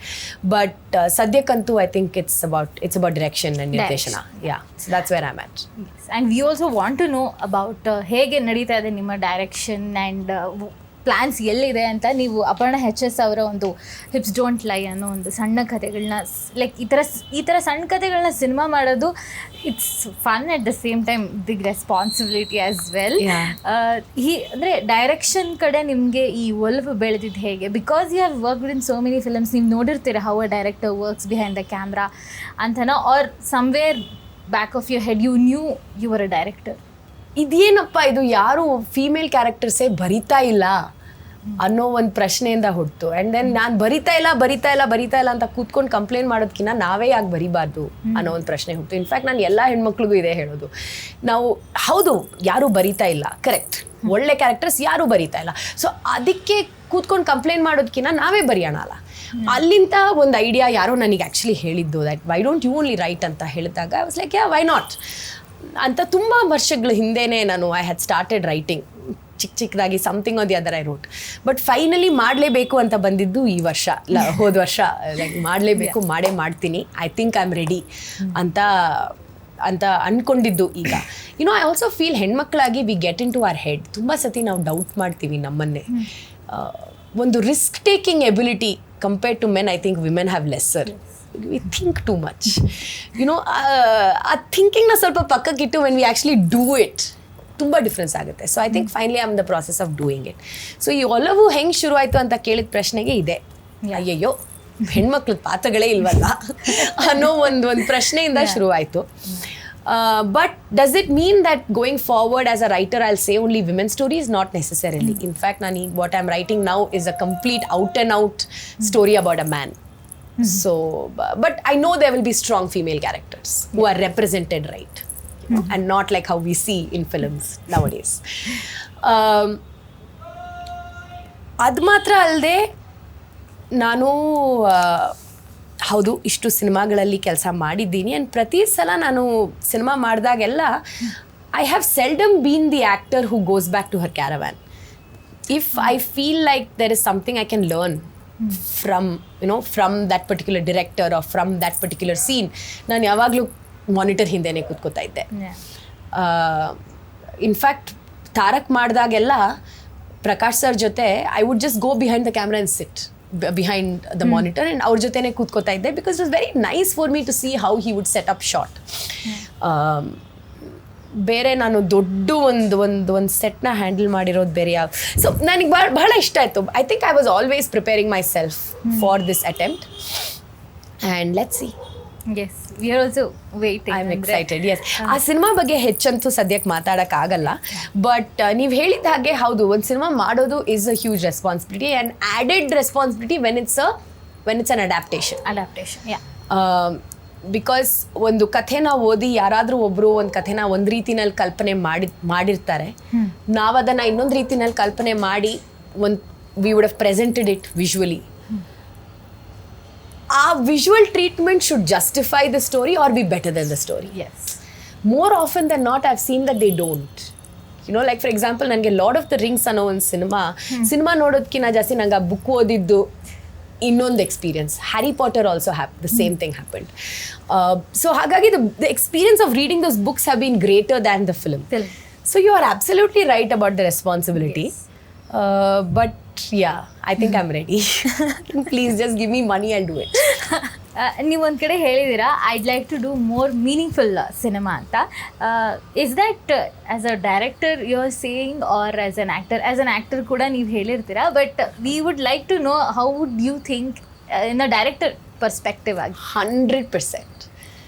But ಸದ್ಯಕ್ಕಂತೂ I think it's about direction and ನಿರ್ದೇಶನ. Yeah, so that's where I am at. And we also want to know about ಹೇಗೆ ನಡೀತಾ ಇದೆ ನಿಮ್ಮ direction and plans ಎಲ್ಲಿದೆ ಅಂತ. ನೀವು Aparna HS ಅವರ ಒಂದು ಹಿಪ್ಸ್ ಡೋಂಟ್ ಲೈ ಅನ್ನೋ ಒಂದು ಸಣ್ಣ ಕಥೆಗಳನ್ನ, ಲೈಕ್ ಈ ಥರ ಸಣ್ಣ ಕಥೆಗಳನ್ನ ಸಿನಿಮಾ ಮಾಡೋದು, it's fun at the same time big responsibility as well. ಅಂದರೆ ಡೈರೆಕ್ಷನ್ ಕಡೆ ನಿಮಗೆ ಈ ಒಲವು ಬೆಳೆದಿದ್ದು ಹೇಗೆ? Because you have worked in so many films, ನೀವು ನೋಡಿರ್ತೀರ how a director works behind the camera ಅಂತನೋ, or somewhere back of your head you knew you are a director? ಇದೇನಪ್ಪ ಇದು, ಯಾರು ಫೀಮೇಲ್ ಕ್ಯಾರೆಕ್ಟರ್ಸೇ ಬರಿತಾ ಇಲ್ಲ ಅನ್ನೋ ಒಂದು ಪ್ರಶ್ನೆಯಿಂದ ಹುಡ್ತು. ಆ್ಯಂಡ್ ದೆನ್ ನಾನು ಬರಿತಾ ಇಲ್ಲ ಅಂತ ಕೂತ್ಕೊಂಡು ಕಂಪ್ಲೇಂಟ್ ಮಾಡೋದಕ್ಕಿಂತ ನಾವೇ ಯಾಕೆ ಬರಿಬಾರ್ದು ಅನ್ನೋ ಒಂದು ಪ್ರಶ್ನೆ ಹುಡ್ತು. ಇನ್ಫ್ಯಾಕ್ಟ್ ನಾನು ಎಲ್ಲ ಹೆಣ್ಮಕ್ಳಿಗೂ ಇದೇ ಹೇಳೋದು, ನಾವು ಹೌದು ಯಾರೂ ಬರಿತಾ ಇಲ್ಲ, ಕರೆಕ್ಟ್, ಒಳ್ಳೆ ಕ್ಯಾರೆಕ್ಟರ್ಸ್ ಯಾರೂ ಬರಿತಾ ಇಲ್ಲ. ಸೊ ಅದಕ್ಕೆ ಕೂತ್ಕೊಂಡು ಕಂಪ್ಲೇಂಟ್ ಮಾಡೋದಕ್ಕಿಂತ ನಾವೇ ಬರೆಯೋಣ ಅಲ್ಲ. ಅಲ್ಲಿಂದ ಒಂದು ಐಡಿಯಾ ಯಾರೋ ನನಗೆ ಆ್ಯಕ್ಚುಲಿ ಹೇಳಿದ್ದು, that why don't you only write ಅಂತ ಹೇಳಿದಾಗ I was like yeah, why not ಅಂತ. ತುಂಬ ವರ್ಷಗಳ ಹಿಂದೆನೇ ನಾನು ಐ ಹ್ಯಾಡ್ ಸ್ಟಾರ್ಟೆಡ್ ರೈಟಿಂಗ್, ಚಿಕ್ಕದಾಗಿ something or the other I wrote. But finally ಮಾಡಲೇಬೇಕು ಅಂತ ಬಂದಿದ್ದು ಈ ವರ್ಷ, ಹೋದ ವರ್ಷ. ಲೈಕ್ ಮಾಡಲೇಬೇಕು, ಮಾಡೇ ಮಾಡ್ತೀನಿ, I think I am ready ಅಂತ ಅಂದ್ಕೊಂಡಿದ್ದು. ಈಗ ಐ ಆಲ್ಸೋ ಫೀಲ್ ಹೆಣ್ಮಕ್ಳಾಗಿ we get into our head. ತುಂಬ ಸತಿ ನಾವು ಡೌಟ್ ಮಾಡ್ತೀವಿ ನಮ್ಮನ್ನೇ. ಒಂದು risk taking ability compared to men, I think women have lesser. We think too much, ಆ ಥಿಂಕಿಂಗ್ನ ಸ್ವಲ್ಪ ಪಕ್ಕಕ್ಕಿಟ್ಟು when we actually do it ತುಂಬ ಡಿಫ್ರೆನ್ಸ್ ಆಗುತ್ತೆ. So I think finally I am the process of doing it. So ಈ ಒಲವು ಹೆಂಗೆ ಶುರುವಾಯಿತು ಅಂತ ಕೇಳಿದ ಪ್ರಶ್ನೆಗೆ ಇದೆ, ಅಯ್ಯಯ್ಯೋ ಹೆಣ್ಮಕ್ಳ ಪಾತ್ರಗಳೇ ಇಲ್ವಲ್ಲ ಅನ್ನೋ ಒಂದು ಪ್ರಶ್ನೆಯಿಂದ ಶುರುವಾಯಿತು. But does it mean that going forward as a writer I'll say only women's stories? Not necessarily. In fact, what I'm writing now is a complete out and out story about a man. So, but I know there will be strong female characters who are represented right, and not like how we see in films nowadays. ಅದು ಮಾತ್ರ ಅಲ್ಲದೆ ನಾನು ಹೌದು ಇಷ್ಟು ಸಿನಿಮಾಗಳಲ್ಲಿ ಕೆಲಸ ಮಾಡಿದ್ದೀನಿ. And ಪ್ರತಿ ಸಲ ನಾನು ಸಿನಿಮಾ ಮಾಡಿದಾಗೆಲ್ಲ I have seldom been the actor who goes back to her caravan. If I feel like there is something I can learn from that particular director or from that particular scene, ನಾನು ಯಾವಾಗಲೂ monitor ಹಿಂದೆನೇ ಕೂತ್ಕೋತಾ ಇದ್ದೆ. In fact Tarak ಮಾಡಿದಾಗೆಲ್ಲ Prakash sir ಜೊತೆ I would just go behind the camera and sit behind the monitor and ಅವ್ರ ಜೊತೆನೇ ಕೂತ್ಕೋತಾ ಇದ್ದೆ, because it was very nice for me to see how he would set up shot. ಬೇರೆ ನಾನು ದೊಡ್ಡ ಒಂದು ಸೆಟ್ನ ಹ್ಯಾಂಡಲ್ ಮಾಡಿರೋದು ಬೇರೆ ಯಾವ. ಸೊ ನನಗೆ ಬಹಳ ಇಷ್ಟ ಆಯಿತು. I think I was always preparing my self for this attempt, and let's see. Yes, we are also waiting. I'm excited. Yes. ಆ ಸಿನಿಮಾ ಬಗ್ಗೆ ಹೆಚ್ಚಂತೂ ಸದ್ಯಕ್ಕೆ ಮಾತಾಡೋಕ್ಕಾಗಲ್ಲ. ಬಟ್ ನೀವು ಹೇಳಿದ ಹಾಗೆ ಹೌದು, ಒಂದು ಸಿನಿಮಾ ಮಾಡೋದು is a huge responsibility, and added responsibility when it's an adaptation. Because ಒಂದು ಕಥೆನ ಓದಿ ಯಾರಾದರೂ ಒಬ್ಬರು ಒಂದು ಕಥೆನ ಒಂದು ರೀತಿನಲ್ಲಿ ಕಲ್ಪನೆ ಮಾಡಿರ್ತಾರೆ, ನಾವು ಅದನ್ನು ಇನ್ನೊಂದು ರೀತಿನಲ್ಲಿ ಕಲ್ಪನೆ ಮಾಡಿ we would have presented it visually. A visual treatment should justify the story or be better than the story. More often than not I have seen that they don't. Like for example, ನನಗೆ Lord of the Rings ಅನ್ನೋ ಒಂದು cinema ನೋಡೋದಕ್ಕಿಂತ ಜಾಸ್ತಿ ನಂಗೆ ಆ book ಓದಿದ್ದು ಇನ್ನೊಂದು experience. Harry Potter also the same thing happened. So ಹಾಗಾಗಿ the experience of reading those books have been greater than the film. So you are absolutely right about the responsibility. But yeah, I think I'm ready. Please just give me money, I'll do it. ನೀವು ಒಂದು ಕಡೆ ಹೇಳಿದ್ದೀರಾ I'd like to do more meaningful cinema ಅಂತ. Is that as a director you are saying or as an actor ಕೂಡ ನೀವು ಹೇಳಿರ್ತೀರಾ, but we would like to know how would you think in a director perspective ಆಗಿ? 100%.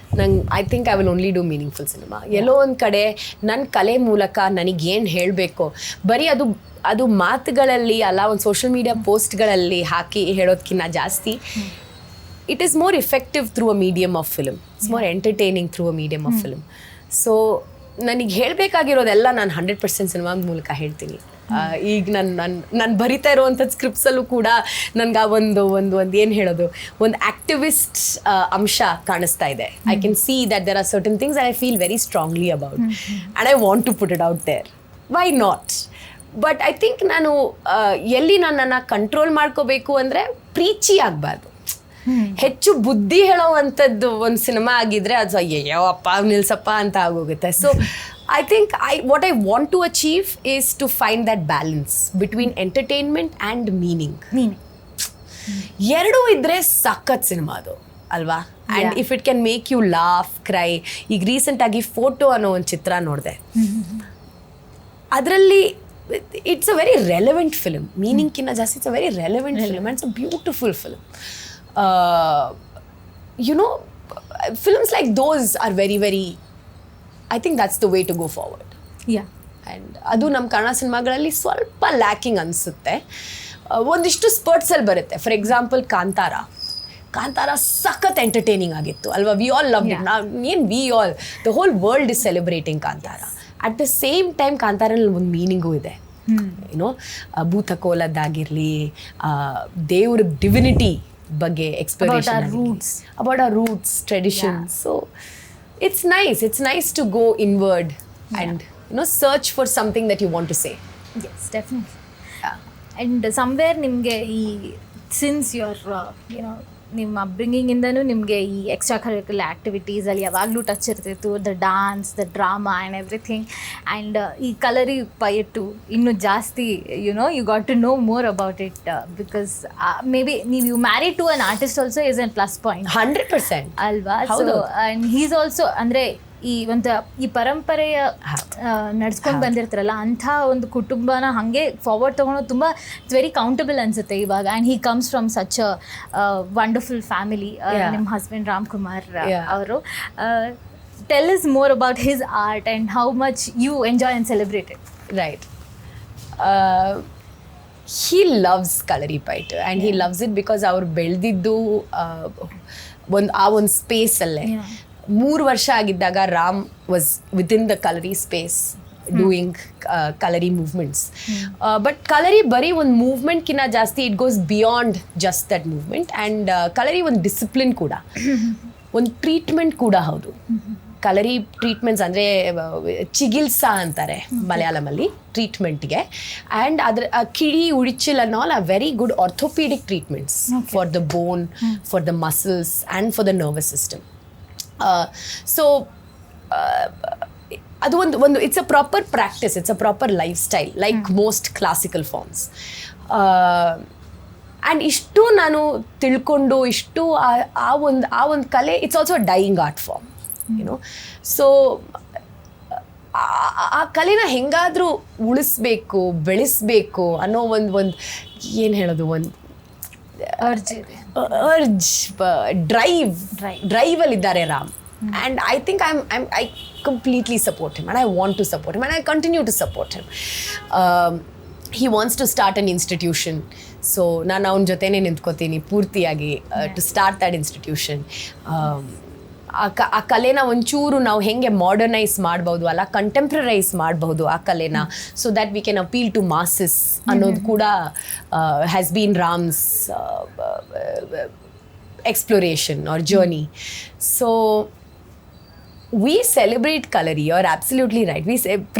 I think I will only do meaningful cinema. ಎಲ್ಲೋ ಒಂದು ಕಡೆ ನನ್ನ ಕಲೆ ಮೂಲಕ ನನಗೇನು ಹೇಳಬೇಕು, ಬರೀ ಅದು ಮಾತುಗಳಲ್ಲಿ ಅಲ್ಲ, ಒಂದು ಸೋಷಿಯಲ್ ಮೀಡಿಯಾ ಪೋಸ್ಟ್ಗಳಲ್ಲಿ ಹಾಕಿ ಹೇಳೋದಕ್ಕಿಂತ ಜಾಸ್ತಿ it is more effective through a medium of film. It's more entertaining through a medium of film. So ನನಗೆ ಹೇಳಬೇಕಾಗಿರೋದೆಲ್ಲ ನಾನು 100% ಸಿನಿಮಾದ ಮೂಲಕ ಹೇಳ್ತೀನಿ. ಈಗ ನಾನು ಬರಿತಾ ಇರೋವಂಥದ್ದು ಸ್ಕ್ರಿಪ್ಟ್ಸಲ್ಲೂ ಕೂಡ ನನಗೆ ಆ ಒಂದು ಏನು ಹೇಳೋದು, ಒಂದು ಆ್ಯಕ್ಟಿವಿಸ್ಟ್ ಅಂಶ ಕಾಣಿಸ್ತಾ ಇದೆ. I can see that there are certain things I feel very strongly about and I want to put it out there. Why not? But I think ನಾನು ಎಲ್ಲಿ ನನ್ನನ್ನು ಕಂಟ್ರೋಲ್ ಮಾಡ್ಕೋಬೇಕು ಅಂದರೆ ಪ್ರೀಚಿ ಆಗಬಾರ್ದು. ಹೆಚ್ಚು ಬುದ್ಧಿ ಹೇಳೋವಂಥದ್ದು ಒಂದು ಸಿನಿಮಾ ಆಗಿದ್ರೆ ಅದು ಅಯ್ಯೋ ಅಪ್ಪ ನಿಲ್ಸಪ್ಪ ಅಂತ ಆಗೋಗುತ್ತೆ. So I think what I want to achieve is to find that balance between entertainment and meaning. ಎರಡೂ ಇದ್ರೆ ಸಖತ್ ಸಿನಿಮಾ ಅದು ಅಲ್ವಾ? And if it can make you laugh, cry. ಈಗ ರೀಸೆಂಟಾಗಿ ಫೋಟೋ ಅನ್ನೋ ಒಂದು ಚಿತ್ರ ನೋಡಿದೆ. ಅದರಲ್ಲಿ it's a very relevant film. ಮೀನಿಂಗ್ಕಿಂತ ಜಾಸ್ತಿ it's a very relevant film and it's a beautiful film. Films like those are very, very, I think that's the way to go forward. Yeah. And ಅದು ನಮ್ಮ ಕನ್ನಡ ಸಿನಿಮಾಗಳಲ್ಲಿ ಸ್ವಲ್ಪ lacking ಅನಿಸುತ್ತೆ. ಒಂದಿಷ್ಟು ಸ್ಪರ್ಟ್ಸಲ್ಲಿ ಬರುತ್ತೆ. For example Kantara ಸಖತ್ ಎಂಟರ್ಟೈನಿಂಗ್ ಆಗಿತ್ತು ಅಲ್ವಾ? We all love it. The whole world is celebrating Kantara. At the same time ಕಾಂತಾರಲ್ಲಿ ಒಂದು ಮೀನಿಂಗೂ ಇದೆ. ಏನೋ ಭೂತಕೋಲದ್ದಾಗಿರಲಿ, ದೇವ್ರ ಡಿವಿನಿಟಿ ಬಗ್ಗೆ exploration, about our roots, traditions. So it's nice to go inward and search for something that you want to say. Yes, definitely. And somewhere ನಿಮಗೆ ಈ ಸಿನ್ಸ್ ಯುವರ್ ನಿಮ್ಮ ಅಪ್ಬ್ರಿಂಗಿಂಗ್ ಇಂದನೂ ನಿಮಗೆ ಈ ಎಕ್ಸ್ಟ್ರಾ ಕರಿಕ್ಯುಲರ್ ಆ್ಯಕ್ಟಿವಿಟೀಸಲ್ಲಿ ಯಾವಾಗಲೂ ಟಚ್ ಇರ್ತಿತ್ತು. The dance, the drama and everything. And ಈ ಕಲರಿ ಪಯಟ್ಟು ಇನ್ನೂ ಜಾಸ್ತಿ you got to know more about it because maybe ನೀವು married to an artist also is an plus point. 100% ಅಲ್ವಾ? ಸೊ ಆ್ಯಂಡ್ ಹೀಸ್ ಆಲ್ಸೋ ಅಂದರೆ ಈ ಪರಂಪರೆಯ ನಡ್ಸ್ಕೊಂಡು ಬಂದಿರ್ತಾರಲ್ಲ ಅಂಥ ಒಂದು ಕುಟುಂಬನ ಹಾಗೆ ಫಾರ್ವರ್ಡ್ ತೊಗೊಳೋದು ತುಂಬ ಇಟ್ಸ್ ವೆರಿ ಕೌಂಟಬಲ್ ಅನಿಸುತ್ತೆ ಇವಾಗ. And he comes from such a wonderful family. ನಿಮ್ಮ ಹಸ್ಬೆಂಡ್ ರಾಮ್ಕುಮಾರ್ ಅವರು. Tell us more about his art and how much you enjoy and celebrate it. Right. He loves Kalaripayattu and he loves it because ಅವ್ರು ಬೆಳೆದಿದ್ದು ಒಂದು ಸ್ಪೇಸಲ್ಲೇ. 3 ವರ್ಷ ಆಗಿದ್ದಾಗ Ram was within the kalari space doing kalari movements. But kalari ಬರೀ ಒಂದು ಮೂವ್ಮೆಂಟ್ಕಿಂತ ಜಾಸ್ತಿ it goes beyond just that movement. And kalari ಒಂದು ಡಿಸಿಪ್ಲಿನ್ ಕೂಡ, ಒಂದು ಟ್ರೀಟ್ಮೆಂಟ್ ಕೂಡ ಹೌದು. ಕಲರಿ ಟ್ರೀಟ್ಮೆಂಟ್ಸ್ ಅಂದರೆ ಚಿಗಿಲ್ಸ ಅಂತಾರೆ ಮಲಯಾಳಮಲ್ಲಿ ಟ್ರೀಟ್ಮೆಂಟ್ಗೆ. ಆ್ಯಂಡ್ ಅದರ ಕಿಡಿ, ಉಳಿಚಿಲ್ ಅನ್ನೋ all are very good orthopaedic treatments for the bone, for the muscles and for the nervous system. So ಅದು ಒಂದು it's a proper practice, it's a proper life style like most classical forms. And ಇಷ್ಟು ನಾನು ತಿಳ್ಕೊಂಡು ಇಷ್ಟು ಆ ಒಂದು ಕಲೆ it's also dying art form so ಆ ಕಲೆನ ಹೆಂಗಾದರೂ ಉಳಿಸ್ಬೇಕು, ಬೆಳೆಸಬೇಕು ಅನ್ನೋ ಒಂದು ಏನು ಹೇಳೋದು, ಒಂದು ಡ್ರೈವಲ್ಲಿದ್ದಾರೆ Ram. And I think I completely support him and I want to support him and I continue to support him. He wants to start an institution. So ನಾನು ಅವನ ಜೊತೆನೇ ನಿಂತ್ಕೋತೀನಿ ಪೂರ್ತಿಯಾಗಿ to start that institution. ಆ ಕಲೆನ ಒಂಚೂರು ನಾವು ಹೆಂಗೆ ಮಾಡರ್ನೈಸ್ ಮಾಡ್ಬೋದು ಅಲ್ಲ, ಕಂಟೆಂಪ್ರರೈಸ್ ಮಾಡಬಹುದು ಆ ಕಲೆನ, so that we can appeal to masses ಅನ್ನೋದು ಕೂಡ has been Ram's exploration or journey. So we celebrate kalari. You are absolutely right.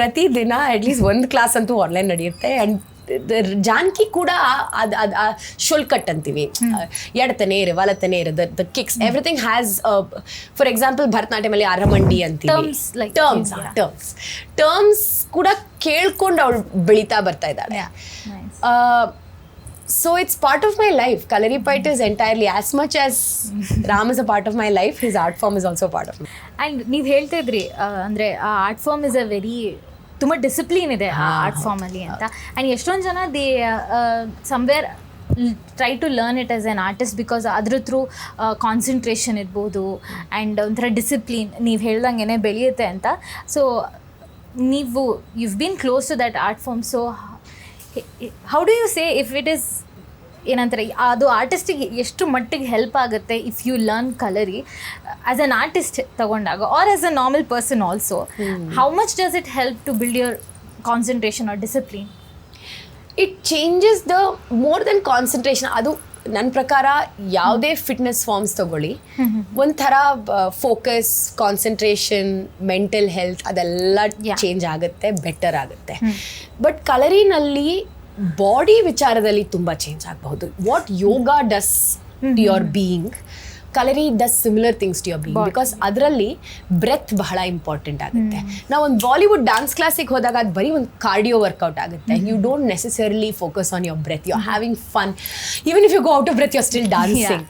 ಪ್ರತಿದಿನ ಅಟ್ಲೀಸ್ಟ್ ಒಂದು ಕ್ಲಾಸ್ ಅಂತೂ ಆನ್ಲೈನ್ ನಡೆಯುತ್ತೆ. ಆ್ಯಂಡ್ ಜಾನ್ಕಿ ಕೂಡ ಶೋಲ್ಕಟ್ ಅಂತೀವಿ, ಎಡತನೇ ಇರು ವಲತನೇ ಇರು, the kicks everything has. For example ಭರತನಾಟ್ಯಮಲ್ಲಿ ಅರಮಂಡಿ ಅಂತೀವಿ, ಟರ್ಮ್ಸ್ ಕೂಡ ಕೇಳ್ಕೊಂಡು ಅವಳು ಬೆಳೀತಾ ಬರ್ತಾ ಇದ್ದಾಳೆ. So it's part of my life. Kalari Pite is entirely, as much as Ram is a part of my life, his art form is also a part of me. And ನೀವು ಹೇಳ್ತಿದ್ರಿ ಅಂದರೆ ಆ art form is a very ತುಂಬ discipline ಇದೆ ಆ art ಫಾರ್ಮಲ್ಲಿ ಅಂತ. And ಎಷ್ಟೊಂದು ಜನ somewhere try to learn it as an artist because ಅದ್ರ ಥ್ರೂ ಕಾನ್ಸಂಟ್ರೇಷನ್ ಇರ್ಬೋದು ಆ್ಯಂಡ್ ಒಂಥರ ಡಿಸಿಪ್ಲಿನ್ ನೀವು ಹೇಳ್ದಂಗೆ ಬೆಳೆಯುತ್ತೆ ಅಂತ. So you've been close to that art form, so how do you say if it is ಏನಂತಾರೆ ಅದು ಆರ್ಟಿಸ್ಟಿಗೆ ಎಷ್ಟು ಮಟ್ಟಿಗೆ ಹೆಲ್ಪ್ ಆಗುತ್ತೆ if you learn kalari as an artist ತಗೊಂಡಾಗ or as a normal person also how much does it help to build your concentration or discipline? It changes the more than concentration. ಅದು ನನ್ನ ಪ್ರಕಾರ ಯಾವುದೇ ಫಿಟ್ನೆಸ್ ಫಾರ್ಮ್ಸ್ ತಗೊಳ್ಳಿ, ಒಂಥರ focus, concentration, mental health ಅದೆಲ್ಲ change ಆಗುತ್ತೆ, better ಆಗುತ್ತೆ. But ಕಲರಿನಲ್ಲಿ ಬಾಡಿ ವಿಚಾರದಲ್ಲಿ ತುಂಬ ಚೇಂಜ್ ಆಗಬಹುದು. What yoga does to your being, kalari does similar things to your being. Because ಅದರಲ್ಲಿ ಬ್ರೆತ್ ಬಹಳ ಇಂಪಾರ್ಟೆಂಟ್ ಆಗುತ್ತೆ. ನಾವು ಒಂದು ಬಾಲಿವುಡ್ ಡ್ಯಾನ್ಸ್ ಕ್ಲಾಸಿಗೆ ಹೋದಾಗ ಅದು ಬರೀ ಒಂದು ಕಾರ್ಡಿಯೋ ವರ್ಕೌಟ್ ಆಗುತ್ತೆ. You don't necessarily focus on your breath. You are having fun. Even if you go out of breath you are still dancing.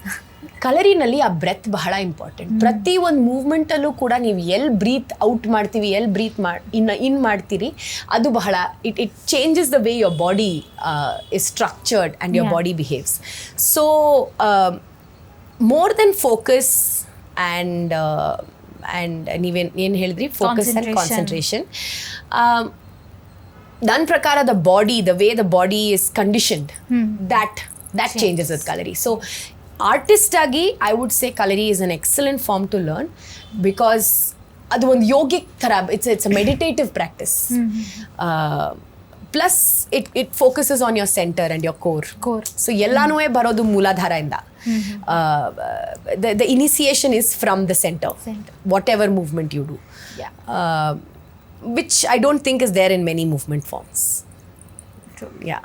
ಕಲರಿನಲ್ಲಿ ಆ ಬ್ರೆತ್ ಬಹಳ ಇಂಪಾರ್ಟೆಂಟ್. ಪ್ರತಿ ಒಂದು ಮೂವ್ಮೆಂಟಲ್ಲೂ ಕೂಡ ನೀವು ಎಲ್ಲಿ ಬ್ರೀತ್ ಔಟ್ ಮಾಡ್ತೀವಿ, ಎಲ್ಲಿ ಬ್ರೀತ್ ಇನ್ ಮಾಡ್ತೀರಿ, ಅದು ಬಹಳ it changes the way your body is structured and your body behaves. So more than focus and ನೀವೇನು ಹೇಳಿದ್ರಿ, ಫೋಕಸ್ ಆ್ಯಂಡ್ ಕಾನ್ಸಂಟ್ರೇಷನ್, ನನ್ನ ಪ್ರಕಾರ the way the body is conditioned, that changes with kalari. So artist ಆಗಿ I would say kalari is an excellent form to learn, because ಅದು ಒಂದು yogic ಥರ, it's a meditative practice. Plus it focuses on your centre and your core. So ಎಲ್ಲನೂ ಬರೋದು ಮೂಲಾಧಾರದಿಂದ. The initiation is from the center. Whatever movement you do. Which I don't think is there in many movement forms. True. Yeah.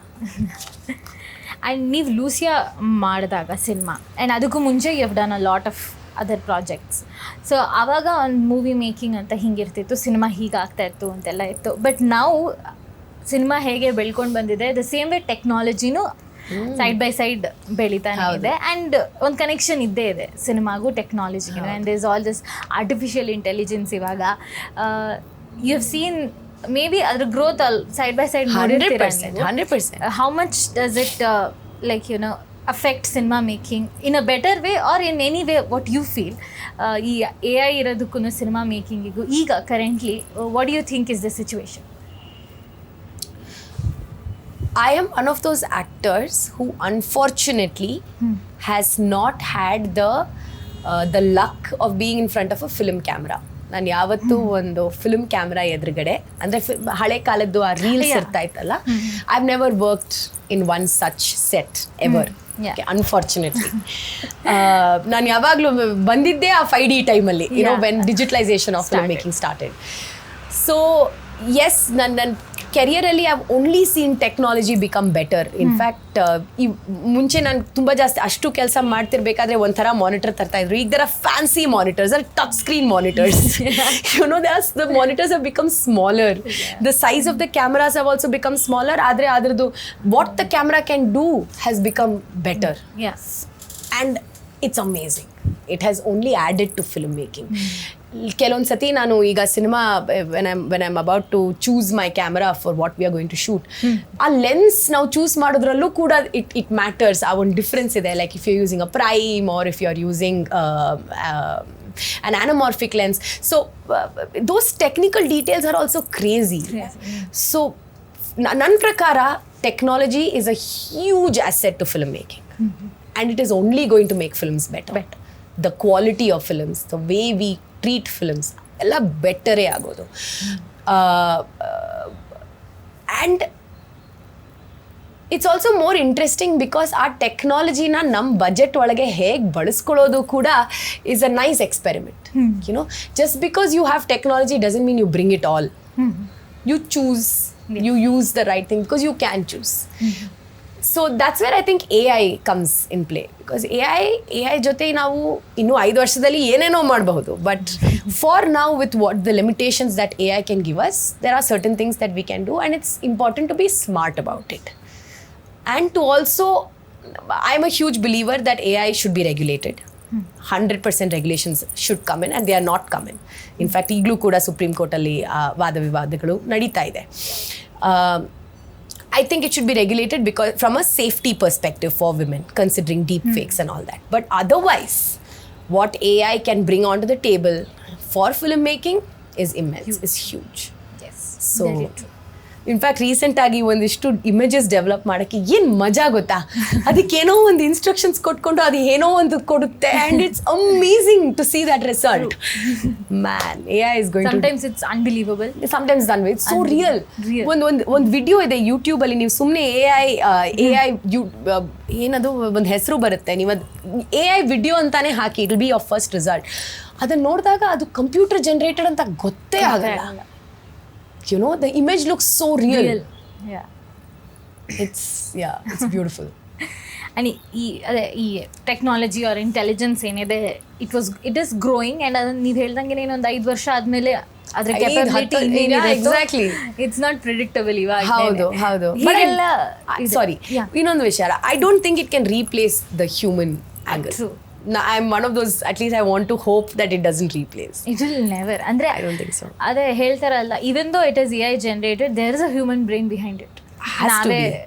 And ನೀವು Lucia ಮಾಡಿದಾಗ ಸಿನಿಮಾ, and ಅದಕ್ಕೂ ಮುಂಚೆ you have done a lot of other projects. So ಆವಾಗ ಒಂದು movie making ಅಂತ ಹಿಂಗಿರ್ತಿತ್ತು, cinema ಹೀಗಾಗ್ತಾ ಇತ್ತು ಅಂತೆಲ್ಲ ಇತ್ತು. ಬಟ್ ನಾವು ಸಿನಿಮಾ ಹೇಗೆ ಬೆಳ್ಕೊಂಡು ಬಂದಿದೆ, ದ ಸೇಮ್ ವೇ ಟೆಕ್ನಾಲಜಿನೂ ಸೈಡ್ ಬೈ ಸೈಡ್ ಬೆಳೀತಾನೆ ಇದೆ. ಆ್ಯಂಡ್ ಒಂದು ಕನೆಕ್ಷನ್ ಇದ್ದೇ ಇದೆ ಸಿನಿಮಾಗೂ ಟೆಕ್ನಾಲಜಿಗೂ. And there is all this artificial intelligence. ಇವಾಗ you have seen maybe ಅದ್ರ growth side by side 100%. How much does it like you know affect cinema making in a better way or in any way what you feel? ಈ AI ಇರೋದಕ್ಕೂ cinema ಮೇಕಿಂಗಿಗೂ ಈಗ currently what do you think is the situation? I am one of those actors who unfortunately has not had the luck of being in front of a film camera. ನಾನು ಯಾವತ್ತೂ ಒಂದು film camera ಎದುರುಗಡೆ, ಅಂದರೆ ಹಳೆ ಕಾಲದ್ದು ಆ reels ಇರ್ತಾ ಇತ್ತಲ್ಲ, I have never worked in one such set ever, unfortunately. ನಾನು ಯಾವಾಗಲೂ ಬಂದಿದ್ದೆ ಆ 5D ಟೈಮಲ್ಲಿ, when digitalisation of film making started. So yes, ನನ್ನ ಕೆರಿಯರಲ್ಲಿ I have only seen technology become better. In fact ಈ ಮುಂಚೆ ನಾನು ತುಂಬ ಜಾಸ್ತಿ ಅಷ್ಟು ಕೆಲಸ ಮಾಡ್ತಿರ್ಬೇಕಾದ್ರೆ ಒಂಥರ ಮಾನಿಟರ್ ತರ್ತಾ ಇದ್ರು. ಈಗ there are fancy monitors, or touch screen monitors. the monitors have become smaller. The size of the cameras have also become smaller. ಆದರೆ ಅದರದ್ದು what the camera can do has become better. Yes. And it's amazing. It has only added to filmmaking. ಕೆಲವೊಂದು ಸತಿ ನಾನು ಈಗ cinema when I'm about to choose my camera for what we are going to shoot, ಆ lens ನಾವು choose ಮಾಡೋದ್ರಲ್ಲೂ ಕೂಡ it matters. ಆ ಒಂದು ಡಿಫ್ರೆನ್ಸ್ ಇದೆ. Like if you using a prime or if you are using an anamorphic lens. So those technical details are also crazy. So ನನ್ನ ಪ್ರಕಾರ technology is a huge asset to filmmaking. And it is only going to make films better. The quality of films, the way we treat films, ಎಲ್ಲ ಬೆಟರೇ ಆಗೋದು. And it's also more interesting because ಆ ಟೆಕ್ನಾಲಜಿನ ನಮ್ಮ budget ಒಳಗೆ ಹೇಗೆ ಬಳಸ್ಕೊಳ್ಳೋದು ಕೂಡ is a nice experiment. You know, just because you have technology doesn't mean you bring it all. You choose, you use the right thing because you can choose. So that's where I think AI comes in play, because AI ಜೊತೆ ನಾವು ಇನ್ನೂ 5 ವರ್ಷದಲ್ಲಿ ಏನೇನೋ ಮಾಡಬಹುದು. But for now, with what the limitations that AI can give us, there are certain things that we can do, and it's important to be smart about it. And to also, I'm a huge believer that AI should be regulated. 100% regulations should come in, and they are not coming. In fact, ಈಗಲೂ ಕೂಡ supreme ಕೋರ್ಟಲ್ಲಿ ವಾದ ವಿವಾದಗಳು ನಡೀತಾ ಇದೆ. I think it should be regulated because from a safety perspective for women, considering deep fakes and all that. But otherwise, what AI can bring onto the table for filmmaking is immense, is huge. Yes, So, very true. In fact ರೀಸೆಂಟಾಗಿ ಒಂದಿಷ್ಟು images develop ಮಾಡೋಕ್ಕೆ ಏನು ಮಜಾ ಗೊತ್ತಾ, ಅದಕ್ಕೇನೋ ಒಂದು instructions ಕೊಟ್ಕೊಂಡು ಅದು ಏನೋ ಒಂದು ಕೊಡುತ್ತೆ and it's amazing to see that result. Man, AI is going sometimes it's unbelievable, sometimes done with so real. ಒಂದು ವಿಡಿಯೋ ಇದೆ ಯೂಟ್ಯೂಬಲ್ಲಿ, ನೀವು ಸುಮ್ಮನೆ AI ಏನದು ಒಂದು ಹೆಸರು ಬರುತ್ತೆ, ನೀವು ಅದು AI ವಿಡಿಯೋ ಅಂತಾನೆ ಹಾಕಿ, it will be your first result. ಅದನ್ನು ನೋಡಿದಾಗ ಅದು ಕಂಪ್ಯೂಟರ್ ಜನರೇಟೆಡ್ ಅಂತ ಗೊತ್ತೇ ಆಗಲ್ಲ. You know, the image looks so real. Yeah. It's beautiful. And ಈ ಟೆಕ್ನಾಲಜಿ ಆರ್ ಇಂಟೆಲಿಜೆನ್ಸ್ ಏನಿದೆ, ಇಟ್ ಇಸ್ ಗ್ರೋಯಿಂಗ್ ಆ್ಯಂಡ್ ಅದನ್ನು ನೀವು ಹೇಳ್ದಂಗೆ ಒಂದು 5 ವರ್ಷ ಆದಮೇಲೆ ಅದರ capability exactly it's not predictable ಇವಾಗ. ಹೌದು. ಸಾರಿ, ಇನ್ನೊಂದು ವಿಚಾರ, I don't think it can replace the human angle. I'm one of those, at least I want to hope that it doesn't replace. It will never. Andre, I don't think so. ಅದೇ ಹೇಳ್ತಾರಲ್ಲ, even though it is AI generated, there is a human brain behind it. Has to be.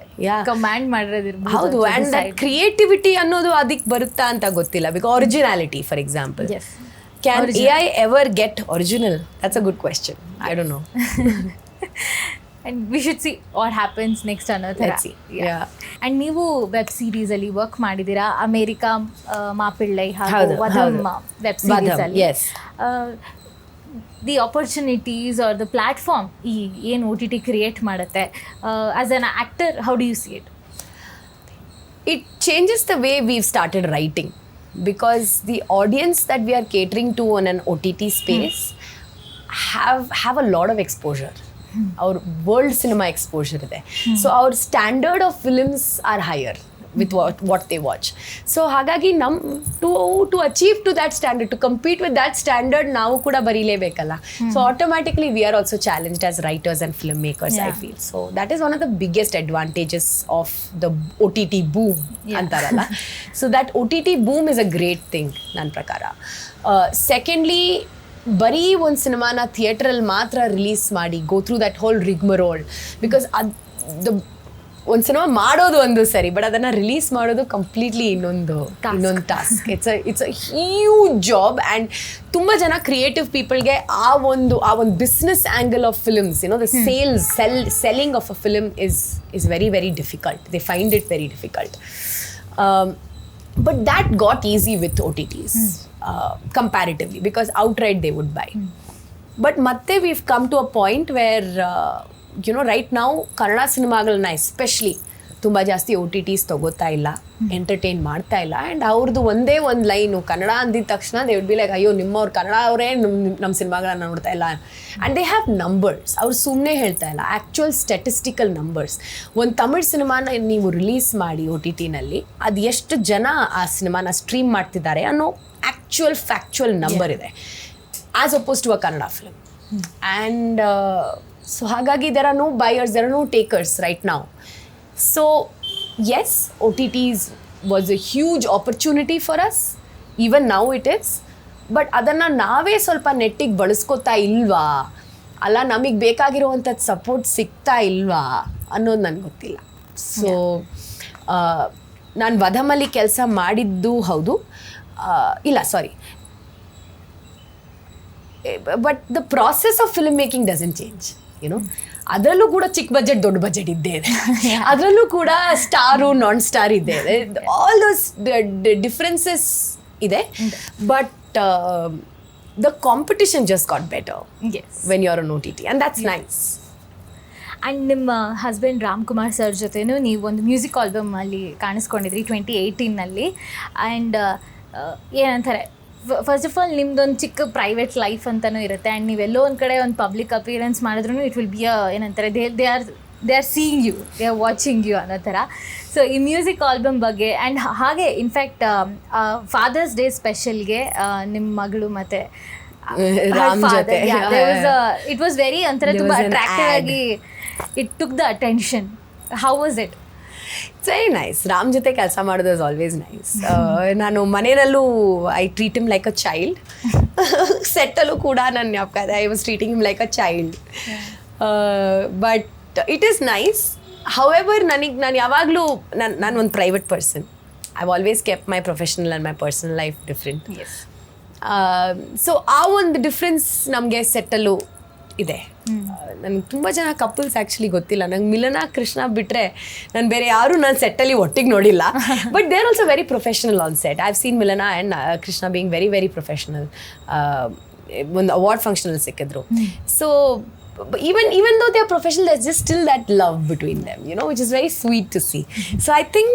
Yeah. Command ಮಾಡಿರೋದಿರ್ಬೋದು. ಹೌದು, and that creativity ಅನ್ನೋದು ಅದಕ್ಕೆ ಬರುತ್ತಾ ಅಂತ ಗೊತ್ತಿಲ್ಲ. Because originality, for example. Yes. Can AI ever get original? That's a good question. I don't know. And we should see what happens next ಅನ್ನೋದು. Let's see. Yeah. And ನೀವು web series ಅಲ್ಲಿ work ಮಾಡಿದ್ದೀರಾ, America ಮಾಪಿಳ್ಳೈ ಹಾಗೂ ವಧಮ್ web series ಅಲ್ಲಿ. Yes. The opportunities are the platform ಈ ಏನು OTT create ಮಾಡುತ್ತೆ, as an actor, how do U C it? It changes the way we've started writing, because the audience that we are catering to on an OTT space have a lot of exposure. Our world cinema exposure ಇದೆ. So our standard of films are higher with what they watch. So ಹಾಗಾಗಿ to achieve to that standard, to compete with that standard, ನಾವು ಕೂಡ ಬರೀಲೇಬೇಕಲ್ಲ. So automatically we are also challenged as writers and filmmakers, I feel. So that is one of the biggest advantages of the OTT boom ಅಂತಾರಲ್ಲ. So that OTT boom is a great thing ನನ್ನ ಪ್ರಕಾರ. Secondly, ಬರೀ ಒಂದು ಸಿನಿಮಾನ ಥಿಯೇಟ್ರಲ್ಲಿ ಮಾತ್ರ release ಮಾಡಿ go through that whole rigmarole, because ಒಂದು ಸಿನಿಮಾ ಮಾಡೋದು ಒಂದು ಸರಿ, ಬಟ್ ಅದನ್ನು ರಿಲೀಸ್ ಮಾಡೋದು ಕಂಪ್ಲೀಟ್ಲಿ ಇನ್ನೊಂದು task. It's a huge job. And ತುಂಬ ಜನ ಕ್ರಿಯೇಟಿವ್ ಪೀಪಲ್ಗೆ ಆ ಒಂದು business angle of films, the selling of a film is very very difficult. They find it very difficult. But that got easy with OTTs comparatively, because outright they would buy. But matte we've come to a point where right now Kannada cinemagalna especially ತುಂಬ ಜಾಸ್ತಿ OTTs ತಗೋತಾ ಇಲ್ಲ, entertain ಮಾಡ್ತಾ ಇಲ್ಲ. And ಅವ್ರದ್ದು ಒಂದೇ ಒಂದು line, Kannada ಅಂದಿದ ತಕ್ಷಣ ದೇ ವುಡ್ ಬಿ ಲೈಕ್, ಅಯ್ಯೋ ನಿಮ್ಮವ್ರು ಕನ್ನಡ ಅವರೇ ನಮ್ಮ ಸಿನಿಮಾಗಳನ್ನ ನೋಡ್ತಾ ಇಲ್ಲ. And they have numbers. ಅವ್ರು ಸುಮ್ಮನೆ ಹೇಳ್ತಾ ಇಲ್ಲ, ಆ್ಯಕ್ಚುಯಲ್ ಸ್ಟ್ಯಾಟಿಸ್ಟಿಕಲ್ ನಂಬರ್ಸ್. ಒಂದು ತಮಿಳ್ ಸಿನಿಮಾನ ನೀವು ರಿಲೀಸ್ ಮಾಡಿ OTTನಲ್ಲಿ, ಅದು ಎಷ್ಟು ಜನ ಆ ಸಿನಿಮಾನ ಸ್ಟ್ರೀಮ್ ಮಾಡ್ತಿದ್ದಾರೆ ಅನ್ನೋ ಆ್ಯಕ್ಚುಯಲ್ ಫ್ಯಾಕ್ಚುಯಲ್ ನಂಬರ್ ಇದೆ, as opposed to a Kannada film. And so ಹಾಗಾಗಿ there are no buyers, there are no takers right now. So yes, OTTs was a huge opportunity for us, even now it is. But ಅದನ್ನು ನಾವೇ ಸ್ವಲ್ಪ ನೆಟ್ಟಿಗೆ ಬಳಸ್ಕೊತಾ ಇಲ್ವಾ, ಅಲ್ಲ ನಮಗೆ ಬೇಕಾಗಿರುವಂಥದ್ದು support ಸಿಗ್ತಾ ಇಲ್ವಾ ಅನ್ನೋದು ನನಗೆ ಗೊತ್ತಿಲ್ಲ. ಸೊ ನಾನು ವಧಮಲ್ಲಿ ಕೆಲಸ ಮಾಡಿದ್ದು ಹೌದು, ಇಲ್ಲ sorry, but the process of film making doesn't change. ಅದರಲ್ಲೂ ಕೂಡ ಚಿಕ್ಕ ಬಜೆಟ್ ದೊಡ್ಡ ಬಜೆಟ್ ಇದ್ದೇ ಇದೆ, ಅದರಲ್ಲೂ ಕೂಡ ಸ್ಟಾರು ನಾನ್ ಸ್ಟಾರ್ ಇದ್ದೇ ಇದೆ, ಆಲ್ ದೋಸ್ ಡಿಫ್ರೆನ್ಸಸ್ ಇದೆ. But the competition just got better when you are on OTT, and that's nice. And ನಿಮ್ಮ ಹಸ್ಬೆಂಡ್ ರಾಮ್ಕುಮಾರ್ ಸರ್ ಜೊತೆನೂ ನೀವು ಒಂದು ಮ್ಯೂಸಿಕ್ ಆಲ್ಬಮ್ ಅಲ್ಲಿ ಕಾಣಿಸ್ಕೊಂಡಿದ್ರಿ 2018ನಲ್ಲಿ. ಆ್ಯಂಡ್ ಏನಂತಾರೆ, ಫಸ್ಟ್ ಆಫ್ ಆಲ್ ನಿಮ್ದೊಂದು ಚಿಕ್ಕ ಪ್ರೈವೇಟ್ ಲೈಫ್ ಅಂತಲೂ ಇರುತ್ತೆ, ಆ್ಯಂಡ್ ನೀವೆಲ್ಲೋ ಒಂದು ಕಡೆ ಒಂದು ಪಬ್ಲಿಕ್ ಅಪಿಯರೆನ್ಸ್ ಮಾಡಿದ್ರೂ ಇಟ್ ವಿಲ್ ಬಿ ಏನಂತಾರೆ, they are seeing you, they are watching you ಅನ್ನೋ ಥರ. ಸೊ ಈ ಮ್ಯೂಸಿಕ್ ಆಲ್ಬಮ್ ಬಗ್ಗೆ, ಆ್ಯಂಡ್ ಹಾಗೆ ಇನ್ಫ್ಯಾಕ್ಟ್ ಫಾದರ್ಸ್ ಡೇ ಸ್ಪೆಷಲ್ಗೆ ನಿಮ್ಮ ಮಗಳು ಮತ್ತು ಇಟ್ ವಾಸ್ ವೆರಿ ಒಂಥರ ತುಂಬ ಅಟ್ರಾಕ್ಟಿವ್ ಆಗಿ it took the attention. How was it? It's very nice. Ram ಜೊತೆ ಕೆಲಸ ಮಾಡೋದು ಇಸ್ ಆಲ್ವೇಸ್ ನೈಸ್. ನಾನು ಮನೆಯಲ್ಲೂ I treat him like a child. ಸೆಟ್ಟಲ್ಲೂ ಕೂಡ ನನ್ನ ಜ್ಞಾಪಕ ಇದೆ, I was treating him like a child. But it is nice. However ನಾನು ಯಾವಾಗಲೂ ನಾನು ಒಂದು private person. I always kept my professional and my personal life different. So ಆ ಒಂದು ಡಿಫ್ರೆನ್ಸ್ ನಮಗೆ ಸೆಟ್ಟಲ್ಲೂ ಇದೆ. ನನಗೆ ತುಂಬ ಜನ ಕಪಲ್ಸ್ ಆ್ಯಕ್ಚುಲಿ ಗೊತ್ತಿಲ್ಲ. ನಂಗೆ ಮಿಲನ ಕೃಷ್ಣ ಬಿಟ್ಟರೆ ನಾನು ಬೇರೆ ಯಾರೂ ನಾನು ಸೆಟ್ಟಲ್ಲಿ ಒಟ್ಟಿಗೆ ನೋಡಿಲ್ಲ. But they are also very professional on set. I have seen Milana and Krishna being very very professional. ಒಂದು ಅವಾರ್ಡ್ ಫಂಕ್ಷನಲ್ಲಿ ಸಿಕ್ಕಿದ್ರು. So even though they are professional, there's just still that love between them, you know, which is very sweet to see. So I think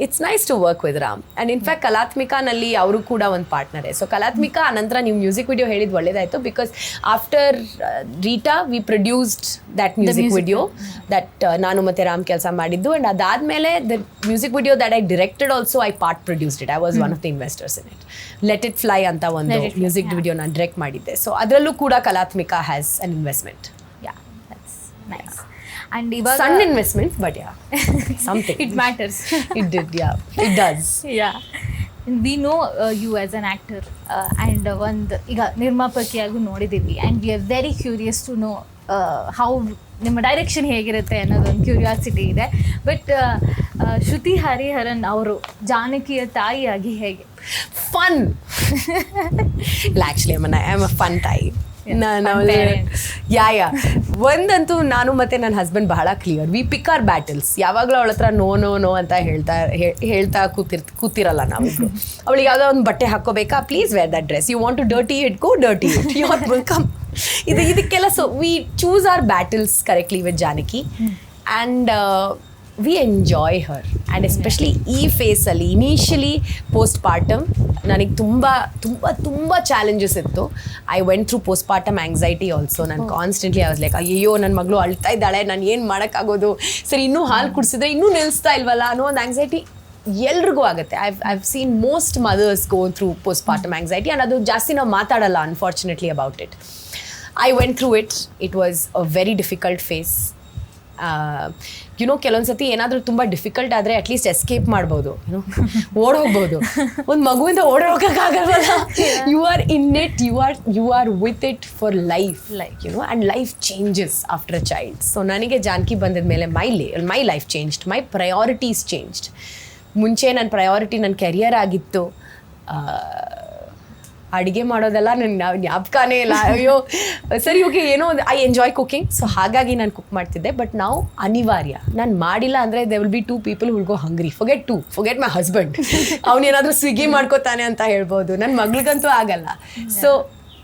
it's nice to work with Ram. And in fact Kalatmika nalli avaru kuda one partner. So Kalatmika anantara ನೀವು music video ಹೇಳಿದ್ ಒಳ್ಳೆದಾಯ್ತು, because after Rita we produced that music video that ನಾನು ಮತ್ತೆ ರಾಮ್ ಕೆಲಸ ಮಾಡಿದ್ದು, and ಅದಾದ್ಮೇಲೆ the music video that I directed also I part produced it. I was one of the investors in it. Let It Fly ಅಂತ ಒಂದು music video ನಾನು direct ಮಾಡಿದ್ದೆ. So ಅದರಲ್ಲೂ ಕೂಡ Kalatmika has an investment. Yeah, that's nice. And ivaga Sun investment, but yeah, something. It matters. It did, yeah. It does. Yeah. And we know you as an actor and ಒಂದು ಈಗ ನಿರ್ಮಾಪಕಿಯಾಗೂ ನೋಡಿದ್ದೀವಿ, and we are very curious to know how ನಿಮ್ಮ direction ಹೇಗಿರುತ್ತೆ ಅನ್ನೋದೊಂದು curiosity ಇದೆ. But Shruti Hariharan ಅವರು ಜಾನಕಿಯ ತಾಯಿಯಾಗಿ ಹೇಗೆ? Fun. Actually, I am a fun ತಾಯಿ. ಒಂದಂತೂ ನಾನು ಮತ್ತೆ ನನ್ನ ಹಸ್ಬೆಂಡ್ ಬಹಳ ಕ್ಲಿಯರ್. ವಿ ಪಿಕ್ ಆರ್ ಬ್ಯಾಟಲ್ಸ್. ಯಾವಾಗಲೂ ಅವಳ ಹತ್ರ ನೋ ನೋ ನೋ ಅಂತ ಹೇಳ್ತಾ ಕೂತಿರಲ್ಲ ನಾವಿಬ್ರು. ಅವಳಿಗೆ ಯಾವುದೋ ಒಂದು ಬಟ್ಟೆ ಹಾಕೋಬೇಕಾ, please wear that dress, you want to dirty it, go dirty it, you are welcome. ಇದಕ್ಕೆಲ್ಲ so we choose our battles correctly with Janaki, and we enjoy her. And especially ಈ ಫೇಸಲ್ಲಿ ಇನಿಷಿಯಲಿ ಪೋಸ್ಟ್ ಪಾರ್ಟಮ್ ನನಗೆ ತುಂಬ ತುಂಬ ತುಂಬ challenges ಇತ್ತು. I went through postpartum anxiety also. ನಾನು constantly I was like, ಅಯ್ಯೋ ನನ್ನ ಮಗಳು ಅಳ್ತಾ ಇದ್ದಾಳೆ, ನಾನು ಏನು ಮಾಡೋಕ್ಕಾಗೋದು, ಸರಿ ಇನ್ನೂ ಹಾಲು ಕುಡಿಸಿದ್ರೆ ಇನ್ನೂ ನಿಲ್ಲಿಸ್ತಾ ಇಲ್ವಲ್ಲ ಅನ್ನೋ ಒಂದು ಆಂಗ್ಸೈಟಿ ಎಲ್ರಿಗೂ ಆಗುತ್ತೆ. I've seen most mothers go through postpartum anxiety, and ಅದು ಜಾಸ್ತಿ ನಾವು ಮಾತಾಡಲ್ಲ unfortunately about it. I went through it. It was a very difficult phase. You know ಕೆಲವೊಂದು ಸತಿ ಏನಾದರೂ ತುಂಬ ಡಿಫಿಕಲ್ಟ್ ಆದರೆ ಅಟ್ಲೀಸ್ಟ್ ಎಸ್ಕೇಪ್ ಮಾಡ್ಬೋದು, ಯುನೋ ಓಡೋಗ್ಬೋದು. ಒಂದು ಮಗುವಿಂದ ಓಡೋಗೋಕ್ಕಾಗಲ್ವಲ್ಲ. You are in it, you are with it for life, you know, and life changes after a child. So ನನಗೆ ಜಾನಕಿ ಬಂದಿದ ಮೇಲೆ my life changed, my priorities changed. ಮುಂಚೆ ನನ್ನ ಪ್ರಯಾರಿಟಿ ನನ್ನ ಕೆರಿಯರ್ ಆಗಿತ್ತು. ಅಡುಗೆ ಮಾಡೋದೆಲ್ಲ ನನ್ನ ಜ್ಞಾಪಕನೇ ಇಲ್ಲ. ಅಯ್ಯೋ ಸರಿ, ಓಕೆ, ಏನೋ ಒಂದು ಐ ಎಂಜಾಯ್ ಕುಕಿಂಗ್, ಸೊ ಹಾಗಾಗಿ ನಾನು ಕುಕ್ ಮಾಡ್ತಿದ್ದೆ. ಬಟ್ ನಾವು ಅನಿವಾರ್ಯ, ನಾನು ಮಾಡಿಲ್ಲ ಅಂದರೆ there will be 2 people who will go hungry. Forget my husband. ಅವನೇನಾದರೂ ಸ್ವಿಗ್ಗಿ ಮಾಡ್ಕೋತಾನೆ ಅಂತ ಹೇಳ್ಬೋದು, ನನ್ನ ಮಗಳಿಗಂತೂ ಆಗಲ್ಲ. So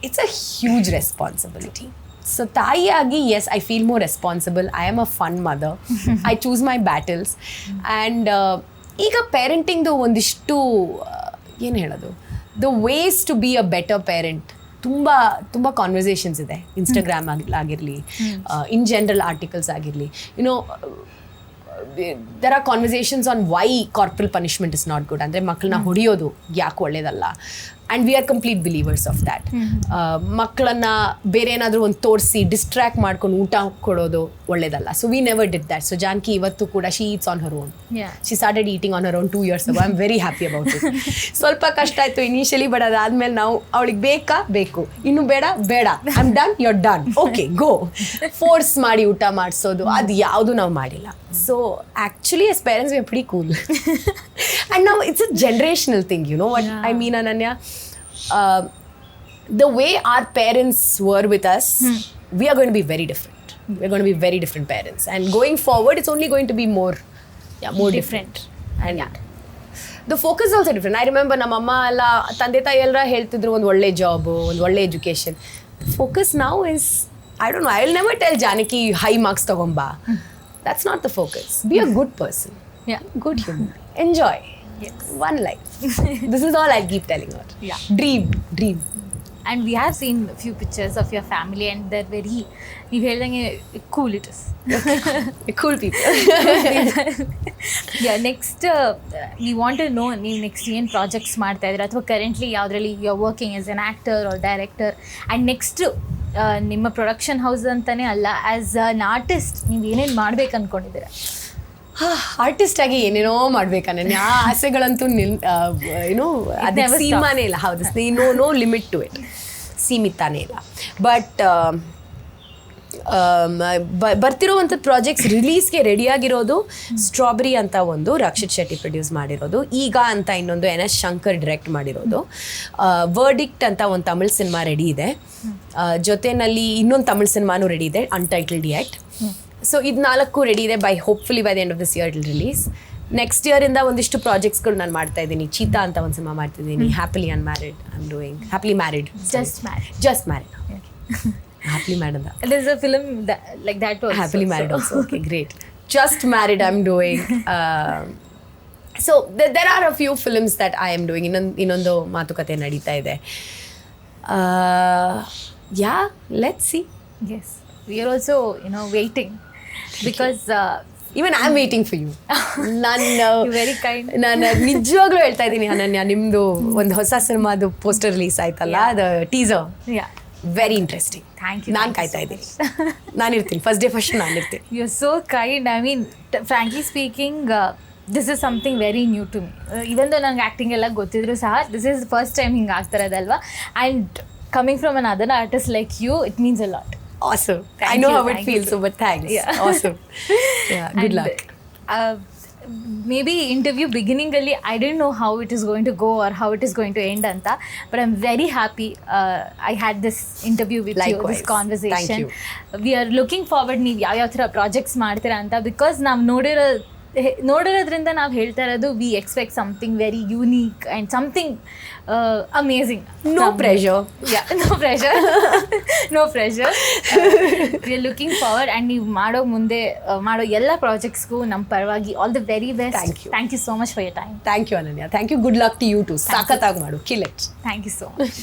it's a huge responsibility. So ತಾಯಿಯಾಗಿ yes, I feel more responsible. I am a fun mother. I choose my battles. And ಈಗ ಪೇರೆಂಟಿಂಗ್ದು ಒಂದಿಷ್ಟು ಏನು ಹೇಳೋದು, the ways to be a better parent, ತುಂಬ ಕಾನ್ವರ್ಸೇಷನ್ಸ್ ಇದೆ. ಇನ್ಸ್ಟಾಗ್ರಾಮ್ ಆಗಿರಲಿ, ಇನ್ ಜನರಲ್ ಆರ್ಟಿಕಲ್ಸ್ ಆಗಿರಲಿ, you know, there R conversations on why corporal punishment is not good. ಅಂದರೆ ಮಕ್ಕಳನ್ನ ಹೊಡೆಯೋದು ಯಾಕೆ ಒಳ್ಳೇದಲ್ಲ. And we are complete believers of that. ಮಕ್ಕಳನ್ನ ಬೇರೆ ಏನಾದರೂ ಒಂದು ತೋರಿಸಿ ಡಿಸ್ಟ್ರ್ಯಾಕ್ಟ್ ಮಾಡ್ಕೊಂಡು ಊಟ ಕೊಡೋದು ಒಳ್ಳೇದಲ್ಲ. So we never did that. So Janaki ಇವತ್ತು ಕೂಡ she eats on her own. She started eating on her own 2 years ago. I am very happy about it. ಸ್ವಲ್ಪ ಕಷ್ಟ ಆಯಿತು ಇನಿಷಿಯಲಿ, ಬಟ್ ಅದಾದಮೇಲೆ ನಾವು ಅವಳಿಗೆ ಬೇಕು, ಇನ್ನು ಬೇಡ, I am done, you are done, okay go. Force ಮಾಡಿ ಊಟ ಮಾಡಿಸೋದು ಅದು ಯಾವುದು ನಾವು ಮಾಡಿಲ್ಲ. So actually as parents we are pretty cool. And ನಾವು it's a generational thing, you know what I mean, Ananya. The way our parents were with us, we are going to be very different. We are going to be very different parents. And going forward, it's only going to be more different. And the focus is also different. I remember ನಮ್ಮ ಅಮ್ಮ ಎಲ್ಲ ತಂದೆ ತಾಯಿ ಎಲ್ಲ ಹೇಳ್ತಿದ್ರು ಒಂದು ಒಳ್ಳೆ job, ಒಂದು ಒಳ್ಳೆ education. Focus now is, I don't know, I will never tell Janaki high marks ತಗೊಂಬಾ. That's not the focus. Be a good person. Good human. Enjoy. One life. This is all I keep telling her. Dream. And we have seen a few pictures of your family, and they're very, ನೀವು ಹೇಳ್ದಂಗೆ cool it is. Cool people. Next we want to know, ನೀವು next ಏನು projects ಮಾಡ್ತಾ ಇದ್ದೀರಾ, ಅಥವಾ currently ಯಾವುದ್ರಲ್ಲಿ you are working as an actor or director. And next ನಿಮ್ಮ production house ಅಂತಲೇ ಅಲ್ಲ, ಆ್ಯಸ್ ಅನ್ ಆರ್ಟಿಸ್ಟ್ ನೀವು ಏನೇನು ಮಾಡ್ಬೇಕು ಅಂದ್ಕೊಂಡಿದ್ದೀರಾ? ಆರ್ಟಿಸ್ಟ್ ಆಗಿ ಏನೇನೋ ಮಾಡ್ಬೇಕನ್ನ ಆ ಆಸೆಗಳಂತೂ ಏನೋ ಅದಕ್ಕೆ ಸೀಮಾನೇ ಇಲ್ಲ. ಹೌದು, ನೋ ಲಿಮಿಟ್ ಟು ಇಟ್, ಸೀಮಿತಾನೇ ಇಲ್ಲ. ಬಟ್ ಬರ್ತಿರೋವಂಥ ಪ್ರಾಜೆಕ್ಟ್ಸ್ ರಿಲೀಸ್ಗೆ ರೆಡಿಯಾಗಿರೋದು ಸ್ಟ್ರಾಬೆರಿ ಅಂತ ಒಂದು ರಕ್ಷಿತ್ ಶೆಟ್ಟಿ ಪ್ರೊಡ್ಯೂಸ್ ಮಾಡಿರೋದು, ಈಗ ಅಂತ ಇನ್ನೊಂದು NS ಶಂಕರ್ ಡೈರೆಕ್ಟ್ ಮಾಡಿರೋದು, ವರ್ಡಿಕ್ಟ್ ಅಂತ ಒಂದು ತಮಿಳ್ ಸಿನಿಮಾ ರೆಡಿ ಇದೆ, ಜೊತೆಯಲ್ಲಿ ಇನ್ನೊಂದು ತಮಿಳ್ ಸಿನಿಮಾನೂ ರೆಡಿ ಇದೆ ಅನ್ಟೈಟಲ್ಡ್ ಯೆಟ್. ಸೊ ಇದು 4 ರೆಡಿ ಇದೆ. Hopefully by the end of this year it release. Next ಇಯರಿಂದ ಒಂದಿಷ್ಟು ಪ್ರಾಜೆಕ್ಟ್ಸ್ಗಳು ನಾನು ಮಾಡ್ತಾ ಇದ್ದೀನಿ. ಚೀತಾ ಅಂತ ಒಂದು ಸಿನಿಮಾ ಮಾಡ್ತಿದ್ದೀನಿ, happily unmarried I am doing, happily married, just married happily married. There's a film like that also. Happily married also. Okay, great. Just married I'm doing. So there are a few films that I am doing. ಇನ್ನೊಂದು ಮಾತುಕತೆ ನಡೀತಾ ಇದೆ. Yeah, let's see. Yes, we are also waiting because even I'm waiting for you. You're very kind. ನಾನು ನಿಜವಾಗ್ಲೂ ಹೇಳ್ತಾ ಇದ್ದೀನಿ ಅನನ್ಯ, ನಿಮ್ಮದು ಒಂದು ಹೊಸ ಸಿನಿಮಾದು ಪೋಸ್ಟರ್ ರಿಲೀಸ್ ಆಯ್ತಲ್ಲ, ಅದು teaser, very interesting. Thank you. ನಾನು ಕಾಯ್ತಾ ಇದ್ದೀನಿ. ನಾನಿರ್ತೀನಿ ಫಸ್ಟ್ ಡೇ ಫಸ್ಟ್ ನಾನಿರ್ತೀನಿ. You are so kind. I mean frankly speaking this is something very new to me. Even though ನಂಗೆ ಆ್ಯಕ್ಟಿಂಗ್ ಎಲ್ಲ ಗೊತ್ತಿದ್ರು ಸಹ ದಿಸ್ ಇಸ್ ಫಸ್ಟ್ ಟೈಮ್ ಹಿಂಗೆ ಆಗ್ತಿರೋದಲ್ವಾ. And coming from another artist like you, it means a lot. Awesome. I know how it feels, so but thanks. Yeah. Awesome. Yeah, good luck. Maybe interview beginning alli I didn't know how it is going to go or how it is going to end anta, but I'm very happy I had this interview with you, this conversation. Thank you. We are looking forward ನೀವು ಯಾವ ಥರ projects ಮಾಡ್ತೀರಾ ಅಂತ, because ನಾವು ನೋಡಿರೋದ್ರಿಂದ ನಾವು ಹೇಳ್ತಾ ಇರೋದು we expect something very unique and something amazing. No pressure. Yeah, no pressure. No pressure. We are looking forward and ನೀವು ಮಾಡೋ ಎಲ್ಲ ಪ್ರಾಜೆಕ್ಟ್ಸ್ಗೂ ನಮ್ಮ ಪರವಾಗಿ all the very best. Thank you so much for your time. Thank you, Ananya. Thank you. Good luck to you too. ಸಾಕತ್ತಾಗಿ ಮಾಡು. Kill it. Thank you so much.